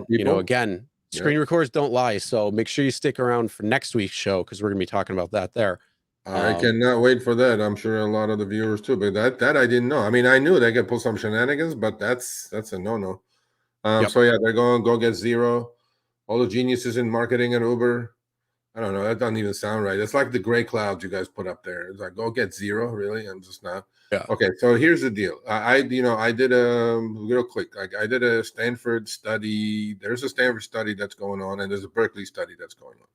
again, screen records don't lie. So make sure you stick around for next week's show, because we're gonna be talking about that there. I cannot wait for that. I'm sure a lot of the viewers too. But that I didn't know. I mean, I knew they could pull some shenanigans, but that's a no-no. So yeah, they're going go get zero. All the geniuses in marketing at Uber. I don't know. That doesn't even sound right. It's like the gray clouds you guys put up there. It's like, go get zero, really? I'm just not. Yeah. Okay, so here's the deal. I did a real quick. Like, I did a Stanford study. There's a Stanford study that's going on, and there's a Berkeley study that's going on.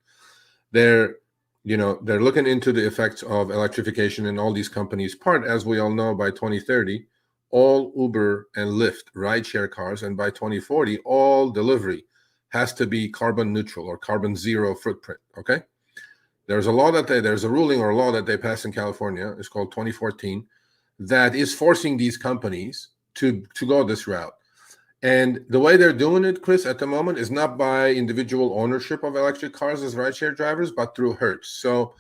They're looking into the effects of electrification in all these companies. Part, as we all know, by 2030, all Uber and Lyft rideshare cars, and by 2040, all delivery has to be carbon neutral or carbon zero footprint. Okay, there's a ruling or law that they passed in California. It's called 2014, that is forcing these companies to go this route. And the way they're doing it, Chris, at the moment, is not by individual ownership of electric cars as rideshare drivers, but through Hertz. So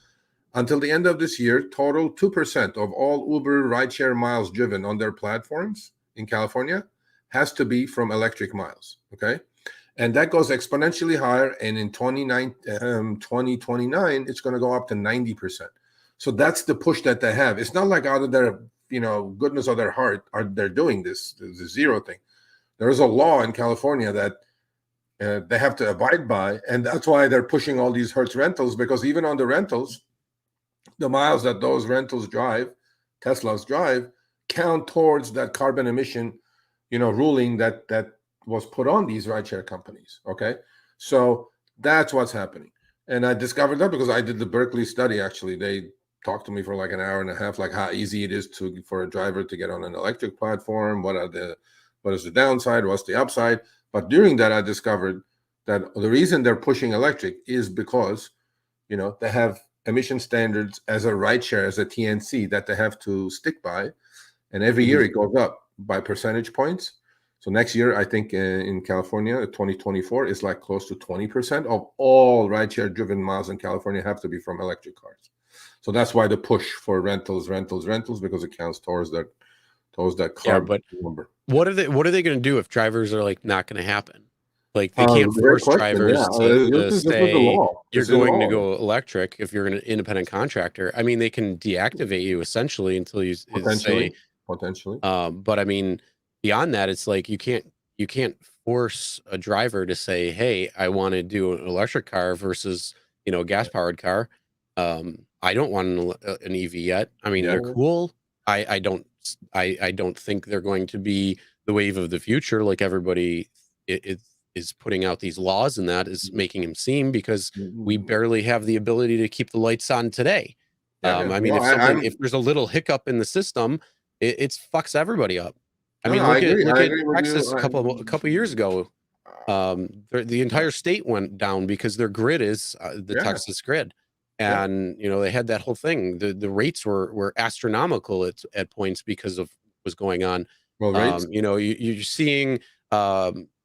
until the end of this year, total 2% of all Uber rideshare miles driven on their platforms in California has to be from electric miles. Okay. And that goes exponentially higher. And in 2029, it's going to go up to 90%. So that's the push that they have. It's not like out of their, goodness of their heart they're doing this, the zero thing. There is a law in California that they have to abide by. And that's why they're pushing all these Hertz rentals, because even on the rentals, the miles that those rentals drive, Teslas drive, count towards that carbon emission, ruling that was put on these rideshare companies. Okay, so that's what's happening. And I discovered that because I did the Berkeley study. Actually, they talked to me for like an hour and a half, like how easy it is for a driver to get on an electric platform. What is the downside? What's the upside? But during that, I discovered that the reason they're pushing electric is because they have emission standards as a rideshare, as a TNC, that they have to stick by, and every year it goes up by percentage points. So next year, I think in California, 2024, is like close to 20% of all rideshare driven miles in California have to be from electric cars. So that's why the push for rentals, because it counts towards that carbon number. What are they going to do if drivers are like not going to happen? Like they can't force drivers to say you're going to go electric if you're an independent contractor. I mean, they can deactivate you essentially until you say potentially. But I mean, beyond that, it's like you can't force a driver to say, "Hey, I want to do an electric car versus a gas powered car." I don't want an EV yet. I mean, they're cool. I don't think they're going to be the wave of the future like everybody is putting out these laws, and that is making him seem, because we barely have the ability to keep the lights on today. I mean, if there's a little hiccup in the system, it fucks everybody up. I mean, look at Texas a couple years ago. The entire state went down because their grid is the Texas grid. And they had that whole thing. The rates were astronomical at points because of what was going on. Well, you're seeing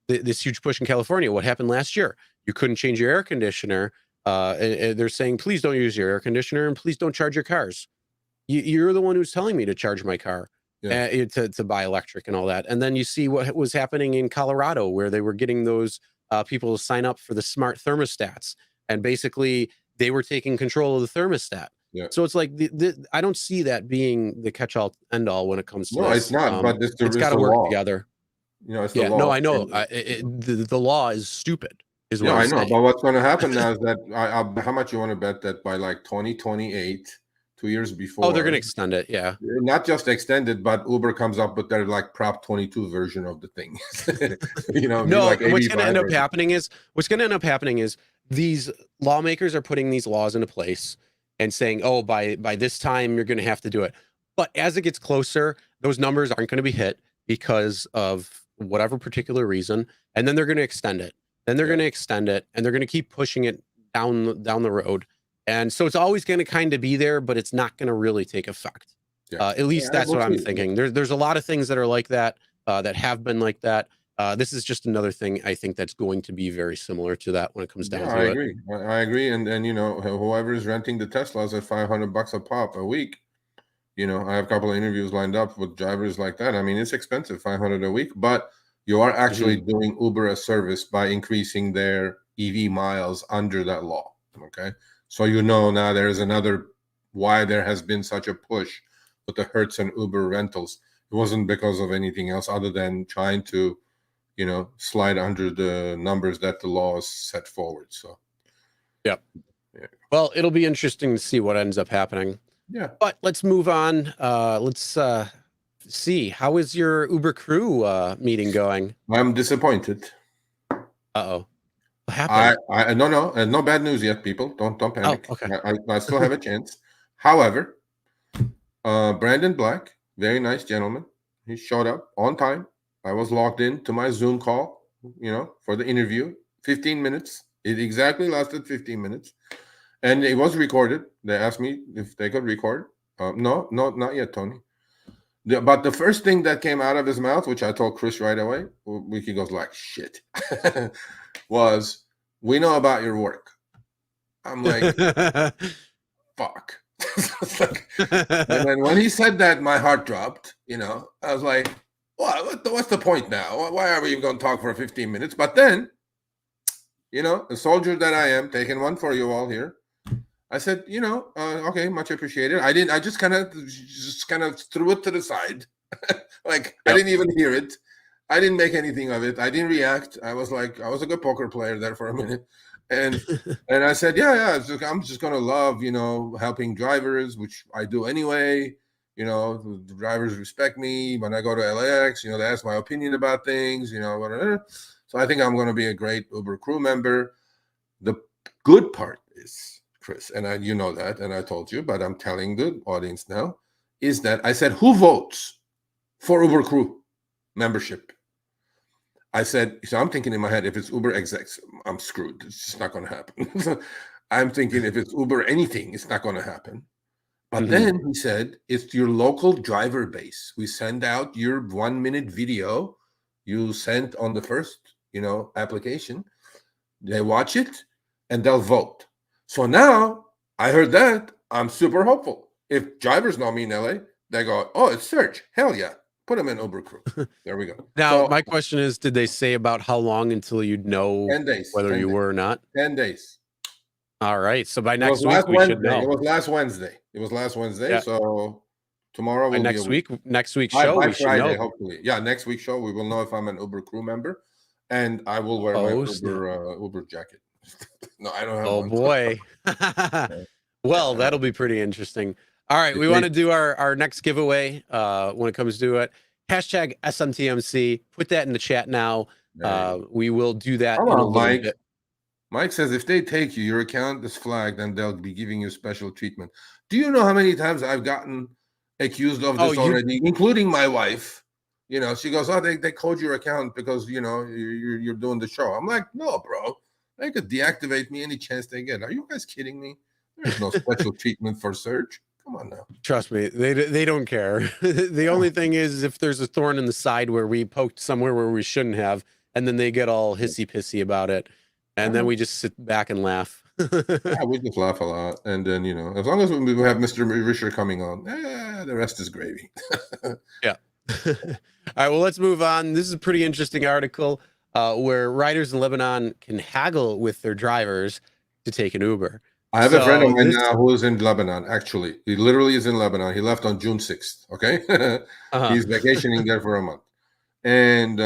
this huge push in California. What happened last year? You couldn't change your air conditioner. They're saying, please don't use your air conditioner and please don't charge your cars. You're the one who's telling me to charge my car to buy electric and all that. And then you see what was happening in Colorado, where they were getting those people to sign up for the smart thermostats, and basically they were taking control of the thermostat. Yeah. So it's like I don't see that being the catch-all end-all when it comes to this. It's not. But it's got to work together. It's the law. No, I know. The law is stupid. Is what I know. But what's going to happen now is that how much you want to bet that by like 2028 to 2 years before. Oh, they're going to extend it. Yeah. Not just extend it, but Uber comes up with their like Prop 22 version of the thing. No, like what's going to end up happening is these lawmakers are putting these laws into place and saying, oh, by this time you're going to have to do it. But as it gets closer, those numbers aren't going to be hit because of whatever particular reason. And then they're going to extend it. Then they're going to extend it, and they're going to keep pushing it down the road. And so it's always going to kind of be there, but it's not going to really take effect. At least that's what I'm thinking. There's a lot of things that are like that, that have been like that. This is just another thing I think that's going to be very similar to that when it comes down to it. I agree. And whoever is renting the Teslas at $500 a pop a week, I have a couple of interviews lined up with drivers like that. I mean, it's expensive, $500 a week, but you are actually doing Uber a service by increasing their EV miles under that law. Okay. So now there is another why there has been such a push with the Hertz and Uber rentals. It wasn't because of anything else other than trying to, slide under the numbers that the law has set forward. So, yeah. Well, it'll be interesting to see what ends up happening. Yeah. But let's move on. Let's see. How is your Uber crew meeting going? I'm disappointed. Uh-oh. What happened? No bad news yet, people. Don't panic. Oh, okay. I still have a chance. However, Brandon Black, very nice gentleman. He showed up on time. I was logged in to my Zoom call, for the interview. 15 minutes. It exactly lasted 15 minutes. And it was recorded. They asked me if they could record. No, not yet, Tony. But the first thing that came out of his mouth, which I told Chris right away, he goes like, shit, was, we know about your work. I'm like, fuck. And then when he said that, my heart dropped. I was like, what's the point now? Why are we even going to talk for 15 minutes? But then, a soldier that I am, taking one for you all here, I said, okay, much appreciated. I just kind of threw it to the side. Like, I didn't even hear it. I didn't make anything of it. I didn't react. I was a good poker player there for a minute. And I said, I'm just going to love, helping drivers, which I do anyway. The drivers respect me. When I go to LAX, they ask my opinion about things, whatever. So I think I'm going to be a great Uber crew member. The good part is, Chris, and that, and I told you, but I'm telling the audience now, is that I said, who votes for Uber crew membership? I said, so I'm thinking in my head, if it's Uber execs, I'm screwed. It's just not going to happen. I'm thinking if it's Uber anything, it's not going to happen. But then he said, it's your local driver base. We send out your 1-minute video you sent on the first, application. They watch it and they'll vote. So now I heard that. I'm super hopeful. If drivers know me in LA, they go, oh, it's Serge. Hell yeah. Put him in Uber crew. There we go. Now, my question is, did they say about how long until you'd know 10 days, whether you were or not? 10 days. All right. So by next week, we should know. It was last Wednesday. Yeah. So tomorrow will next week's show, by we Friday, should know. Hopefully. Yeah, next week's show, we will know if I'm an Uber crew member. And I will wear my Uber jacket. No, I don't have one. Oh, boy. Well, that'll be pretty interesting. All right, we want to do our next giveaway when it comes to it. Hashtag SMTMC. Put that in the chat now. We will do that in a little bit. Mike says, if they take you, your account is flagged and they'll be giving you special treatment. Do you know how many times I've gotten accused of this already, including my wife? She goes, oh, they code your account because, you're doing the show. I'm like, no, bro. They could deactivate me any chance they get. Are you guys kidding me? There's no special treatment for Serge. Come on now. Trust me, they don't care. The only thing is if there's a thorn in the side where we poked somewhere where we shouldn't have, and then they get all hissy-pissy about it. And then we just sit back and laugh. Yeah, we just laugh a lot. And then, as long as we have Mr. Risher coming on, the rest is gravy. Yeah. All right, well, let's move on. This is a pretty interesting article where riders in Lebanon can haggle with their drivers to take an Uber. I have a friend of mine now who is in Lebanon, actually. He literally is in Lebanon. He left on June 6th, okay? He's vacationing there for a month. And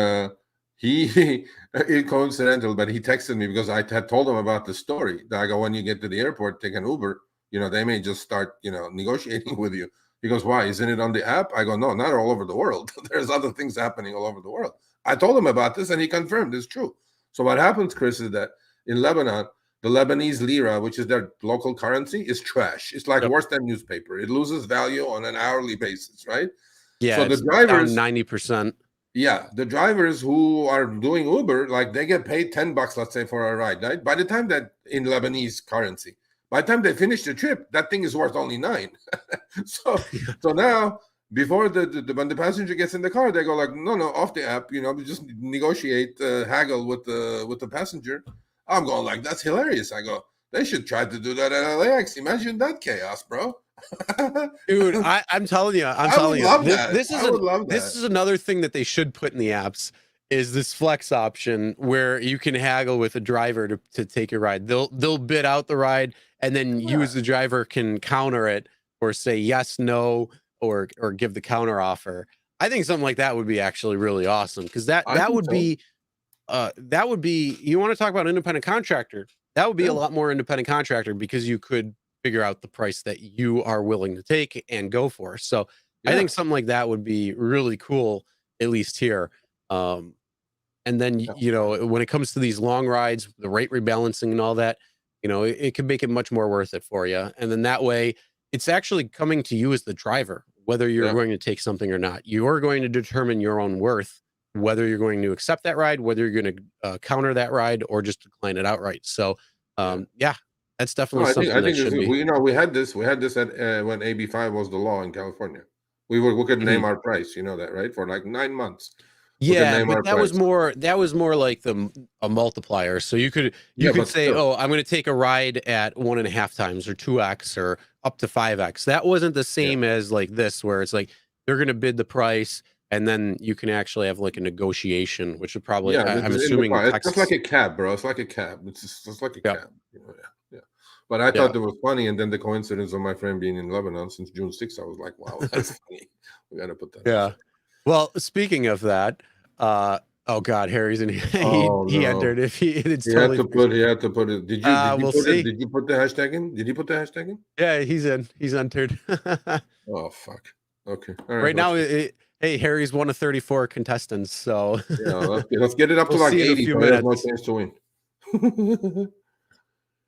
it's coincidental, but he texted me because I had told him about the story. I go, when you get to the airport, take an Uber. they may just start, negotiating with you. He goes, why? Isn't it on the app? I go, no, not all over the world. There's other things happening all over the world. I told him about this, and he confirmed it's true. So what happens, Chris, is that in Lebanon, the Lebanese lira, which is their local currency, is trash. It's like worse than newspaper. It loses value on an hourly basis, right? Yeah, so the drivers, 90%. Yeah, the drivers who are doing Uber, like they get paid $10, let's say, for a ride, right? By the time that in Lebanese currency, by the time they finish the trip, that thing is worth only $9. so now, before when the passenger gets in the car, they go like, no, off the app, just negotiate, haggle with the passenger. I'm going like, that's hilarious. I go, they should try to do that at LAX. Imagine that chaos, bro. Dude, I'm telling you, this is another thing that they should put in the apps, is this flex option where you can haggle with a driver to take a ride. They'll bid out the ride, and then you as the driver can counter it or say yes, no, or give the counter offer. I think something like that would be actually really awesome, because that would be you want to talk about independent contractor, that would be a lot more independent contractor, because you could figure out the price that you are willing to take and go for. So I think something like that would be really cool, at least here. And then, when it comes to these long rides, the rate rebalancing and all that, it can make it much more worth it for you. And then that way it's actually coming to you as the driver, whether you're going to take something or not. You're going to determine your own worth, whether you're going to accept that ride, whether you're going to counter that ride, or just decline it outright. So, that's definitely something I think that should be. We had this at when AB5 was the law in California. We could name our price, that, right? For like 9 months. Yeah, but that was more like a multiplier. So you could say, oh, I'm going to take a ride at 1.5 times or 2x or up to 5x. That wasn't the same as like this, where it's like they're going to bid the price, and then you can actually have like a negotiation, which would probably, I'm assuming, it's just like a cab, bro. It's like a cab. It's just like a cab. Yeah. But I thought it was funny, and then the coincidence of my friend being in Lebanon since June 6th, I was like, wow, that's funny. We got to put that. Yeah. Well, speaking of that, oh God, Harry's in here. He entered. If he had to put it. Did you Did you put the hashtag in? Did you put the hashtag in? Yeah, he's in. He's entered. Oh fuck. Okay. All right now, hey, Harry's one of 34 contestants. So let's get it up to like 80. So there's no chance to win.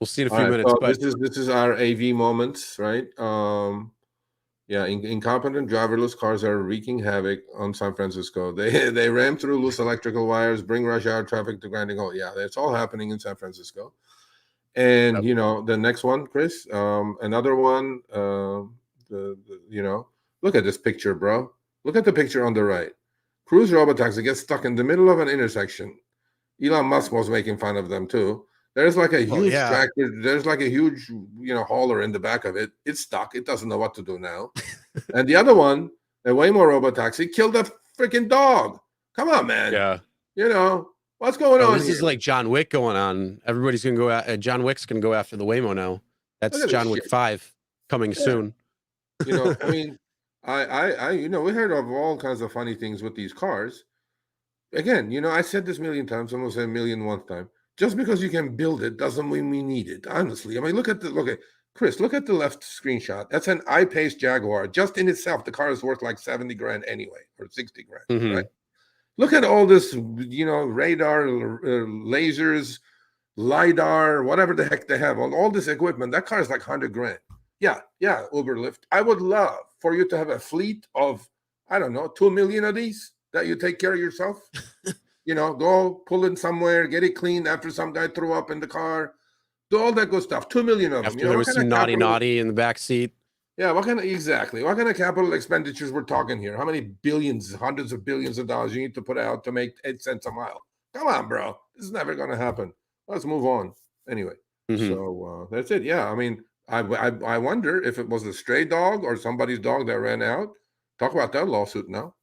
We'll see in a few minutes. So but this is our AV moments, right? Incompetent driverless cars are wreaking havoc on San Francisco. They ram through loose electrical wires, bring rush hour traffic to grinding halt. Yeah, that's all happening in San Francisco. And the next one, Chris, another one. Look at this picture, bro. Look at the picture on the right. Cruise robotaxi gets stuck in the middle of an intersection. Elon Musk was making fun of them too. There's like a huge tractor. There's like a huge, hauler in the back of it. It's stuck. It doesn't know what to do now. And the other one, a Waymo robotaxi, killed a freaking dog. Come on, man. Yeah. What's going on? This is like John Wick going on. Everybody's gonna go. John Wick's gonna go after the Waymo now. That's John Wick 5 coming soon. I mean, we heard of all kinds of funny things with these cars. Again, I said this 1,000,000 times. I'm gonna say 1,000,001th time. Just because you can build it doesn't mean we need it. Honestly, I mean, look at Chris. Look at the left screenshot. That's an I-Pace Jaguar. Just in itself, the car is worth like 70 grand anyway, or 60 grand. Right? Look at all this, radar, lasers, LiDAR, whatever the heck they have. All this equipment. That car is like 100 grand. Yeah, Uber Lyft. I would love for you to have a fleet of, I don't know, 2 million of these that you take care of yourself. Go pull in somewhere, get it cleaned after some guy threw up in the car, do all that good stuff. 2 million of them. After there was some naughty in the back seat. Yeah, what kind of capital expenditures we're talking here? How many billions, hundreds of billions of dollars you need to put out to make 8 cents a mile? Come on, bro. This is never going to happen. Let's move on. Anyway, so that's it. Yeah, I mean, I wonder if it was a stray dog or somebody's dog that ran out. Talk about that lawsuit now.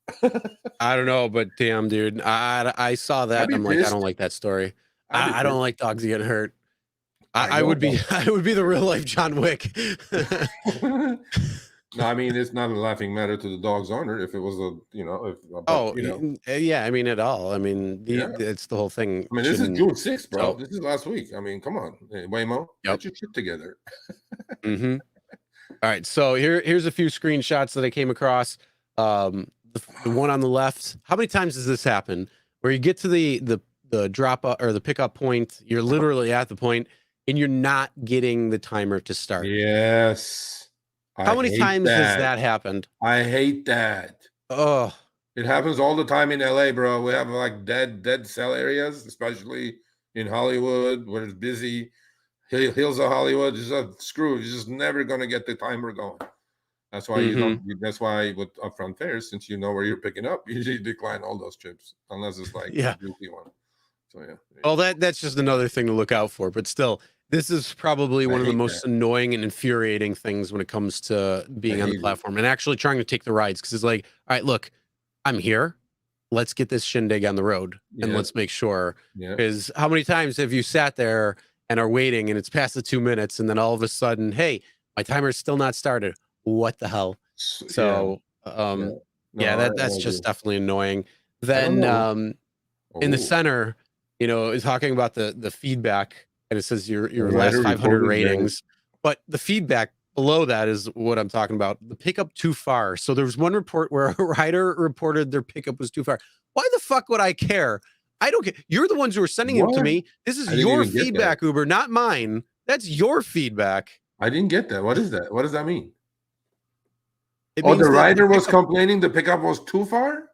I don't know, but damn, dude, I saw that. I'm like, I don't like that story. I don't like dogs getting hurt. I would be the real life John Wick. No, I mean, it's not a laughing matter to the dog's owner if it was yeah, I mean, at all. I mean, it's the whole thing. I mean, this is June 6th, bro. This is last week. I mean, come on, Waymo, get your shit together. Mm-hmm. All right, so here's a few screenshots that I came across. The one on the left. How many times does this happen? Where you get to the drop or the pickup point, you're literally at the point, and you're not getting the timer to start. Yes. How many times has that happened? I hate that. Oh, it happens all the time in LA, bro. We have like dead cell areas, especially in Hollywood where it's busy. Hills of Hollywood is a screw. You're just never gonna get the timer going. That's why you don't. That's why with upfront fares, since you know where you're picking up, you usually decline all those trips unless it's like a goofy one. So yeah. Well, that's just another thing to look out for. But still, this is probably one of the most annoying and infuriating things when it comes to being on the platform and actually trying to take the rides. Because it's like, all right, look, I'm here. Let's get this shindig on the road and let's make sure. Because how many times have you sat there and are waiting and it's past the 2 minutes and then all of a sudden, hey, my timer's still not started. What the hell? So, that's just definitely annoying. Then in the center, is talking about the feedback, and it says your last 500 ratings, but the feedback below that is what I'm talking about. The pickup too far. So there was one report where a rider reported their pickup was too far. Why the fuck would I care? I don't care. You're the ones who are sending it to me. This is your feedback, Uber, not mine. That's your feedback. I didn't get that. What is that? What does that mean? The rider was complaining the pickup was too far?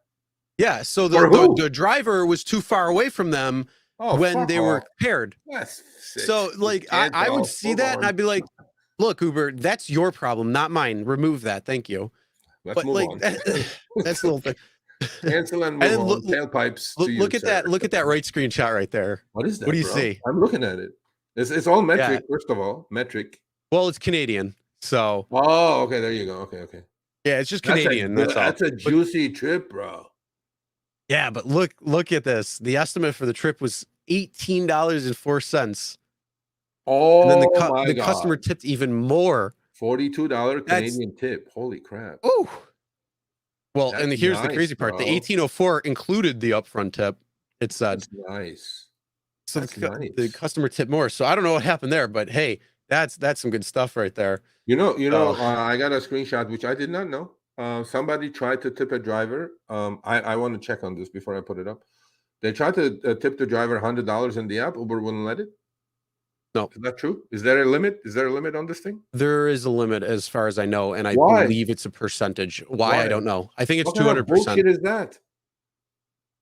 Yeah, so the driver was too far away from them when they were paired. That's sick. So like I would see that and I'd be like, look, Uber, that's your problem, not mine. Remove that. Thank you. Let's move on. That's the little thing. Cancel and move on. Tailpipes. Look at that. Look at that right screenshot right there. What is that? What do you see? I'm looking at it. It's all metric, first of all. Metric. Well, it's Canadian. So okay, there you go. Okay. Yeah, it's just Canadian. That's a juicy trip, bro. Yeah, but look at this. The estimate for the trip was $18.04. Oh, and then the customer tipped even more. $42 Canadian tip. Holy crap. Oh. Well, and here's the crazy part. The $18.04 included the upfront tip. It said. That's nice. So the customer tipped more. So I don't know what happened there, but hey, that's some good stuff right there. I got a screenshot which I did not know. Somebody tried to tip a driver. I want to check on this before I put it up. They tried to tip the driver $100 in the app. Uber wouldn't let it. No, is that true? Is there a limit? Is there a limit on this thing? There is a limit, as far as I know, and I believe it's a percentage. Why? I don't know. I think it's 200%. What bullshit is that?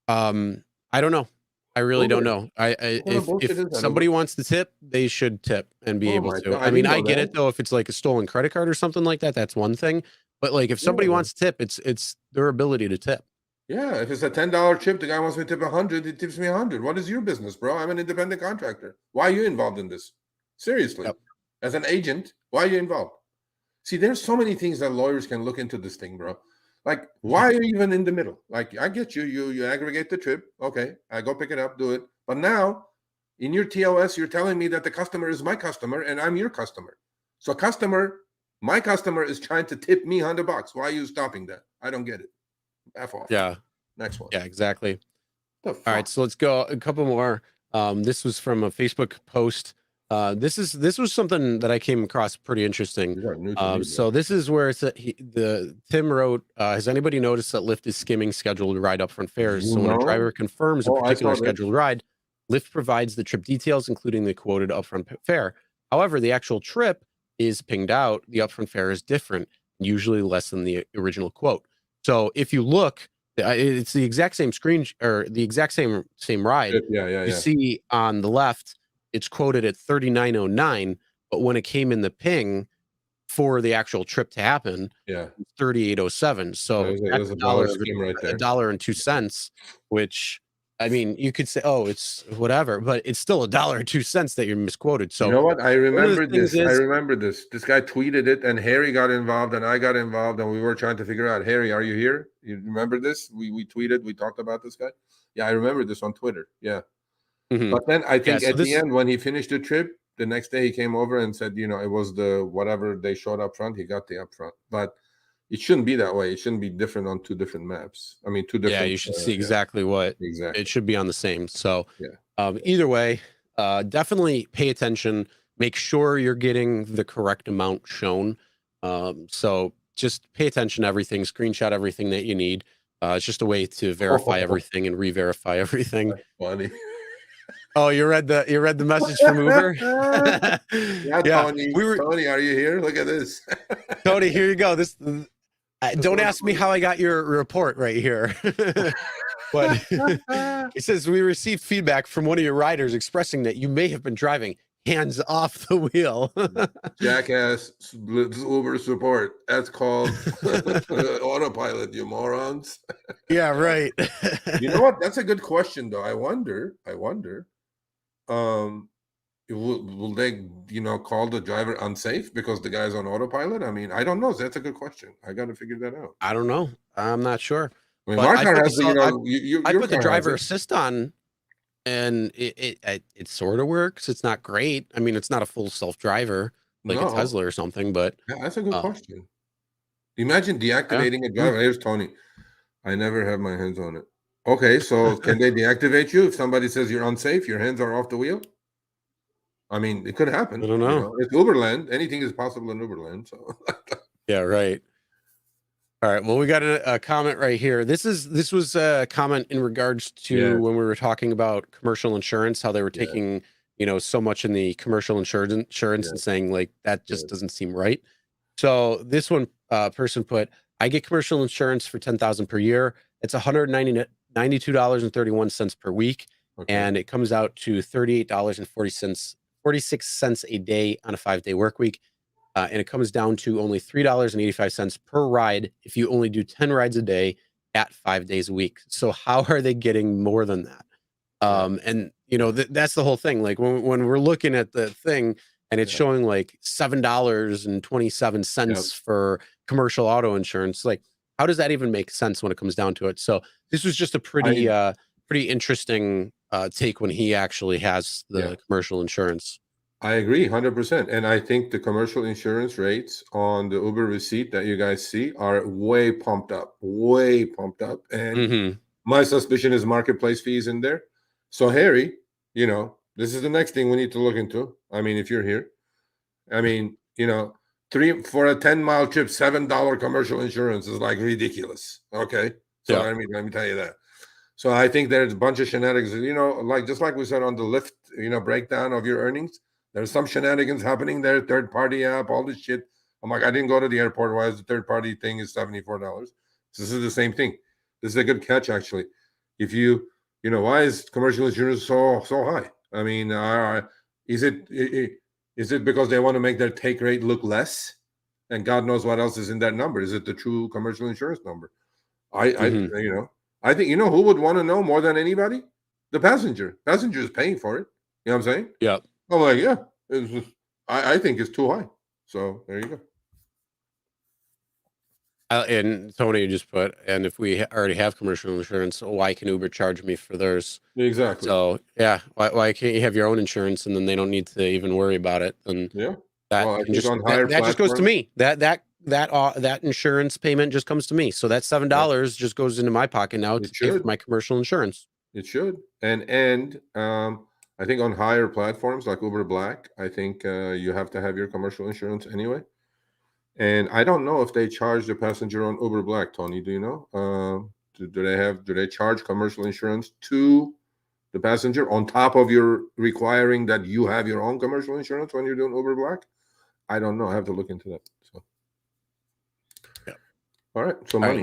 I don't know. I really don't know. If somebody wants to tip, they should tip and be able to. I mean, I get it though. If it's like a stolen credit card or something like that, that's one thing. But like, if somebody wants to tip, it's their ability to tip. Yeah, if it's a $10 tip, the guy wants me to tip 100, he tips me 100. What is your business, bro? I'm an independent contractor. Why are you involved in this? Seriously, as an agent, why are you involved? See, there's so many things that lawyers can look into this thing, bro. Like, why are you even in the middle? Like, I get you aggregate the trip. Okay, I go pick it up, do it. But now, in your TOS, you're telling me that the customer is my customer and I'm your customer. So my customer is trying to tip me $100. Why are you stopping that? I don't get it. F off. Yeah. Next one. Yeah, exactly. All right, so let's go a couple more. This was from a Facebook post. This was something that I came across pretty interesting. So this is where it's Tim wrote, has anybody noticed that Lyft is skimming scheduled ride upfront fares? So when a driver confirms a particular scheduled ride, Lyft provides the trip details, including the quoted upfront fare. However, the actual trip is pinged out. The upfront fare is different, usually less than the original quote. So if you look, it's the exact same screen or the exact same ride. You see on the left, it's quoted at 39.09, but when it came in the ping for the actual trip to happen, 38.07. So that's $1.02, which, I mean, you could say, oh, it's whatever, but it's still $1.02 that you're misquoted. So you know what? I remember this. This guy tweeted it, and Harry got involved, and I got involved, and we were trying to figure out, Harry, are you here? You remember this? We tweeted, we talked about this guy. Yeah, I remember this on Twitter. Yeah. But then I think at the end, when he finished the trip, the next day he came over and said, it was the whatever they showed up front, he got the upfront. But it shouldn't be that way. It shouldn't be different on two different maps. I mean, two different. Yeah, you should see exactly what it should be on the same. So either way, definitely pay attention. make sure you're getting the correct amount shown. So just pay attention to everything, screenshot everything that you need. It's just a way to verify everything and re-verify everything. That's funny. Oh, you read the message from Uber? Yeah, Tony. Tony, are you here? Look at this. Tony, here you go. Don't ask me how I got your report right here. But it says, we received feedback from one of your riders expressing that you may have been driving hands off the wheel. Jackass Uber support. That's called autopilot, you morons. Yeah, right. You know what? That's a good question, though. I wonder. Will they, call the driver unsafe because the guy's on autopilot? I mean, I don't know. That's a good question. I got to figure that out. I don't know. I'm not sure. I mean, I put the driver assist on, and it sort of works. It's not great. I mean, it's not a full self-driver like a Tesla or something, but yeah, that's a good question. Imagine deactivating a driver. Here's Tony. I never have my hands on it. Okay, so can they deactivate you if somebody says you're unsafe? Your hands are off the wheel. I mean, it could happen. I don't know. It's Uberland. Anything is possible in Uberland. So yeah, right. All right. Well, we got a comment right here. This was a comment in regards to when we were talking about commercial insurance, how they were taking, so much in the commercial insurance and saying like, that just doesn't seem right. So this one person put, I get commercial insurance for $10,000 per year. It's $192.31 per week. Okay. And it comes out to $38.46 a day on a 5-day work week. And it comes down to only $3.85 per ride if you only do 10 rides a day at 5 days a week. So how are they getting more than that? And that's the whole thing. Like when we're looking at the thing and it's showing like $7.27 for commercial auto insurance, like how does that even make sense when it comes down to it? So this was just a pretty interesting take when he actually has the commercial insurance. I agree 100%. And I think the commercial insurance rates on the Uber receipt that you guys see are way pumped up. And my suspicion is marketplace fees in there. So Harry, this is the next thing we need to look into. I mean, if you're here, I mean, for a 10-mile trip, $7 commercial insurance is like ridiculous. Okay. So I mean, let me tell you that. So I think there's a bunch of shenanigans, just like we said on the Lyft, breakdown of your earnings. There's some shenanigans happening there, third-party app, all this shit. I'm like, I didn't go to the airport. Why is the third-party thing is $74? So this is the same thing. This is a good catch, actually. If why is commercial insurance so high? I mean, is it because they want to make their take rate look less? And God knows what else is in that number. Is it the true commercial insurance number? I think, who would want to know more than anybody? The passenger. Passenger is paying for it. You know what I'm saying? Yeah. I'm like, I think it's too high. So there you go. And Tony just put, and if we already have commercial insurance, why can Uber charge me for theirs? Exactly. So why can't you have your own insurance and then they don't need to even worry about it? And that just goes to me. That insurance payment just comes to me. So that $7 just goes into my pocket now to pay for my commercial insurance. It should. And I think on higher platforms like Uber Black, I think you have to have your commercial insurance anyway. And I don't know if they charge the passenger on Uber Black, Tony. Do you know? Do they charge commercial insurance to the passenger on top of your requiring that you have your own commercial insurance when you're doing Uber Black? I don't know. I have to look into that. So, all right. So money.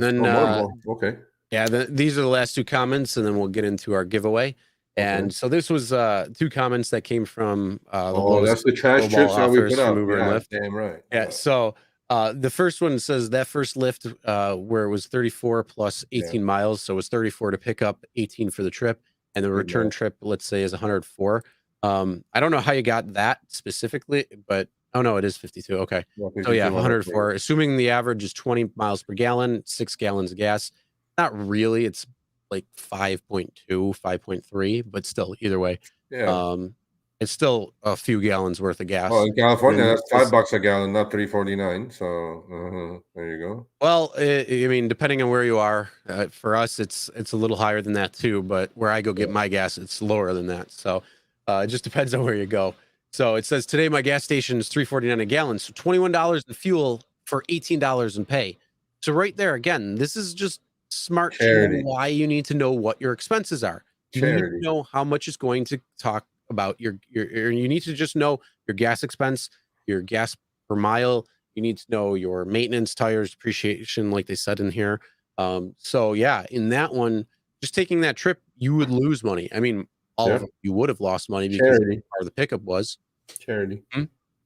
Okay. Yeah. These are the last two comments, and then we'll get into our giveaway. And so this was 2 comments that came from that's the trash chips that we put up. Uber and Lyft. Damn right. Yeah. So the first one says that first Lyft where it was 34 plus 18 miles. So it was 34 to pick up, 18 for the trip. And the return trip, let's say, is 104. I don't know how you got that specifically, but it is 52. Okay. So 104. Assuming the average is 20 miles per gallon, 6 gallons of gas. Not really. It's like 5.2, 5.3, but still, either way, it's still a few gallons worth of gas. Well, in California, that's $5 a gallon, not $3.49. So there you go. Well, I mean, depending on where you are, for us, it's a little higher than that too. But where I go get my gas, it's lower than that. So it just depends on where you go. So it says today my gas station is $3.49 a gallon. So $21 in fuel for $18 in pay. So right there, again, this is just smart to know why you need to know what your expenses are. You need to know how much is going to talk about your you need to just know your gas expense, your gas per mile. You need to know your maintenance, tires, depreciation, like they said in here. So yeah, in that one, just taking that trip, you would lose money. I mean, all of them, you would have lost money because part of the pickup was charity.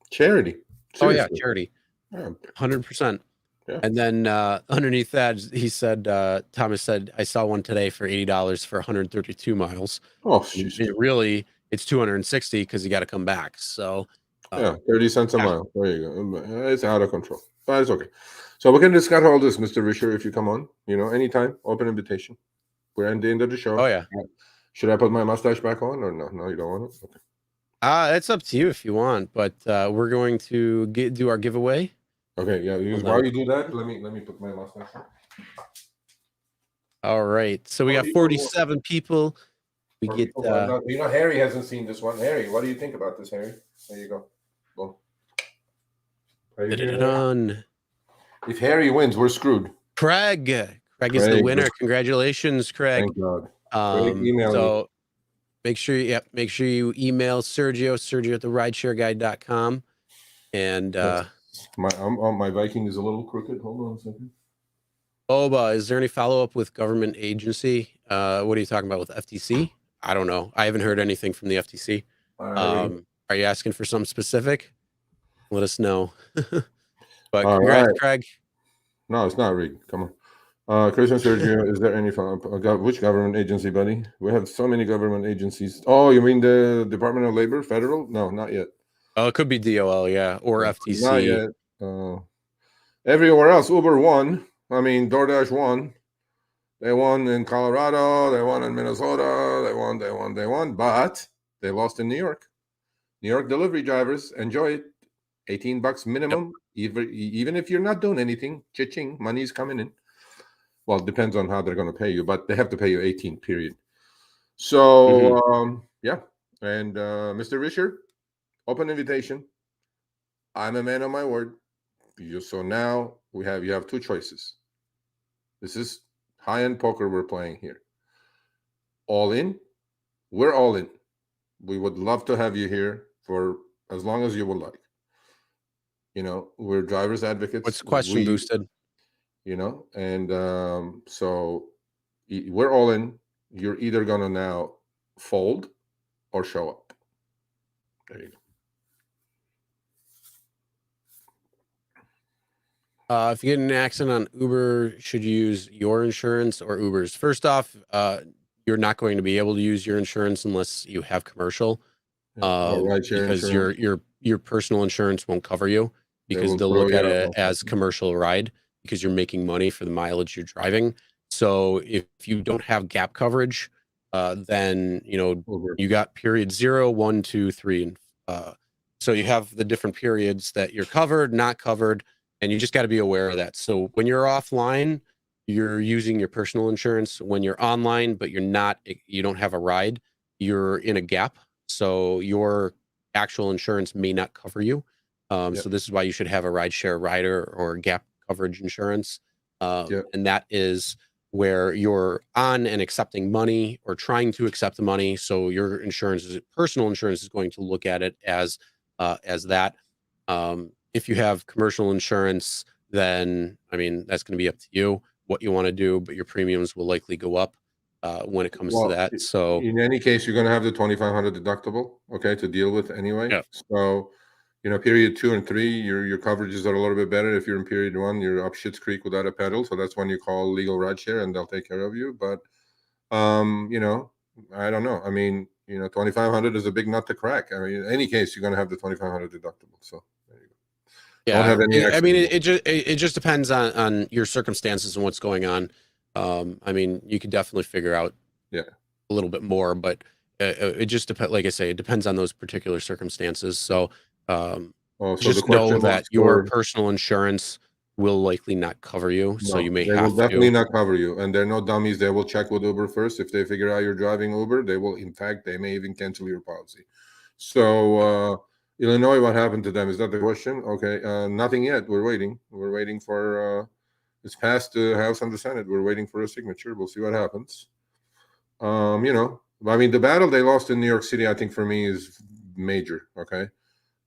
Charity. Seriously. Oh yeah, charity. 100%. Yeah. And then underneath that, he said, Thomas said, I saw one today for $80 for 132 miles. Oh, really, it's 260 because you got to come back. So yeah, 30 cents a mile. There you go. It's out of control, but it's okay. So we can discuss all this, Mr. Risher, if you come on, anytime, open invitation. We're at the end of the show. Oh yeah. Should I put my mustache back on or no? No, you don't want it? Okay. It's up to you if you want, but we're going to do our giveaway. Okay, yeah. While you do that, let me put my mustache on. All right. So we got 47 people. We get Harry hasn't seen this one. Harry, what do you think about this, Harry? There you go. Boom. If Harry wins, we're screwed. Craig is the winner. Congratulations, Craig. Thank God. So make sure you email Sergio at the rideshareguy.com. And my Viking is a little crooked. Hold on a second. Oba, is there any follow-up with government agency? What are you talking about with FTC? I don't know. I haven't heard anything from the FTC. Are you asking for something specific? Let us know. But congrats, Craig. No, it's not rigged. Come on. Chris and Sergio, is there any follow-up? Which government agency, buddy? We have so many government agencies. Oh, you mean the Department of Labor, federal? No, not yet. Oh, it could be DOL, yeah, or FTC. Not yet. Everywhere else, Uber won. I mean, DoorDash won. They won in Colorado. They won in Minnesota. They won. But they lost in New York. New York delivery drivers, enjoy it. $18 minimum. Yep. Even if you're not doing anything, cha-ching, money's coming in. Well, it depends on how they're going to pay you, but they have to pay you 18, period. So, yeah. And Mr. Risher, open invitation. I'm a man of my word. So now you have two choices. This is high-end poker we're playing here. All in. We're all in. We would love to have you here for as long as you would like. We're drivers advocates. What's question boosted? And so we're all in. You're either going to now fold or show up. There you go. If you get in an accident on Uber, should you use your insurance or Uber's? First off, you're not going to be able to use your insurance unless you have commercial, because your personal insurance won't cover you, because they'll look at it as commercial ride because you're making money for the mileage you're driving. So if you don't have gap coverage, then you got period 0, 1, 2, 3, and so you have the different periods that you're covered, not covered. And you just got to be aware of that. So when you're offline, you're using your personal insurance. When you're online, but you don't have a ride, you're in a gap. So your actual insurance may not cover you. So this is why you should have a rideshare rider or gap coverage insurance. And that is where you're on and accepting money or trying to accept the money. So your personal insurance is going to look at it as that. If you have commercial insurance, then, that's going to be up to you what you want to do, but your premiums will likely go up when it comes to that. So in any case, you're going to have the $2,500 deductible, okay, to deal with anyway. Yeah. So, period 2 and 3, your coverages are a little bit better. If you're in period 1, you're up Schitt's Creek without a pedal. So that's when you call legal rideshare and they'll take care of you. But, I don't know. $2,500 is a big nut to crack. In any case, you're going to have the $2,500 deductible. So. Yeah, it just depends on your circumstances and what's going on. You could definitely figure out a little bit more, but it just depends. Like I say, it depends on those particular circumstances. So, just know that your personal insurance will likely not cover you. So you may have to. They will definitely not cover you, and they're no dummies. They will check with Uber first. If they figure out you're driving Uber, they may even cancel your policy. So. Illinois, what happened to them? Is that the question? Okay, nothing yet. We're waiting. We're waiting for. It's passed the House and the Senate. We're waiting for a signature. We'll see what happens. You know, I mean, the battle they lost in New York City, I think for me is major. Okay,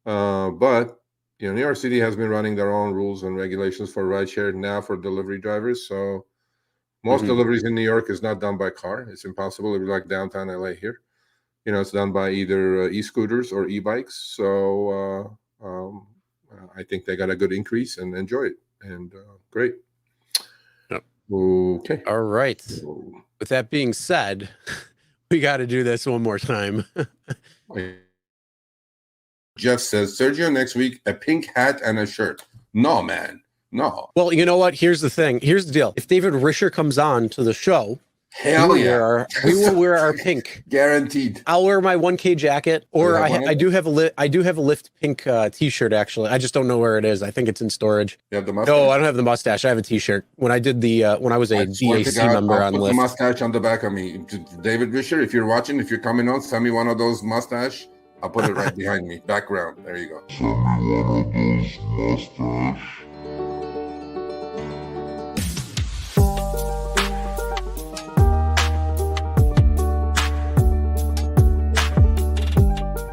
but you know, New York City has been running their own rules and regulations for rideshare now for delivery drivers. So most deliveries in New York is not done by car. It's impossible. It'd be like downtown LA here. You know, it's done by either e-scooters or e-bikes. So I think they got a good increase and enjoy it. And great. Yep. Okay. All right. With that being said, we got to do this one more time. Jeff says, Sergio, next week, a pink hat and a shirt. No, man. No. Well, you know what? Here's the thing. Here's the deal. If David Risher comes on to the show, hell yeah, we will wear our pink. Guaranteed. I'll wear my 1K jacket, or I do have a Lyft pink t-shirt. Actually, I just don't know where it is. I think it's in storage. You have the mustache? No, I don't have the mustache. I have a t-shirt. When I did the when I was a DAC member on Lyft. The mustache on the back of me. David Risher, if you're watching, if you're coming on, send me one of those mustache. I'll put it right behind me. Background. There you go. Send me one of those mustache.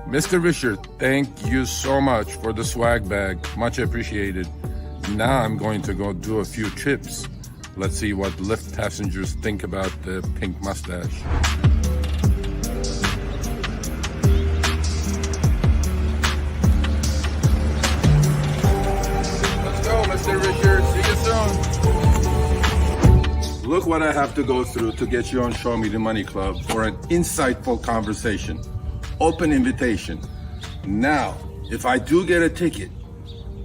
Mr. Risher, thank you so much for the swag bag. Much appreciated. Now I'm going to go do a few trips. Let's see what Lyft passengers think about the pink mustache. Let's go, Mr. Risher. See you soon. Look what I have to go through to get you on Show Me the Money Club for an insightful conversation. Open invitation. Now, if I do get a ticket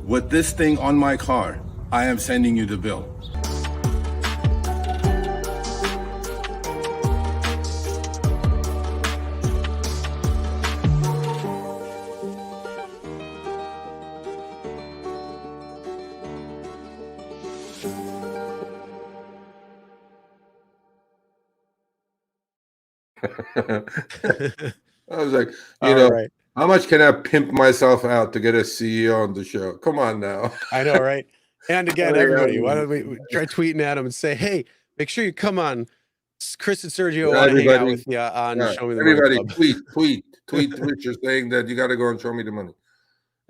with this thing on my car, I am sending you the bill. I was like, you know, right. How much can I pimp myself out to get a CEO on the show? Come on now. I know, right? And again, everybody, why don't we try tweeting at them and say, hey, make sure you come on. Chris and Sergio want to hang out with you on Show Me the Money. Everybody, tweet Richard saying that you got to go and show me the money.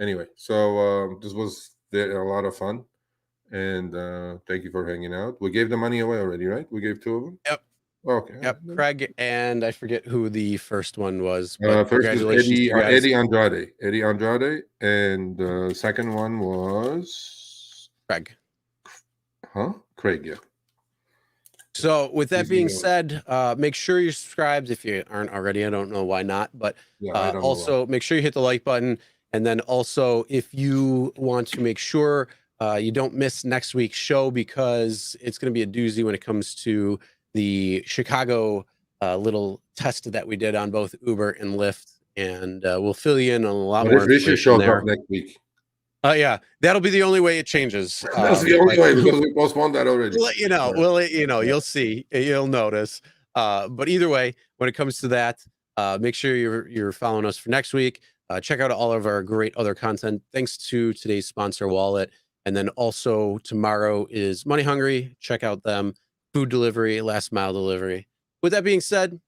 Anyway, so this was a lot of fun. And thank you for hanging out. We gave the money away already, right? We gave 2 of them? Yep. Okay. Yep, Craig, and I forget who the first one was. But first is Eddie Andrade. Eddie Andrade, and the second one was Craig. Huh? Craig, yeah. So with that being said, make sure you're subscribed if you aren't already. I don't know why not, but also make sure you hit the like button. And then also, if you want to make sure you don't miss next week's show, because it's going to be a doozy when it comes to the Chicago little test that we did on both Uber and Lyft, and we'll fill you in on a lot more. If Richard shows up next week, yeah, that'll be the only way it changes. That's the only way, because we postponed that already. We'll let you know. We'll let you know. You'll see. You'll notice. But either way, when it comes to that, make sure you're following us for next week. Check out all of our great other content. Thanks to today's sponsor, Ualett, and then also tomorrow is Money Hungry. Check out them. Food delivery, last mile delivery. With that being said,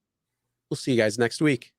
we'll see you guys next week.